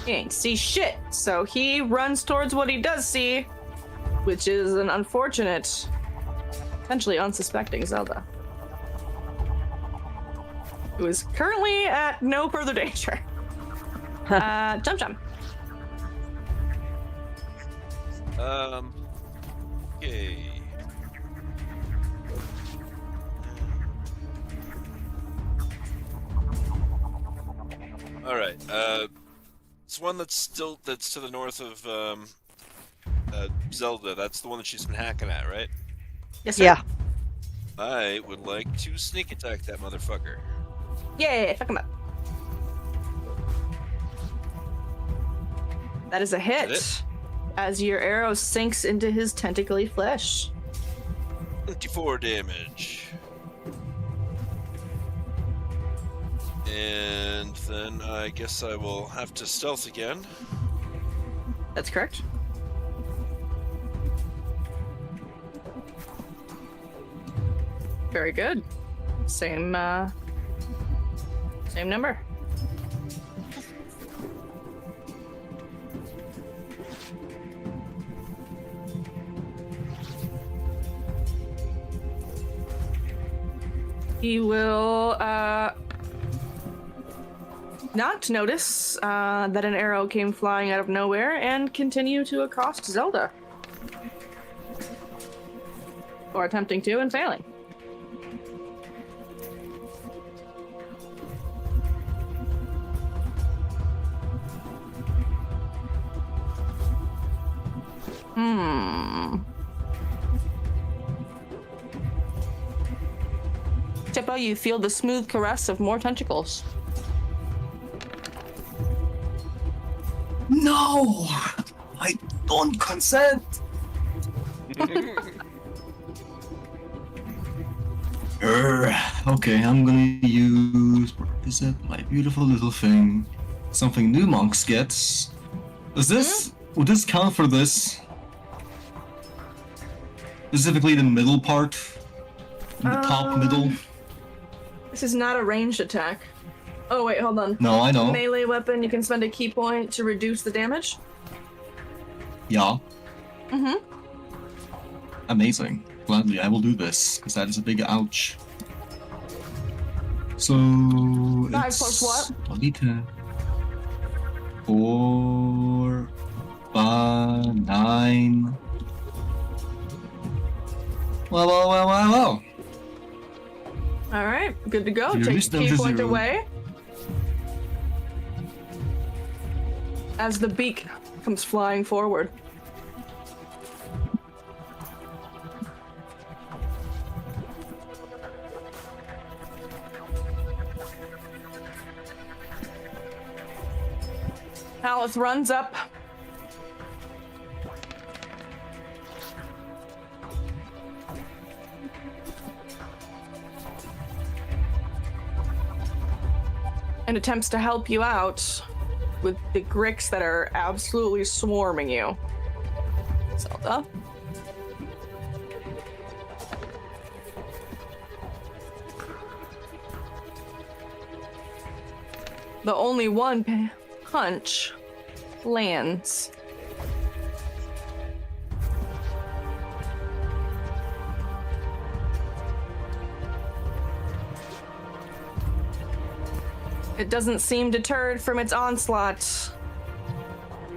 A: He ain't see shit, so he runs towards what he does see, which is an unfortunate, potentially unsuspecting Zelda, who is currently at no further danger. Jump.
B: Okay. All right. It's one that's to the north of Zelda. That's the one that she's been hacking at, right?
A: Yes, sir.
C: Yeah.
B: I would like to sneak attack that motherfucker.
A: Yeah, fuck him up. That is a hit.
B: Is
A: As your arrow sinks into his tentacly flesh.
B: 24 damage. And then I guess I will have to stealth again.
A: That's correct. Very good. Same number. He will not notice that an arrow came flying out of nowhere and continue to accost Zelda. Or attempting to and failing. Tippo, you feel the smooth caress of more tentacles.
D: No! I don't consent! Okay, I'm gonna use... What is it? My beautiful little thing. Something new monks gets. Does this... Would this count for this? Specifically the middle part? The top middle?
A: This is not a ranged attack. Oh wait, hold on.
D: No, I know.
A: Melee weapon, you can spend a key point to reduce the damage.
D: Yeah.
A: Mm-hmm.
D: Amazing. Gladly, I will do this, because that is a big ouch. So...
A: 5
D: it's
A: plus what?
D: 1d10. 4... 5... 9... Well.
A: All right, good to go.
D: Your
A: Take
D: wisdom
A: key
D: is
A: point
D: zero.
A: away. As the beak comes flying forward. Alice runs up. And attempts to help you out with the gricks that are absolutely swarming you. Zelda. The only one punch lands. It doesn't seem deterred from its onslaught,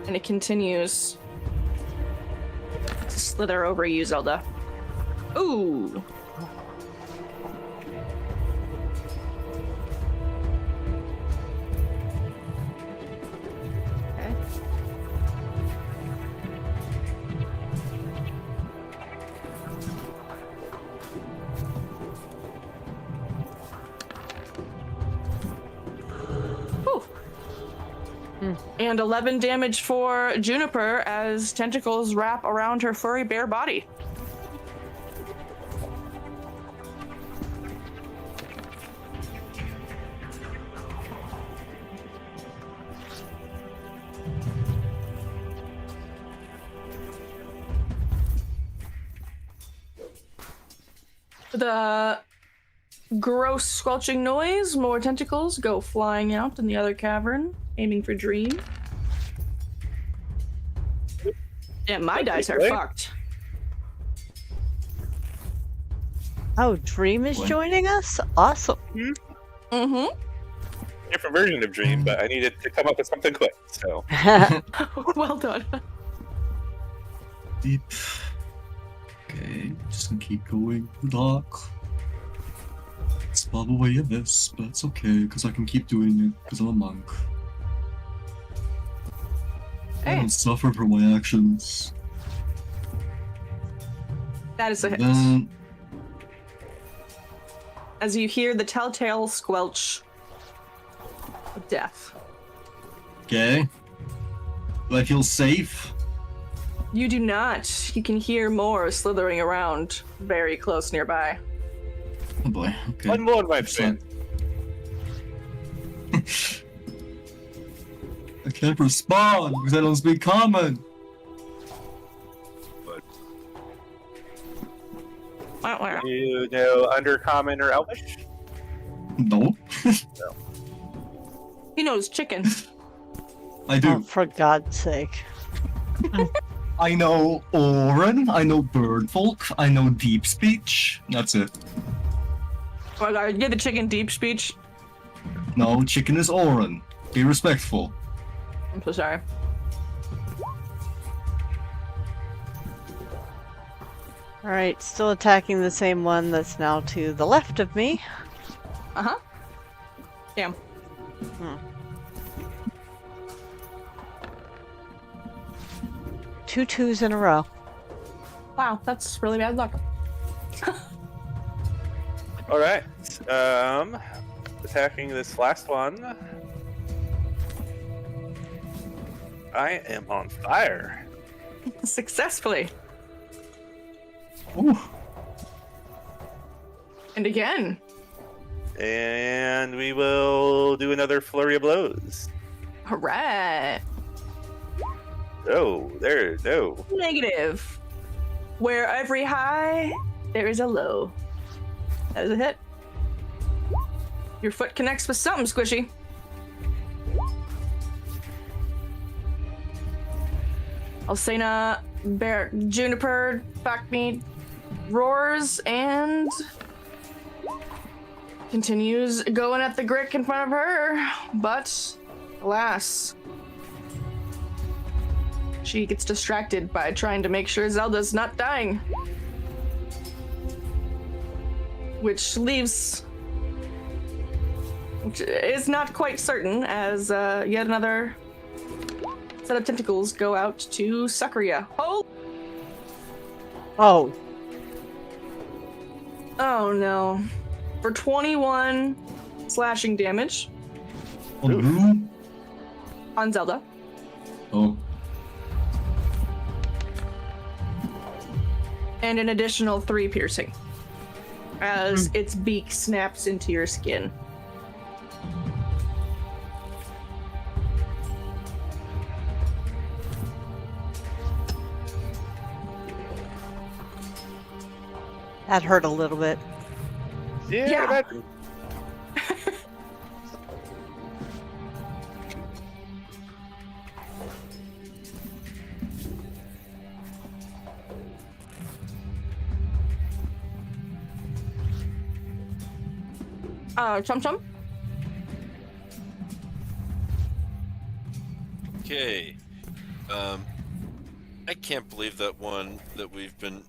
A: and it continues to slither over you, Zelda. Ooh. Okay. Whew. And 11 damage for Juniper as tentacles wrap around her furry bare body. The gross squelching noise, more tentacles go flying out in the other cavern, aiming for Dream. Yeah, my dice are fucked.
C: Oh, Dream is
D: What?
C: joining us? Awesome.
A: Mm-hmm.
E: Different version of Dream, but I needed to come up with something quick. So
A: Well done.
D: Deep. Okay, just gonna keep going. Dark. It's far away of this, but it's okay, because I can keep doing it, because I'm a monk. I
A: Hey,
D: don't suffer for my actions.
A: that is a hit.
D: Then,
A: As you hear the telltale squelch of death.
D: okay. Do I feel safe?
A: You do not. You can hear more slithering around very close nearby.
D: Oh boy, okay.
E: one more, my
D: Excellent.
E: friend.
D: I can't respond because I don't speak common.
E: You know Undercommon or Elvish?
D: No,
A: He knows chicken.
D: I do.
C: Oh, for God's sake.
D: I know Oren, I know Birdfolk, I know Deep Speech. That's it.
A: Oh my god, you get the chicken deep speech.
D: No, chicken is Oren. Be respectful.
A: I'm so sorry.
C: Alright, still attacking the same one that's now to the left of me.
A: Uh-huh. Damn.
C: Two twos in a row.
A: Wow, that's really bad luck.
E: All right. Attacking this last one. I am on fire.
A: Successfully.
D: Ooh.
A: And again.
E: And we will do another flurry of blows.
A: Alright.
E: Oh, there, no.
A: Negative. Where every high, there is a low. That is a hit. Your foot connects with something squishy. Alcena, Bear, Juniper, Backmeat, roars and continues going at the Grick in front of her, but alas, she gets distracted by trying to make sure Zelda's not dying. which leaves... which is not quite certain, as yet another set of tentacles go out to sucker ya. Oh!
C: Oh,
A: Oh no. For 21 slashing damage
D: On who?
A: on Zelda.
D: Oh.
A: And an additional 3 piercing as its beak snaps into your skin.
C: that hurt a little bit.
E: Yeah,
A: Yeah.
E: that-
A: Chum Chum?
B: Okay. I can't believe that one that we've been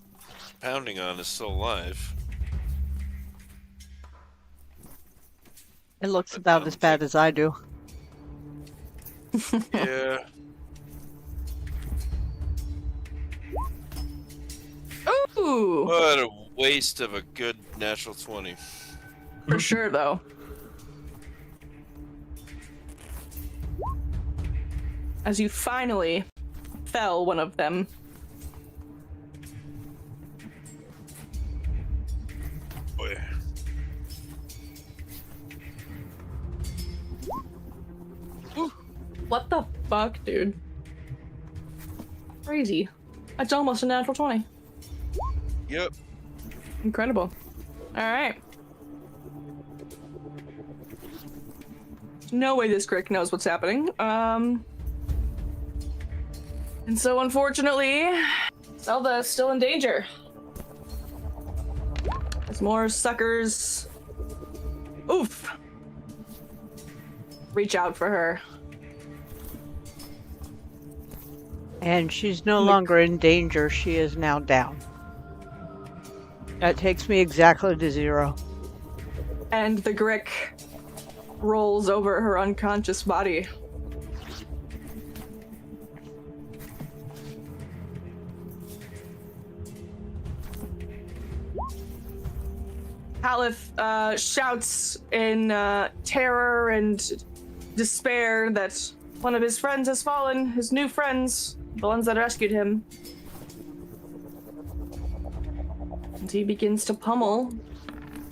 B: pounding on is still alive.
C: It looks
B: That
C: about as
B: sounds
C: bad
B: like-
C: as I do.
B: Yeah.
A: Ooh!
B: What a waste of a good natural 20.
A: For sure, though. As you finally fell one of them.
B: Boy.
A: What the fuck, dude? Crazy. That's almost a natural 20.
B: Yep.
A: Incredible. Alright. No way this crick knows what's happening. And so unfortunately, Zelda is still in danger. There's more suckers. Oof. Reach out for her.
C: And she's no longer in danger. She is now down. That takes me exactly to 0.
A: And the Grick rolls over her unconscious body. Halith shouts in terror and despair that one of his friends has fallen, his new friends, the ones that rescued him. And he begins to pummel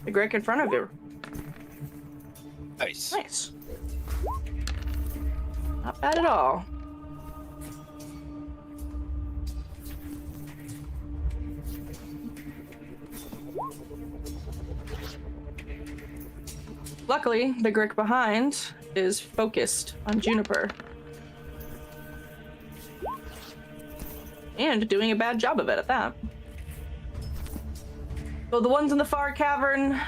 A: the Grick in front of you.
B: Nice.
A: Nice. Not bad at all. Luckily, the Grick behind is focused on Juniper. And doing a bad job of it at that. Though the ones in the far cavern,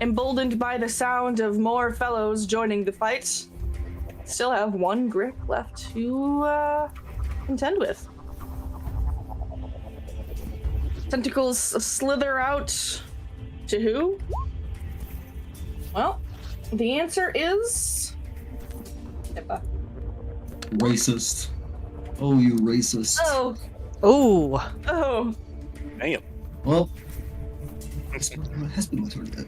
A: emboldened by the sound of more fellows joining the fight, still have one Grick left to contend with. Tentacles slither out to who? Well, the answer is... Pippa.
D: Racist. Oh, you racist.
A: Oh,
C: Oh,
A: oh.
E: Damn.
D: Well, it has been my turn yet.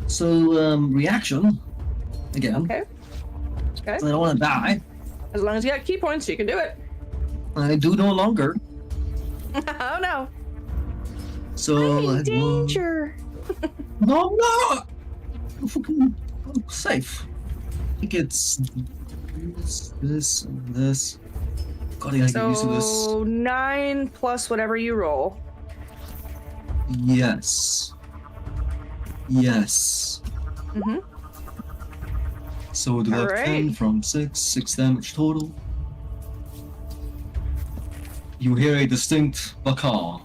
D: So, reaction. Again.
A: Okay. Okay.
D: I don't want to die.
A: As long as you got key points, you can do it.
D: I do no longer.
A: Oh no.
D: So,
A: I'm in
D: I had
A: danger.
D: No, I'm not! I'm fucking I'm safe. I think it's this, and this. God, I gotta get used to this.
A: So 9 plus whatever you roll.
D: Yes. Yes.
A: Mm-hmm.
D: So do that 10
A: Alright.
D: from 6 damage total. You hear a distinct baka.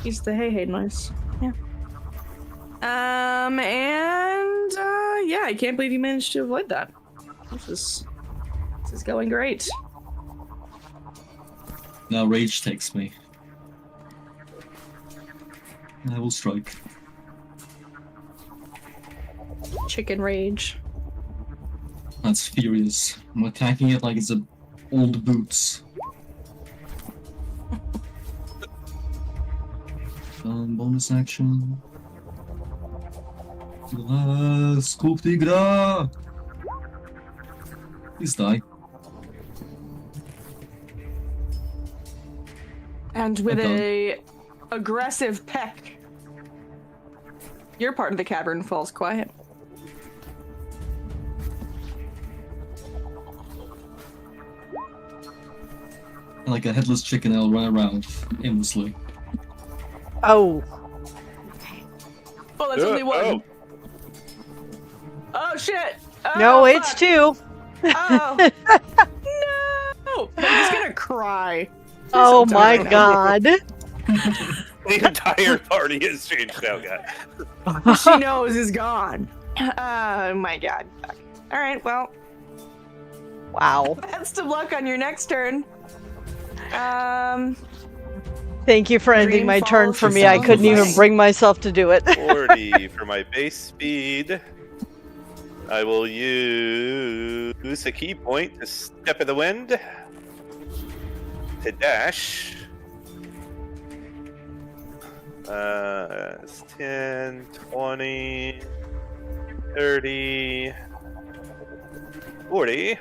A: He's the hey noise. Yeah. Yeah, I can't believe you managed to avoid that. This is going great.
D: Now rage takes me. I will strike.
A: Chicken rage.
D: That's furious. I'm attacking it like it's a old boots. Bonus action. Scoop tigra! Please die.
A: And with
D: I'm done.
A: a aggressive peck, your part of the cavern falls quiet.
D: Like a headless chicken, I'll run around aimlessly.
C: Oh,
A: Oh, that's only one. Oh shit! Oh,
C: no, it's
A: fuck.
C: 2.
A: Oh no! I'm just gonna cry.
C: Oh
A: so
C: my
A: tired.
C: god.
E: The entire party has changed now, guys.
A: She knows is gone. Oh my god. All right, well,
C: Wow.
A: best of luck on your next turn.
C: Thank you for ending
A: Dream
C: my turn
A: falls
C: for
A: to
C: me. I couldn't even
A: sacrifice.
C: bring myself to do it.
E: 40 for my base speed. I will use a key point to step in the wind. To dash. It's 10, 20, 30, 40.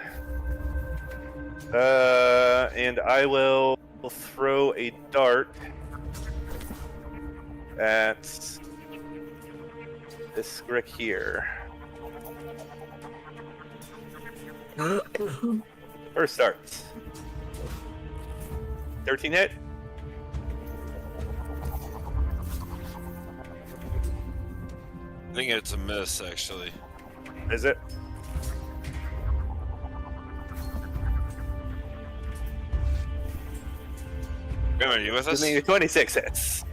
E: And I will throw a dart at this Grick here. First dart. 13 hit.
B: I think it's a miss, actually.
E: Is it?
B: Graham, are you with us?
E: Give me 26 hits.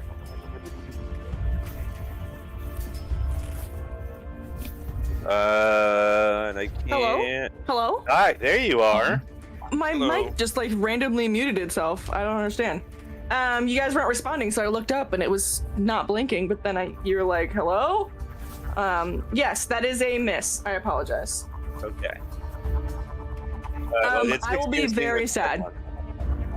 E: And I
A: Hello?
E: can't.
A: Hello?
E: Alright, there you are.
A: My
B: Hello.
A: mic just like randomly muted itself. I don't understand. You guys weren't responding, so I looked up and it was not blinking. But then you're like, "Hello." Yes, that is a miss. I apologize.
E: Okay.
A: I will be very sad.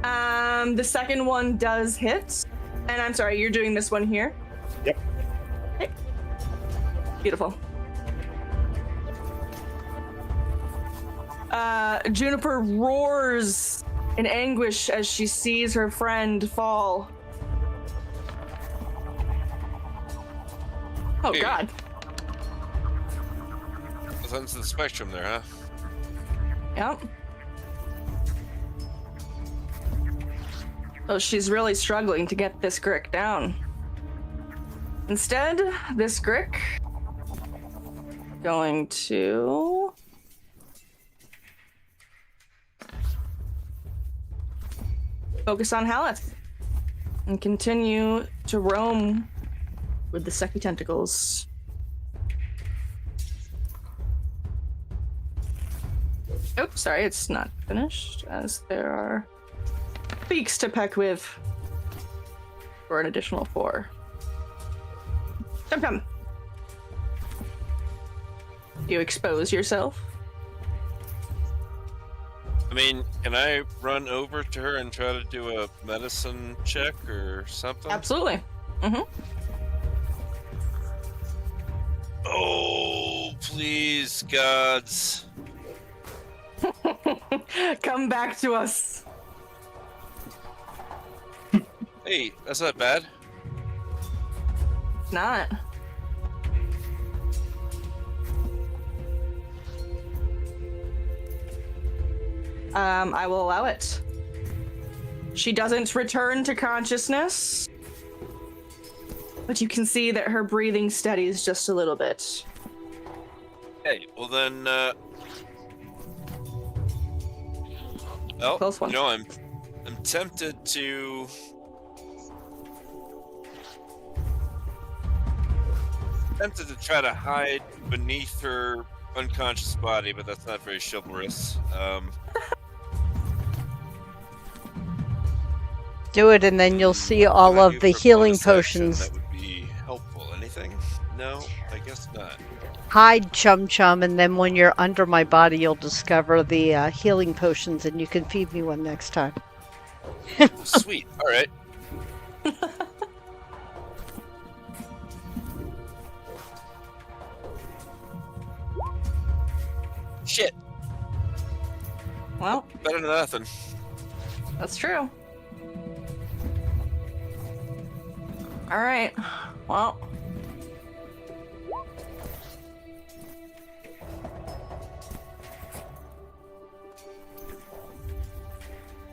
A: The second one does hit, and I'm sorry, you're doing this one here.
E: Yep.
A: Okay. Beautiful. Juniper roars in anguish as she sees her friend fall. Oh
B: Hey.
A: god.
B: Both ends of the spectrum there, huh?
A: Yep. Oh, she's really struggling to get this Grick down. Instead, this Grick going to focus on Haleth and continue to roam with the sucky tentacles. Oh, sorry, it's not finished, as there are beaks to peck with for an additional 4. Come. You expose yourself.
B: I mean, can I run over to her and try to do a medicine check or something?
A: Absolutely. Mm-hmm.
B: Oh, please, gods.
A: Come back to us.
B: Hey, that's not bad.
A: Not. I will allow it. She doesn't return to consciousness, but you can see that her breathing steadies just a little bit.
B: Hey, well then, well,
A: Close one.
B: you know, I'm tempted to try to hide beneath her unconscious body, but that's not very chivalrous.
C: Do it, and then you'll see
B: What
C: all
B: can I
C: of
B: do
C: the
B: for a
C: healing
B: bonus action
C: potions.
B: that would be helpful. Anything? No, I guess not.
C: Hide, Chum Chum, and then when you're under my body, you'll discover the healing potions, and you can feed me one next time.
B: Oh, sweet. All right. Shit.
A: Well,
B: Better than nothing.
A: that's true. All right. Well.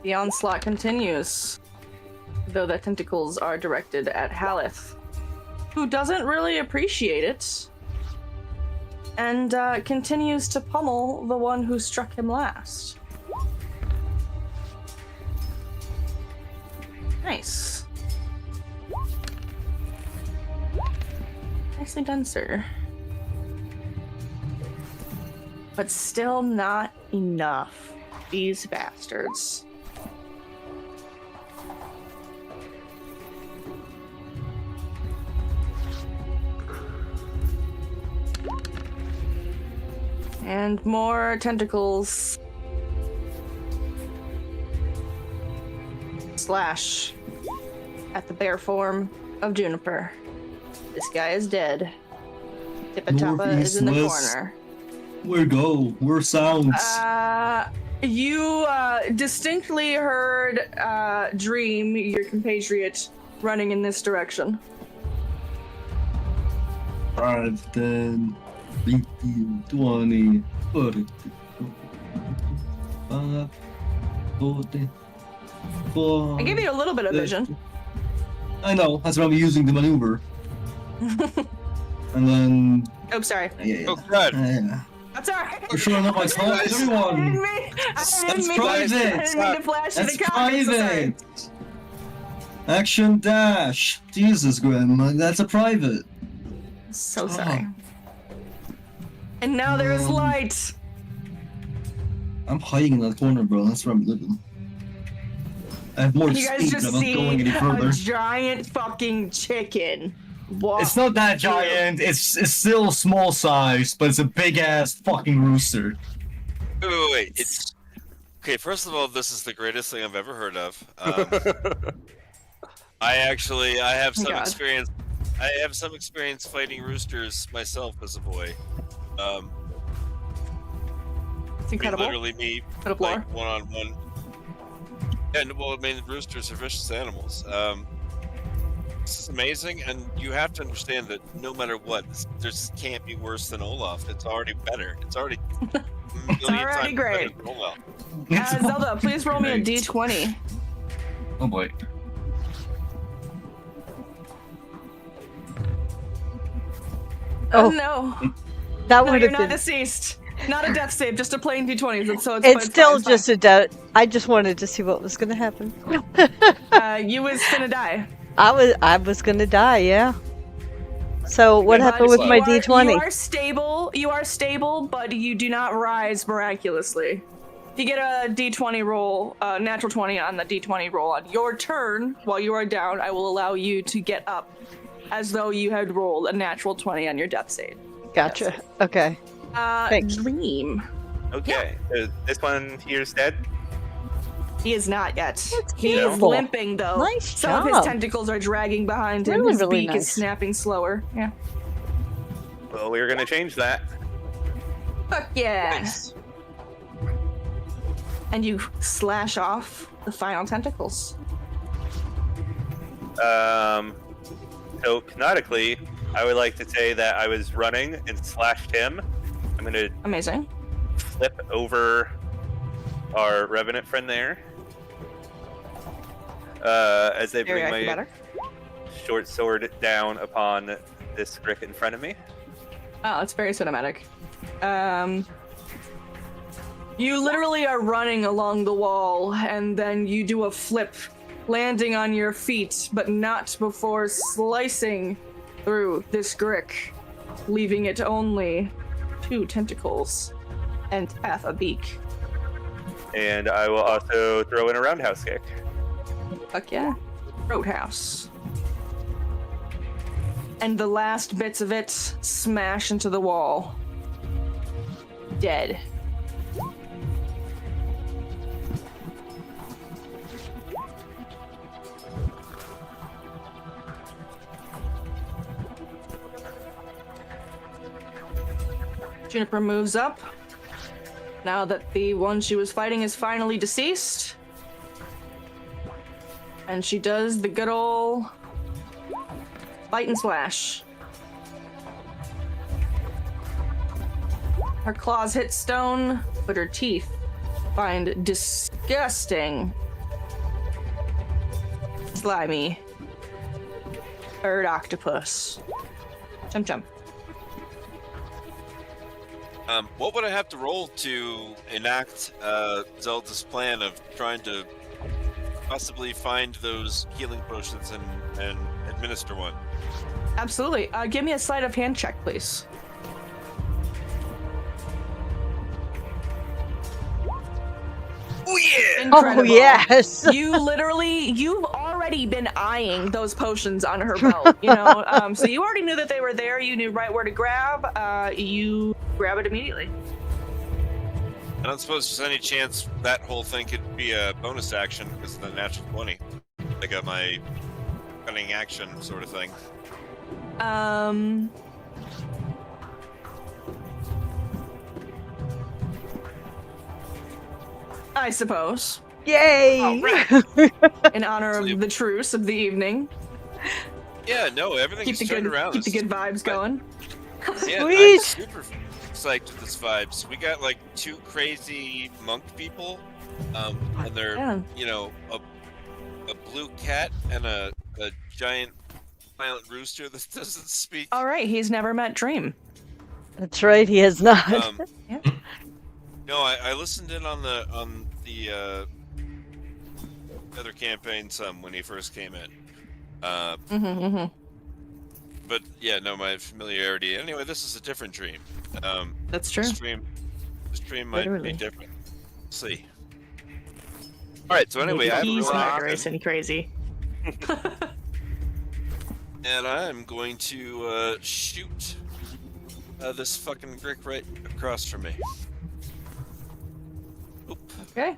A: The onslaught continues, though the tentacles are directed at Haleth, who doesn't really appreciate it, and continues to pummel the one who struck him last. Nice. Nicely done, sir. But still not enough. These bastards. And more tentacles. Slash at the bear form of Juniper. This guy is dead. Tipatapa is in the
D: Northeast,
A: corner.
D: Where go? Where sounds?
A: You distinctly heard Dream, your compatriot, running in this direction.
D: 5, 10, 15, 20, 30, 5, 40, 4.
A: I gave you a little bit of vision.
D: I know, that's what I'm using to maneuver. And then.
A: Oh, sorry.
D: Yeah.
B: Oh, God.
D: Yeah.
A: That's alright.
D: You're showing up my spot, everyone.
A: I
D: That's private.
A: didn't mean to flash
D: That's
A: the comments.
D: private. Action dash. Jesus, Grim. That's a private.
A: So sorry. And now there is light.
D: I'm hiding in that corner, bro. That's where I'm living. I have more
A: You guys
D: speed,
A: just
D: but I'm not
A: see
D: going any further.
A: a giant fucking chicken. Walk.
D: It's not that giant. It's still small size, but it's a big ass fucking rooster.
B: Wait. It's okay. First of all, this is the greatest thing I've ever heard of. I have some
A: God.
B: experience. I have some experience fighting roosters myself as a boy.
A: It's incredible.
B: Literally me,
A: Bit of lore.
B: like one-on-one. And well, I mean, roosters are vicious animals. This is amazing, and you have to understand that no matter what, this can't be worse than Olaf. It's already better. It's already a million
A: already
B: times
A: great.
B: better than Olaf.
A: Zelda, please roll me a
D: Great.
A: d20.
D: Oh boy.
A: Oh
C: Oh,
A: no.
C: that
A: No,
C: would
A: you're
C: have
A: not
C: been.
A: deceased. Not a death save, just a plain d20. So
C: It's still
A: fine,
C: just a death. I just wanted to see what was going to happen.
A: You was finna die.
C: I was going to die, yeah. So what
A: But
C: happened with my
A: You
C: d20?
A: are stable. You are stable, but you do not rise miraculously. If you get a d20 roll, natural 20 on the d20 roll on your turn while you are down, I will allow you to get up as though you had rolled a natural 20 on your death save.
C: Gotcha. Okay. Thanks.
A: Dream.
E: Okay, this one here's dead.
A: He is not yet. He
E: cute.
A: is limping though.
C: Nice
A: Some of his
C: job.
A: tentacles are dragging behind him.
C: Really,
A: His
C: really
A: beak
C: nice.
A: is snapping slower. Yeah.
E: Well, we're gonna change that.
A: Fuck yeah.
E: Nice.
A: And you slash off the final tentacles.
E: So canonically, I would like to say that I was running and slashed him. I'm gonna
A: Amazing.
E: flip over our revenant friend there. As I
A: Very
E: bring my
A: better.
E: short sword down upon this Grick in front of me.
A: Oh, it's very cinematic. You literally are running along the wall, and then you do a flip, landing on your feet, but not before slicing through this Grick, leaving it only 2 tentacles and half a beak.
E: And I will also throw in a roundhouse kick.
A: Fuck yeah. Roadhouse. And the last bits of it smash into the wall. Dead. Juniper moves up. Now that the one she was fighting is finally deceased. And she does the good ol' bite and slash. Her claws hit stone, but her teeth find disgusting, slimy bird octopus. Chum chum.
B: What would I have to roll to enact Zelda's plan of trying to possibly find those healing potions and administer one?
A: Absolutely. Give me a sleight of hand check, please.
B: Oh yeah!
A: Incredible.
C: Oh, yes.
A: You've already been eyeing those potions on her belt, you know? So you already knew that they were there. You knew right where to grab. You grab it immediately.
B: I don't suppose there's any chance that whole thing could be a bonus action because of the natural 20. Like my cunning action sort of thing.
A: I suppose.
C: Yay!
B: Oh, right.
A: In honor of the truce of the evening.
B: Yeah, no, everything's turned around.
A: Keep the good vibes going.
B: Yeah,
C: Sweet.
B: I'm super psyched with this vibes. We got like 2 crazy monk people, and they're
A: Yeah.
B: A blue cat and a giant silent rooster that doesn't speak.
A: All right, he's never met Dream.
C: That's right, he has not.
A: Yeah.
B: No, I listened in on the other campaign some when he first came in. But yeah, no, my familiarity. Anyway, this is a different dream.
A: That's true.
B: This dream might
A: Literally.
B: be different. Let's see. All right. So anyway, I have a
A: he's
B: real
A: murderous and crazy.
B: and I'm going to shoot this fucking brick right across from me. Oop.
A: Okay.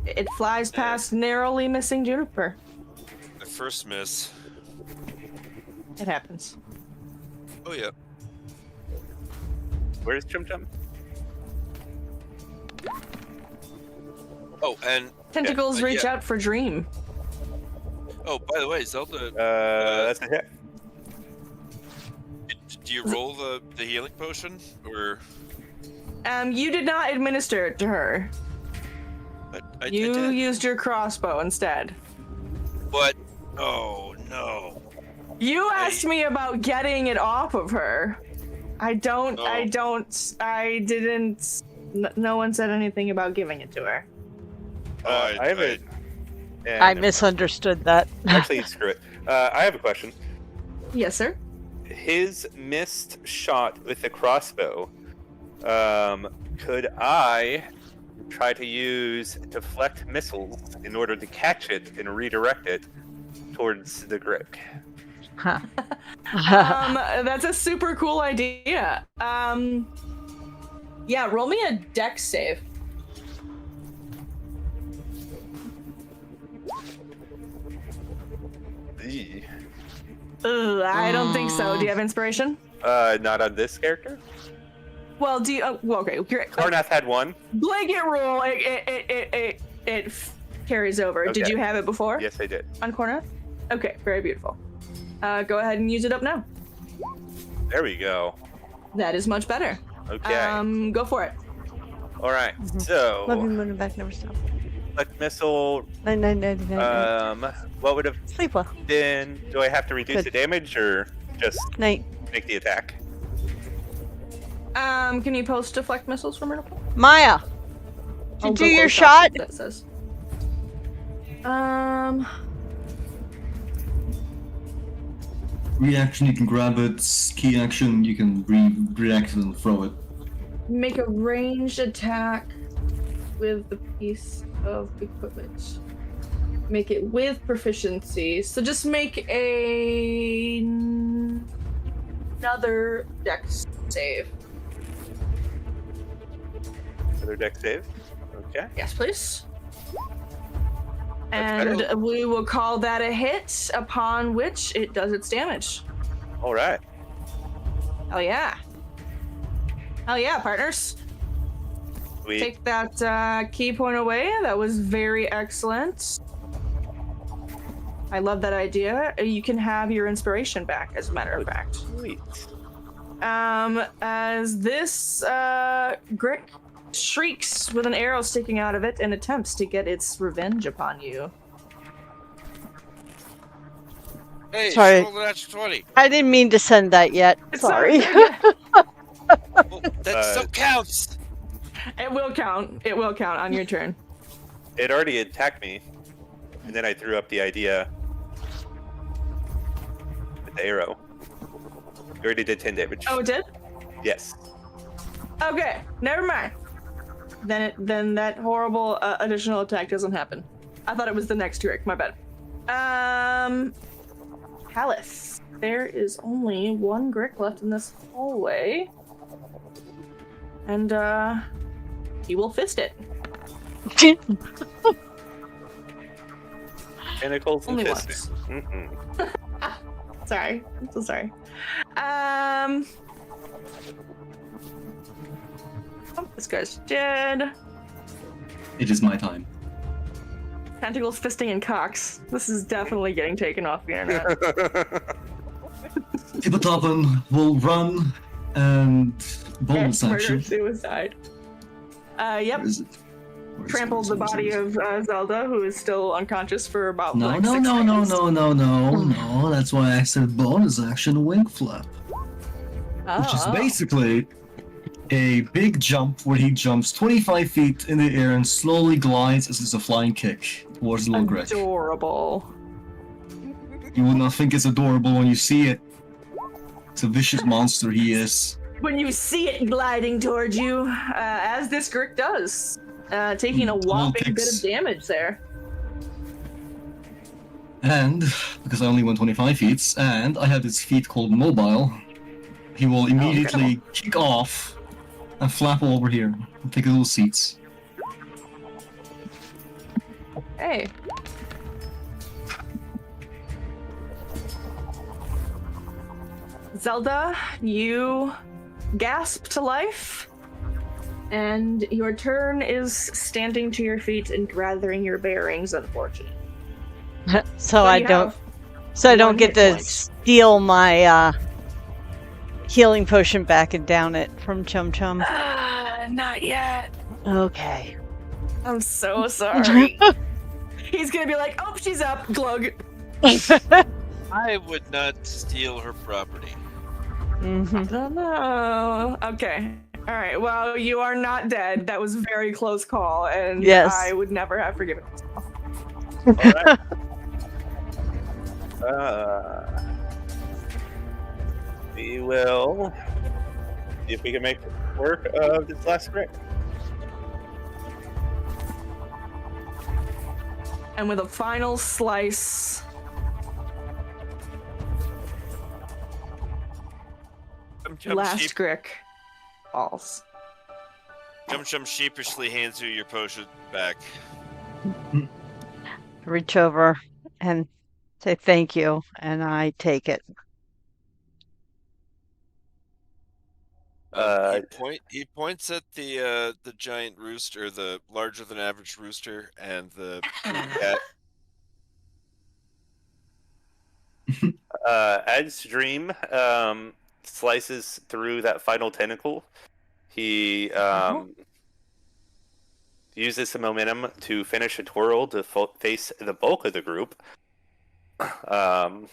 A: It flies past narrowly missing Juniper.
B: The first miss.
A: It happens.
B: Oh yeah.
E: Where's Chum Chum?
B: Oh, and
A: Tentacles reach out for Dream.
B: Oh, by the way, Zelda.
E: That's a hit.
B: Do you roll the healing potion, or?
A: You did not administer it to her.
B: I
A: You
B: did.
A: used your crossbow instead.
B: But oh no.
A: You asked me about getting it off of her. I didn't. No one said anything about giving it to her.
E: I have a.
C: I misunderstood that.
E: Actually, screw it. I have a question.
A: Yes, sir.
E: His missed shot with the crossbow. Could I try to use deflect missiles in order to catch it and redirect it towards the Grick?
C: Huh.
A: That's a super cool idea. Yeah, roll me a dex save.
E: Eee.
A: I don't think so. Do you have inspiration?
E: Not on this character.
A: Well, do you? Well, okay.
E: Karnath had one.
A: Blanket rule. It carries over. Did
E: Okay.
A: you have it before?
E: Yes, I did.
A: On Cornath? Okay, very beautiful. Go ahead and use it up now.
E: There we go.
A: That is much better.
E: Okay.
A: Go for it.
E: All right.
C: Love
E: So,
C: you, moving back, never stop.
E: deflect missile.
C: Night.
E: What would have
C: Sleep well.
E: been? Do I have to reduce
C: Good.
E: the damage or just
C: Night.
E: make the attack?
A: Can you post deflect missiles from her?
C: Maya, did you do your shot?
A: That says.
D: Reaction, you can grab it. Key action, you can react and throw it.
A: Make a ranged attack with the piece of equipment. make it with proficiency. So just make another dex save.
E: Another deck save. Okay.
A: Yes, please.
E: That's
A: And
E: better.
A: we will call that a hit, upon which it does its damage.
E: All right.
A: Hell yeah. Hell yeah, partners.
E: We
A: Take that key point away. That was very excellent. I love that idea. You can have your inspiration back, as a matter of fact.
E: Sweet.
A: As this Grick shrieks with an arrow sticking out of it and attempts to get its revenge upon you.
B: Hey,
C: Sorry.
B: she rolled an natural 20.
C: I didn't mean to send that yet.
A: It's
C: Sorry.
A: not-
B: Well, that still counts.
A: It will count. It will count on your turn.
E: It already attacked me, and then I threw up the idea with the arrow. It already did 10 damage.
A: Oh, it did?
E: Yes.
A: Okay, never mind. Then that horrible additional attack doesn't happen. I thought it was the next Grick. My bad. Hallis. There is only one Grick left in this hallway. And, he will fist it.
E: Tentacles and
A: Only
E: fists.
A: once.
E: Mm-hmm.
A: Sorry. I'm so sorry. Oh, this guy's dead.
D: It is my time.
A: Tentacles, fisting, and cocks. This is definitely getting taken off the internet.
D: Tippetoppen will run and bonus
A: Murder,
D: action.
A: suicide. Yep.
D: Where is it? Where's
A: Trampled the
D: where's
A: body of Zelda, who is still unconscious for about
D: No,
A: like
D: no,
A: 6
D: no, no,
A: seconds.
D: no. That's why I said bonus action wing flap, which is
A: Oh.
D: basically a big jump where he jumps 25 feet in the air and slowly glides as it's a flying kick towards the little Greg.
A: Adorable.
D: You would not think it's adorable when you see it. It's a vicious monster he is.
A: When you see it gliding towards you, as this Grick does, taking a whopping bit of damage there.
D: And, because I only went 25 feet, and I have this feat called mobile, he will immediately kick off and flap over here and take a little seats.
A: Hey. Zelda, you gasp to life, and your turn is standing to your feet and gathering your bearings, unfortunately.
C: So
A: What
C: I
A: do you
C: don't.
A: have?
C: So I don't
A: One
C: get
A: hit
C: to
A: point.
C: steal my healing potion back and down it from Chum Chum.
A: Not yet.
C: Okay.
A: I'm so sorry. He's gonna be like, oh, she's up, glug.
B: I would not steal her property.
C: hmm
A: don't know. Okay. All right. Well, you are not dead. That was a very close call, and
C: Yes.
A: I would never have forgiven myself.
E: Alright. We will see if we can make work of this last Grick.
A: And with a final slice, last Grick falls.
B: Chum Chum sheepishly hands you your potion back.
C: Reach over and say thank you, and I take it.
B: He points at the giant rooster, the larger than average rooster, and the cat.
E: As Dream slices through that final tentacle, he uses some momentum to finish a twirl to face the bulk of the group. And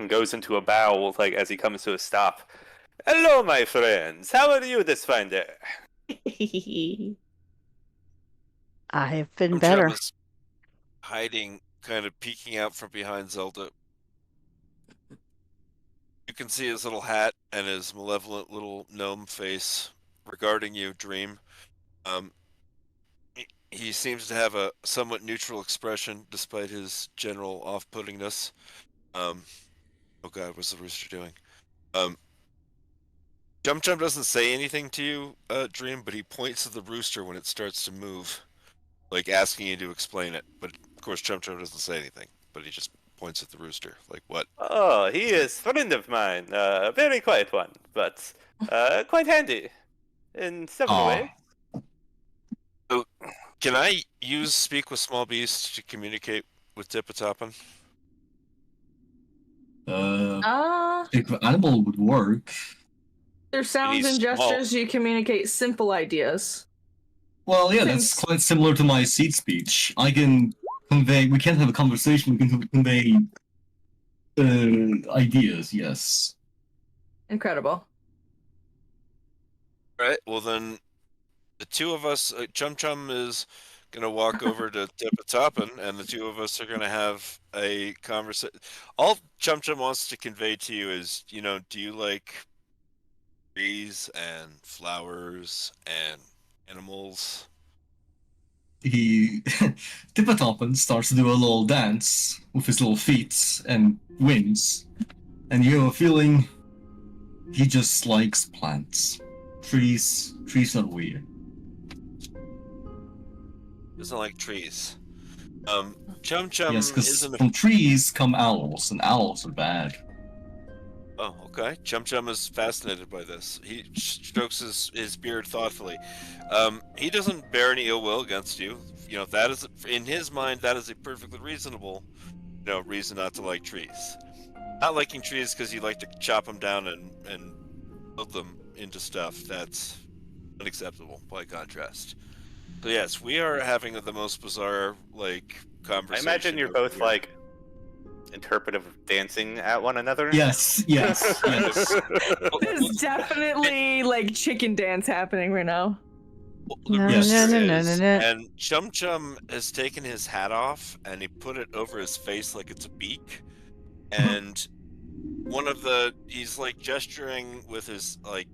E: goes into a bow like as he comes to a stop. Hello, my friends. How are you this fine day?
C: I have been
B: Chum
C: better.
B: Chum is hiding, kind of peeking out from behind Zelda. You can see his little hat and his malevolent little gnome face regarding you, Dream. he seems to have a somewhat neutral expression despite his general off-puttingness. Oh God, what's the rooster doing? Chum Chum doesn't say anything to you, Dream, but he points at the rooster when it starts to move, like asking you to explain it. But of course, Chum Chum doesn't say anything, but he just points at the rooster, like what?
E: Oh, he is a friend of mine. A very quiet one, but quite handy in several ways.
B: So, can I use Speak with Small Beasts to communicate with Tippatoppin?
D: If animal would work.
A: Their sounds
B: He's
A: and
B: small.
A: gestures, you communicate simple ideas.
D: Well, yeah, that's
A: Since-
D: quite similar to my seed speech. I can convey. We can't have a conversation. We can convey ideas. Yes.
A: Incredible.
B: Right. Well, then the two of us, Chum Chum is gonna walk over to Tippatoppin, and the two of us are gonna have a conversation. All Chum Chum wants to convey to you is, do you like trees and flowers and animals?
D: He Tippatoppin starts to do a little dance with his little feet and wings, and you have a feeling he just likes plants. Trees are weird.
B: Doesn't like trees. Chum Chum
D: Yes, because
B: isn't a
D: from trees come owls, and owls are bad.
B: Oh, okay. Chum Chum is fascinated by this. He strokes his beard thoughtfully. He doesn't bear any ill will against you. That is, in his mind, that is a perfectly reasonable, reason not to like trees. Not liking trees because you like to chop them down and build them into stuff. That's unacceptable by contrast. So yes, we are having the most bizarre,
E: I
B: conversation.
E: imagine you're both interpretive dancing at one another.
D: Yes.
A: There's definitely chicken dance happening right now.
B: The
C: No,
B: rooster
C: no, no,
B: is,
C: no, no.
B: and Chum Chum has taken his hat off and he put it over his face like it's a beak, and he's gesturing with his I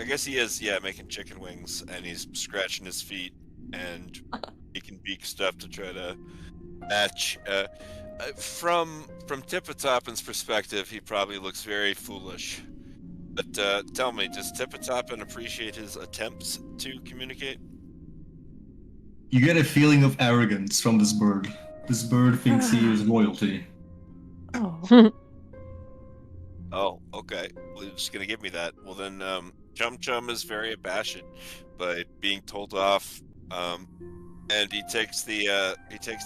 B: guess he is making chicken wings, and he's scratching his feet and making beak stuff to try to match. From Tippatoppin's perspective, he probably looks very foolish. But tell me, does Tippatoppin appreciate his attempts to communicate?
D: You get a feeling of arrogance from this bird. This bird thinks he is royalty.
A: Oh.
B: Oh, okay. Well, you're just gonna give me that. Well, then, Chum Chum is very abashed by being told off, and he takes the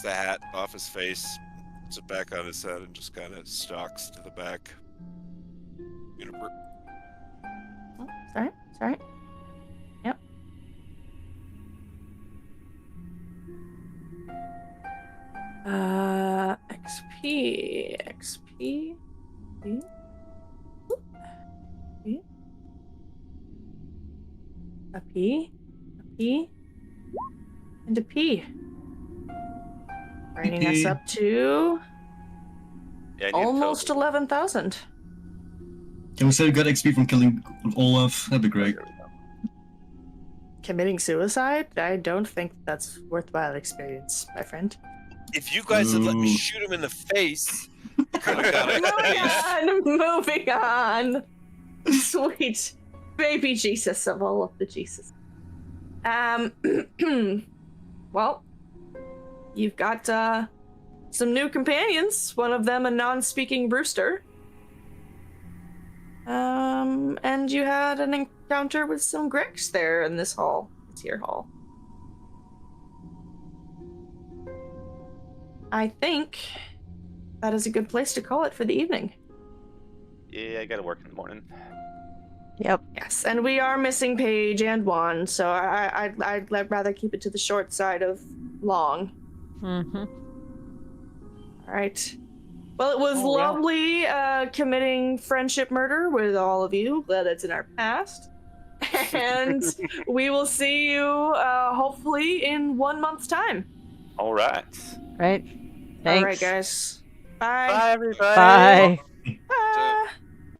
B: hat off his face, puts it back on his head, and just kind of stalks to the back.
A: Sorry. Yep. XP. A P, and a P. Bringing us up to
E: Yeah, I need
A: almost
E: total.
A: 11,000.
D: Can we say we got XP from killing Olaf? That'd be great.
A: Committing suicide? I don't think that's worthwhile experience, my friend.
B: If you guys had let me
D: Ooh.
B: shoot him in the face, you could have got XP.
A: Moving on. Sweet baby Jesus of all of the Jesus. Well, you've got some new companions. One of them a non-speaking rooster. And you had an encounter with some Gricks there in this hall. It's your hall. I think that is a good place to call it for the evening.
E: Yeah, I gotta work in the morning.
C: Yep.
A: Yes, and we are missing Paige and Juan, so I'd rather keep it to the short side of long.
C: Mm-hmm.
A: All right. Well, it was
C: Oh, yeah.
A: lovely committing friendship murder with all of you. Glad it's in our past. And we will see you hopefully in 1 month's time.
E: All right.
C: Right.
A: All
C: Thanks.
A: right, guys. Bye.
E: Bye, everybody.
C: Bye.
A: Bye.